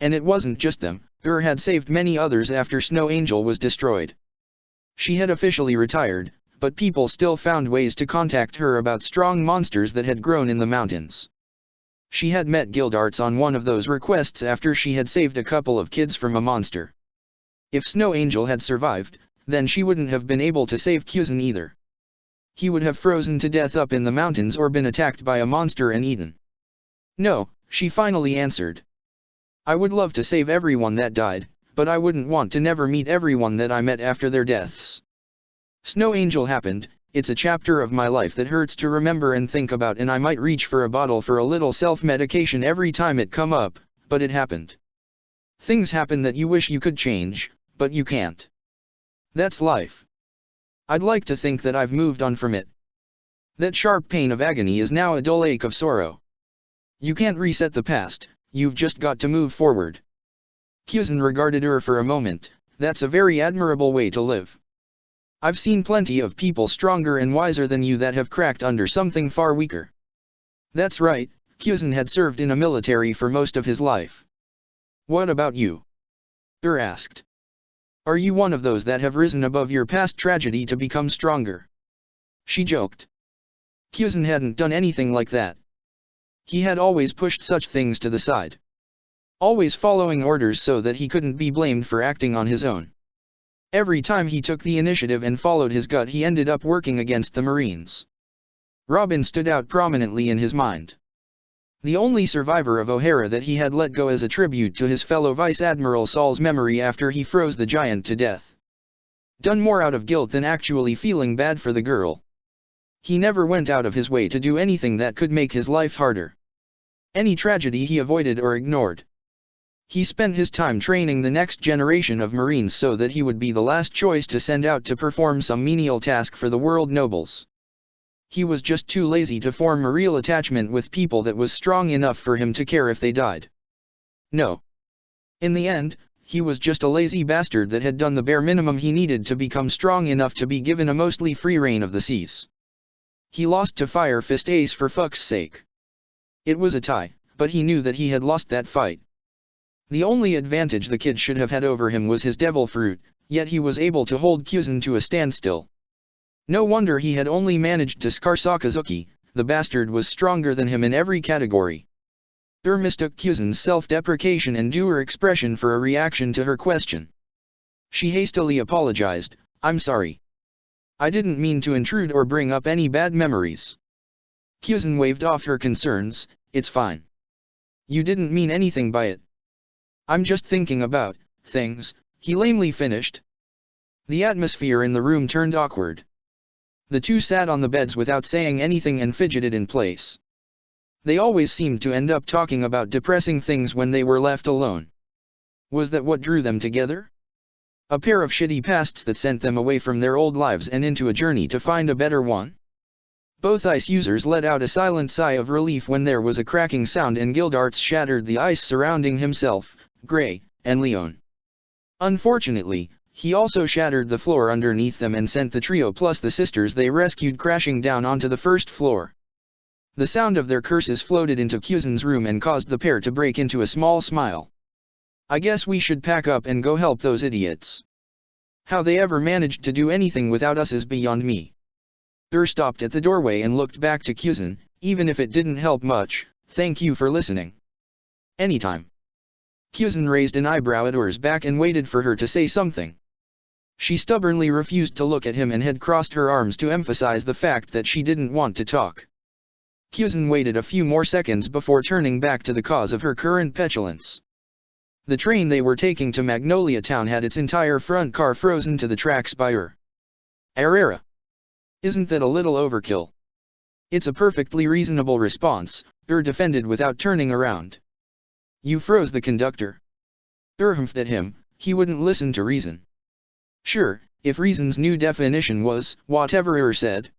And it wasn't just them, had saved many others after Snow Angel was destroyed. She had officially retired, but people still found ways to contact her about strong monsters that had grown in the mountains. She had met Guildarts on one of those requests after she had saved a couple of kids from a monster. If Snow Angel had survived, then she wouldn't have been able to save Pheasant either. He would have frozen to death up in the mountains or been attacked by a monster and eaten. No, she finally answered. I would love to save everyone that died, but I wouldn't want to never meet everyone that I met after their deaths. Snow Angel happened, it's a chapter of my life that hurts to remember and think about, and I might reach for a bottle for a little self-medication every time it come up, but it happened. Things happen that you wish you could change, but you can't. That's life. I'd like to think that I've moved on from it. That sharp pain of agony is now a dull ache of sorrow. You can't reset the past, you've just got to move forward. Pheasant regarded her for a moment. That's a very admirable way to live. I've seen plenty of people stronger and wiser than you that have cracked under something far weaker. That's right, Pheasant had served in a military for most of his life. What about you? Asked. Are you one of those that have risen above your past tragedy to become stronger? She joked. Pheasant hadn't done anything like that. He had always pushed such things to the side. Always following orders so that he couldn't be blamed for acting on his own. Every time he took the initiative and followed his gut, he ended up working against the Marines. Robin stood out prominently in his mind. The only survivor of O'Hara that he had let go as a tribute to his fellow Vice Admiral Saul's memory after he froze the giant to death. Done more out of guilt than actually feeling bad for the girl. He never went out of his way to do anything that could make his life harder. Any tragedy he avoided or ignored. He spent his time training the next generation of Marines so that he would be the last choice to send out to perform some menial task for the world nobles. He was just too lazy to form a real attachment with people that was strong enough for him to care if they died. No. In the end, he was just a lazy bastard that had done the bare minimum he needed to become strong enough to be given a mostly free reign of the seas. He lost to Fire Fist Ace for fuck's sake. It was a tie, but he knew that he had lost that fight. The only advantage the kid should have had over him was his devil fruit, yet he was able to hold Pheasant to a standstill. No wonder he had only managed to scar Sakazuki, the bastard was stronger than him in every category. Mistook Pheasant's self-deprecation and dour expression for a reaction to her question. She hastily apologized, "I'm sorry. I didn't mean to intrude or bring up any bad memories." Pheasant waved off her concerns, "It's fine. You didn't mean anything by it. I'm just thinking about things," he lamely finished. The atmosphere in the room turned awkward. The two sat on the beds without saying anything and fidgeted in place. They always seemed to end up talking about depressing things when they were left alone. Was that what drew them together? A pair of shitty pasts that sent them away from their old lives and into a journey to find a better one? Both ice users let out a silent sigh of relief when there was a cracking sound and Gildarts shattered the ice surrounding himself, Gray, and Leon. Unfortunately, he also shattered the floor underneath them and sent the trio plus the sisters they rescued crashing down onto the first floor. The sound of their curses floated into Pheasant's room and caused the pair to break into a small smile. "I guess we should pack up and go help those idiots. How they ever managed to do anything without us is beyond me." Stopped at the doorway and looked back to Pheasant, "Even if it didn't help much, thank you for listening." "Anytime." Pheasant raised an eyebrow at Ur's back and waited for her to say something. She stubbornly refused to look at him and had crossed her arms to emphasize the fact that she didn't want to talk. Pheasant waited a few more seconds before turning back to the cause of her current petulance. The train they were taking to Magnolia Town had its entire front car frozen to the tracks by Ur. "Arrera. Isn't that a little overkill?" "It's a perfectly reasonable response," Ur defended without turning around. "You froze the conductor." Ur humphed at him, he wouldn't listen to reason. Sure, if reason's new definition was whatever Ur said.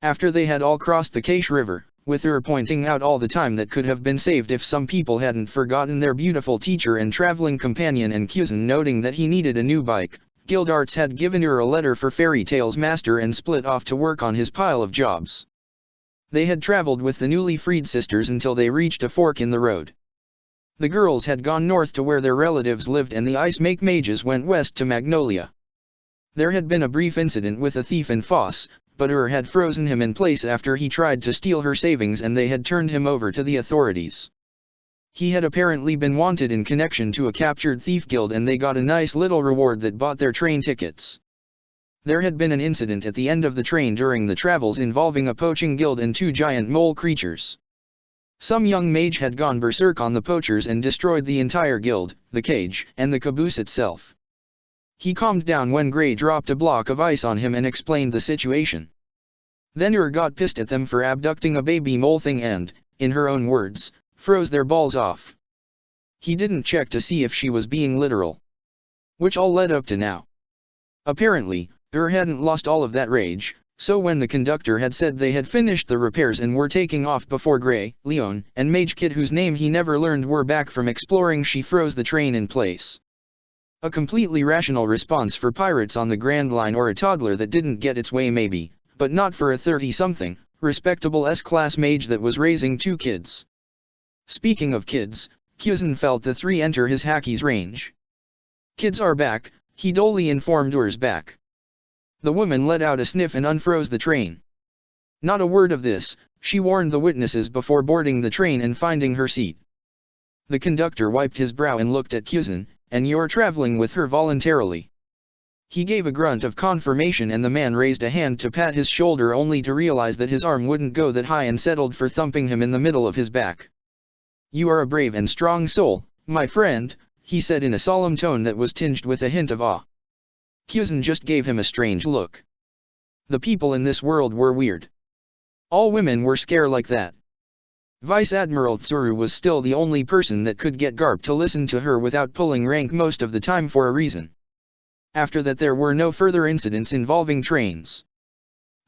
After they had all crossed the Cache River, with Ur pointing out all the time that could have been saved if some people hadn't forgotten their beautiful teacher and traveling companion and Pheasant noting that he needed a new bike, Gildarts had given Ur a letter for Fairy Tales Master and split off to work on his pile of jobs. They had traveled with the newly freed sisters until they reached a fork in the road. The girls had gone north to where their relatives lived and the Ice Make Mages went west to Magnolia. There had been a brief incident with a thief in Foss, but Ur had frozen him in place after he tried to steal her savings and they had turned him over to the authorities. He had apparently been wanted in connection to a captured thief guild and they got a nice little reward that bought their train tickets. There had been an incident at the end of the train during the travels involving a poaching guild and two giant mole creatures. Some young mage had gone berserk on the poachers and destroyed the entire guild, the cage, and the caboose itself. He calmed down when Gray dropped a block of ice on him and explained the situation. Then Ur got pissed at them for abducting a baby mole thing and, in her own words, froze their balls off. He didn't check to see if she was being literal. Which all led up to now. Apparently, Ur hadn't lost all of that rage, so when the conductor had said they had finished the repairs and were taking off before Gray, Leon, and Mage Kid whose name he never learned were back from exploring, she froze the train in place. A completely rational response for pirates on the Grand Line or a toddler that didn't get its way maybe, but not for a 30-something, respectable S-class mage that was raising two kids. Speaking of kids, Pheasant felt the three enter his hackey's range. "Kids are back," he dully informed Ur's back. The woman let out a sniff and unfroze the train. Not a word of this, she warned the witnesses before boarding the train and finding her seat. The conductor wiped his brow and looked at Pheasant, "And you're traveling with her voluntarily?" He gave a grunt of confirmation and the man raised a hand to pat his shoulder only to realize that his arm wouldn't go that high and settled for thumping him in the middle of his back. "You are a brave and strong soul, my friend," he said in a solemn tone that was tinged with a hint of awe. Pheasant just gave him a strange look. The people in this world were weird. All women were scarce like that. Vice Admiral Tsuru was still the only person that could get Garp to listen to her without pulling rank most of the time for a reason. After that there were no further incidents involving trains.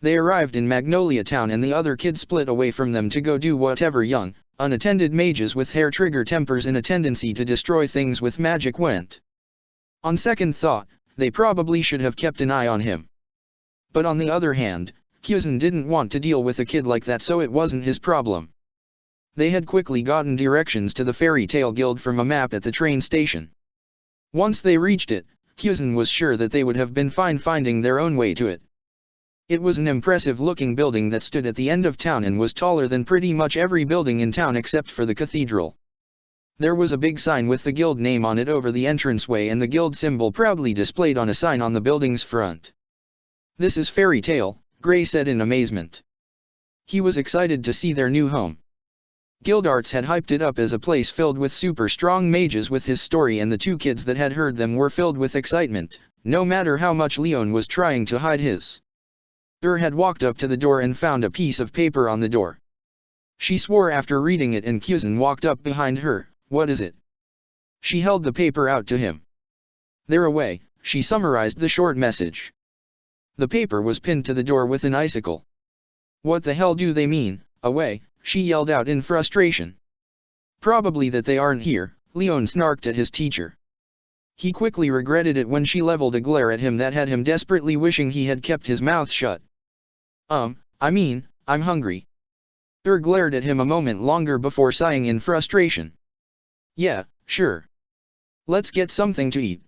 They arrived in Magnolia Town and the other kids split away from them to go do whatever young, unattended mages with hair-trigger tempers and a tendency to destroy things with magic went. On second thought, they probably should have kept an eye on him. But on the other hand, Pheasant didn't want to deal with a kid like that, so it wasn't his problem. They had quickly gotten directions to the Fairy Tale Guild from a map at the train station. Once they reached it, Pheasant was sure that they would have been fine finding their own way to it. It was an impressive-looking building that stood at the end of town and was taller than pretty much every building in town except for the cathedral. There was a big sign with the guild name on it over the entranceway and the guild symbol proudly displayed on a sign on the building's front. "This is Fairy Tale," Gray said in amazement. He was excited to see their new home. Gildarts had hyped it up as a place filled with super strong mages with his story, and the two kids that had heard them were filled with excitement, no matter how much Leon was trying to hide his. Had walked up to the door and found a piece of paper on the door. She swore after reading it, and Pheasant walked up behind her. "What is it?" She held the paper out to him. "They're away," she summarized the short message. The paper was pinned to the door with an icicle. "What the hell do they mean, away?" she yelled out in frustration. "Probably that they aren't here," Leon snarked at his teacher. He quickly regretted it when she leveled a glare at him that had him desperately wishing he had kept his mouth shut. I'm hungry." Glared at him a moment longer before sighing in frustration. "Yeah, sure. Let's get something to eat."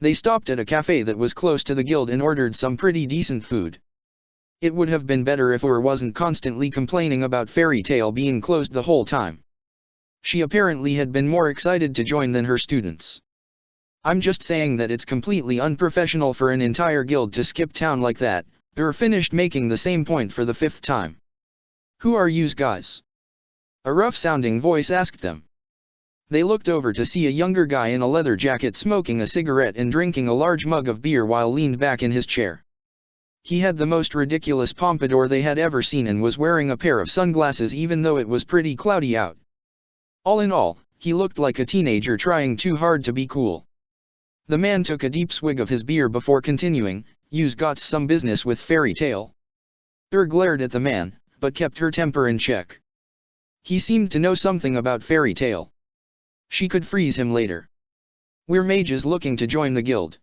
They stopped at a cafe that was close to the guild and ordered some pretty decent food. It would have been better if wasn't constantly complaining about Fairy Tale being closed the whole time. She apparently had been more excited to join than her students. "I'm just saying that it's completely unprofessional for an entire guild to skip town like that," finished, making the same point for the fifth time. "Who are yous guys?" a rough-sounding voice asked them. They looked over to see a younger guy in a leather jacket smoking a cigarette and drinking a large mug of beer while leaned back in his chair. He had the most ridiculous pompadour they had ever seen and was wearing a pair of sunglasses even though it was pretty cloudy out. All in all, he looked like a teenager trying too hard to be cool. The man took a deep swig of his beer before continuing, "Yous got some business with Fairy Tale?" Glared at the man, but kept her temper in check. He seemed to know something about Fairy Tale. She could freeze him later. "We're mages looking to join the guild.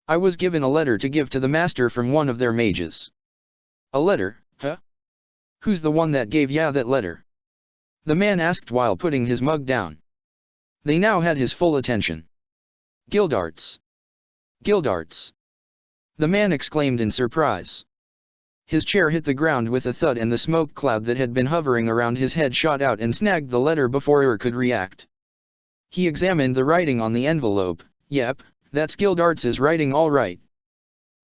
I was given a letter to give to the master from one of their mages." "A letter, huh? Who's the one that gave ya that letter?" the man asked while putting his mug down. They now had his full attention. "Gildarts. Gildarts!" the man exclaimed in surprise. His chair hit the ground with a thud and the smoke cloud that had been hovering around his head shot out and snagged the letter before could react. He examined the writing on the envelope. "Yep, that's Gildarts' writing all right."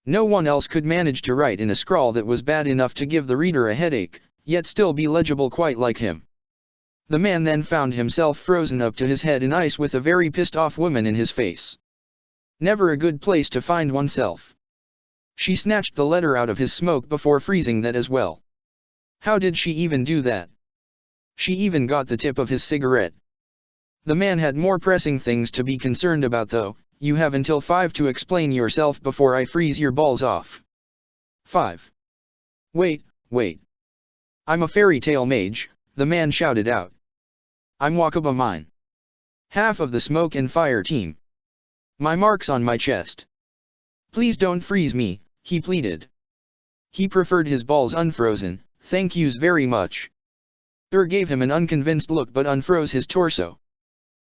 No one else could manage to write in a scrawl that was bad enough to give the reader a headache, yet still be legible quite like him. The man then found himself frozen up to his head in ice with a very pissed-off woman in his face. Never a good place to find oneself. She snatched the letter out of his smoke before freezing that as well. How did she even do that? She even got the tip of his cigarette. The man had more pressing things to be concerned about though. "You have until 5 to explain yourself before I freeze your balls off." 5. Wait. I'm a Fairy Tale mage," the man shouted out. "I'm Wakaba Mine. Half of the Smoke and Fire team. My mark's on my chest. Please don't freeze me," he pleaded. He preferred his balls unfrozen, "Thank yous very much." Gave him an unconvinced look but unfroze his torso.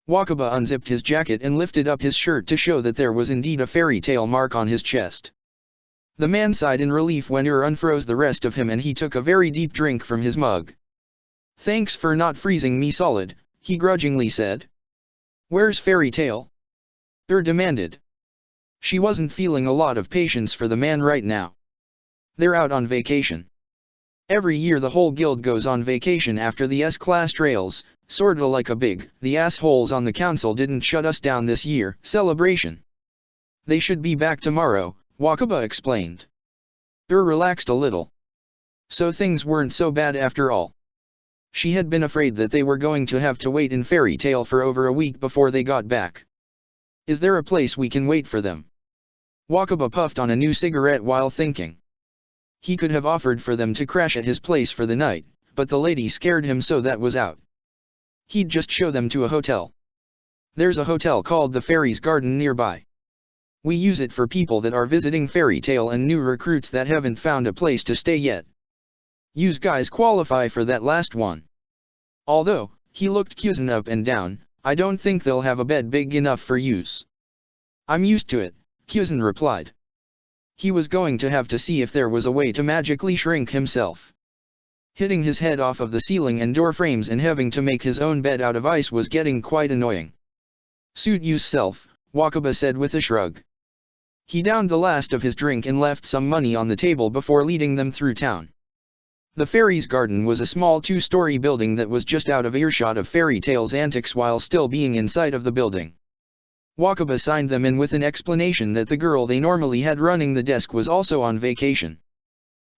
Wakaba unzipped his jacket and lifted up his shirt to show that there was indeed a Fairy Tale mark on his chest. The man sighed in relief when unfroze the rest of him and he took a very deep drink from his mug. "Thanks for not freezing me solid," he grudgingly said. "Where's Fairy Tale?" demanded. She wasn't feeling a lot of patience for the man right now. "They're out on vacation. Every year the whole guild goes on vacation after the S-class trails, sorta like a the assholes on the council didn't shut us down this year, celebration. They should be back tomorrow," Wakaba explained. Relaxed a little. So things weren't so bad after all. She had been afraid that they were going to have to wait in Fairy Tale for over a week before they got back. "Is there a place we can wait for them?" Wakaba puffed on a new cigarette while thinking. He could have offered for them to crash at his place for the night, but the lady scared him so that was out. He'd just show them to a hotel. "There's a hotel called the Fairy's Garden nearby. We use it for people that are visiting Fairy Tale and new recruits that haven't found a place to stay yet. Yous guys qualify for that last one. Although, he looked Pheasant up and down, I don't think they'll have a bed big enough for yous. I'm used to it, Pheasant replied. He was going to have to see if there was a way to magically shrink himself. Hitting his head off of the ceiling and door frames and having to make his own bed out of ice was getting quite annoying. Suit yourself, Wakaba said with a shrug. He downed the last of his drink and left some money on the table before leading them through town. The fairy's garden was a small two-story building that was just out of earshot of Fairy Tale's antics while still being inside of the building. Wakaba signed them in with an explanation that the girl they normally had running the desk was also on vacation.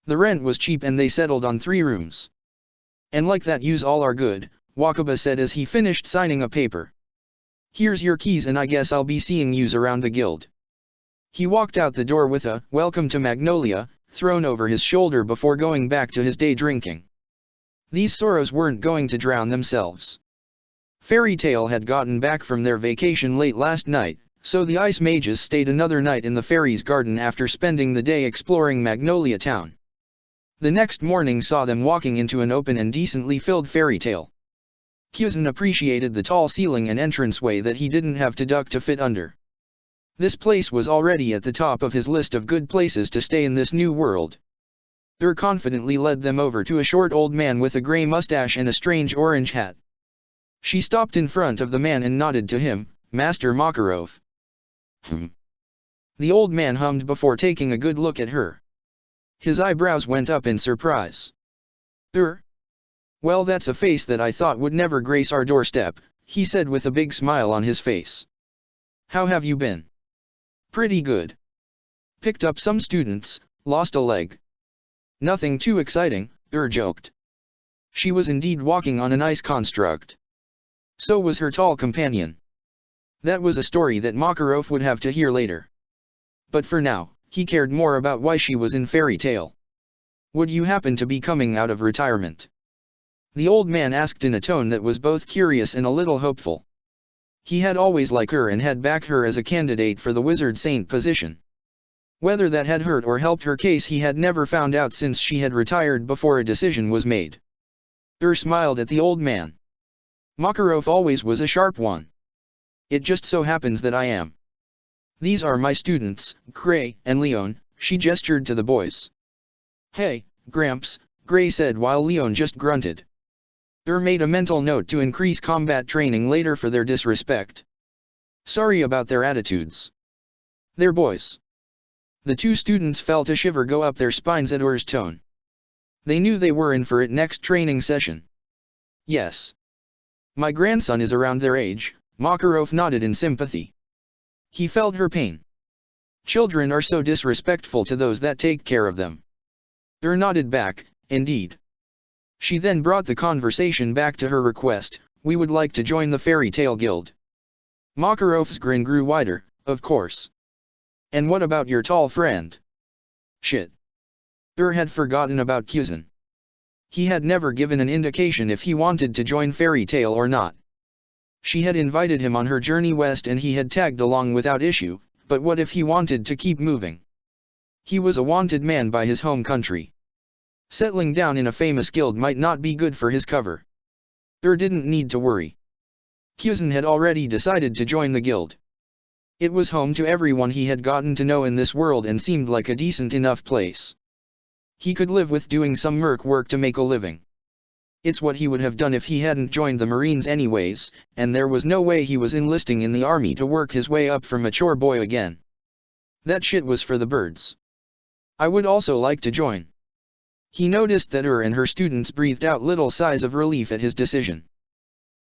The rent was cheap and they settled on 3 rooms. And like that yous all are good, Wakaba said as he finished signing a paper. Here's your keys and I guess I'll be seeing yous around the guild. He walked out the door with a "Welcome to Magnolia" thrown over his shoulder before going back to his day drinking. These sorrows weren't going to drown themselves. Fairy Tale had gotten back from their vacation late last night, so the ice mages stayed another night in the fairy's garden after spending the day exploring Magnolia Town. The next morning saw them walking into an open and decently filled Fairy Tale. Pheasant appreciated the tall ceiling and entranceway that he didn't have to duck to fit under. This place was already at the top of his list of good places to stay in this new world. Confidently led them over to a short old man with a gray mustache and a strange orange hat. She stopped in front of the man and nodded to him, Master Makarov. The old man hummed before taking a good look at her. His eyebrows went up in surprise. Well, that's a face that I thought would never grace our doorstep, he said with a big smile on his face. How have you been? Pretty good. Picked up some students, lost a leg. Nothing too exciting, joked. She was indeed walking on an ice construct. So was her tall companion. That was a story that Makarov would have to hear later. But for now, he cared more about why she was in Fairy Tale. Would you happen to be coming out of retirement? The old man asked in a tone that was both curious and a little hopeful. He had always liked her and had backed her as a candidate for the Wizard Saint position. Whether that had hurt or helped her case he had never found out since she had retired before a decision was made. Smiled at the old man. Makarov always was a sharp one. It just so happens that I am. These are my students, Gray and Leon, she gestured to the boys. Hey, Gramps, Gray said while Leon just grunted. Made a mental note to increase combat training later for their disrespect. Sorry about their attitudes. They're boys. The 2 students felt a shiver go up their spines at Ur's tone. They knew they were in for it next training session. Yes. My grandson is around their age, Makarov nodded in sympathy. He felt her pain. Children are so disrespectful to those that take care of them. Nodded back, indeed. She then brought the conversation back to her request, we would like to join the Fairy Tale Guild. Makarov's grin grew wider, of course. And what about your tall friend? Shit. Had forgotten about Pheasant. He had never given an indication if he wanted to join Fairy Tale or not. She had invited him on her journey west and he had tagged along without issue, but what if he wanted to keep moving? He was a wanted man by his home country. Settling down in a famous guild might not be good for his cover. Didn't need to worry. Pheasant had already decided to join the guild. It was home to everyone he had gotten to know in this world and seemed like a decent enough place. He could live with doing some merc work to make a living. It's what he would have done if he hadn't joined the Marines anyways, and there was no way he was enlisting in the army to work his way up from a chore boy again. That shit was for the birds. I would also like to join. He noticed that and her students breathed out little sighs of relief at his decision.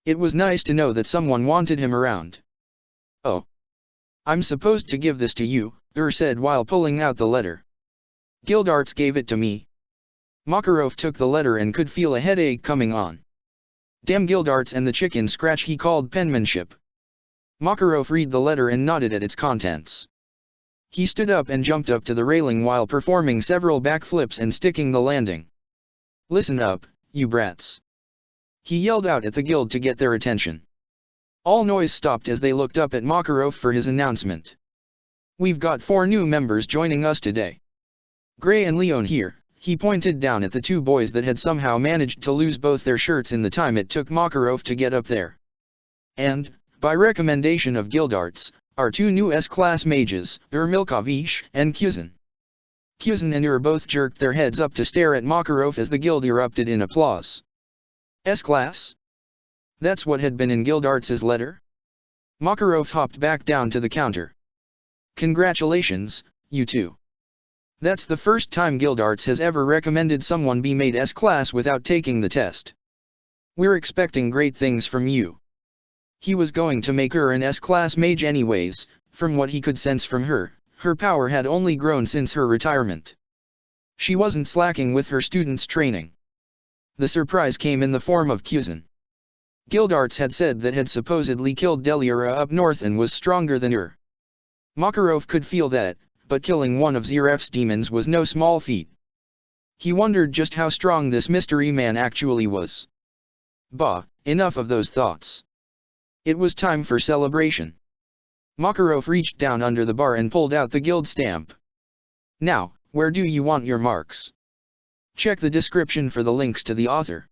It was nice to know that someone wanted him around. Oh. I'm supposed to give this to you, said while pulling out the letter. Gildarts gave it to me. Makarov took the letter and could feel a headache coming on. Damn Gildarts and the chicken scratch he called penmanship. Makarov read the letter and nodded at its contents. He stood up and jumped up to the railing while performing several backflips and sticking the landing. Listen up, you brats. He yelled out at the guild to get their attention. All noise stopped as they looked up at Makarov for his announcement. We've got 4 new members joining us today. Gray and Leon here. He pointed down at the 2 boys that had somehow managed to lose both their shirts in the time it took Makarov to get up there. And, by recommendation of Gildarts, our 2 new S-class mages, Milkovich and Pheasant. Pheasant and both jerked their heads up to stare at Makarov as the guild erupted in applause. S-class? That's what had been in Gildarts' letter? Makarov hopped back down to the counter. Congratulations, you 2. That's the first time Gildarts has ever recommended someone be made S-class without taking the test. We're expecting great things from you. He was going to make her an S-class mage anyways. From what he could sense from her, her power had only grown since her retirement. She wasn't slacking with her students' training. The surprise came in the form of Pheasant. Gildarts had said that had supposedly killed Deliara up north and was stronger than her. Makarov could feel that, but killing one of Zeref's demons was no small feat. He wondered just how strong this mystery man actually was. Bah, enough of those thoughts. It was time for celebration. Makarov reached down under the bar and pulled out the guild stamp. Now, where do you want your marks? Check the description for the links to the author.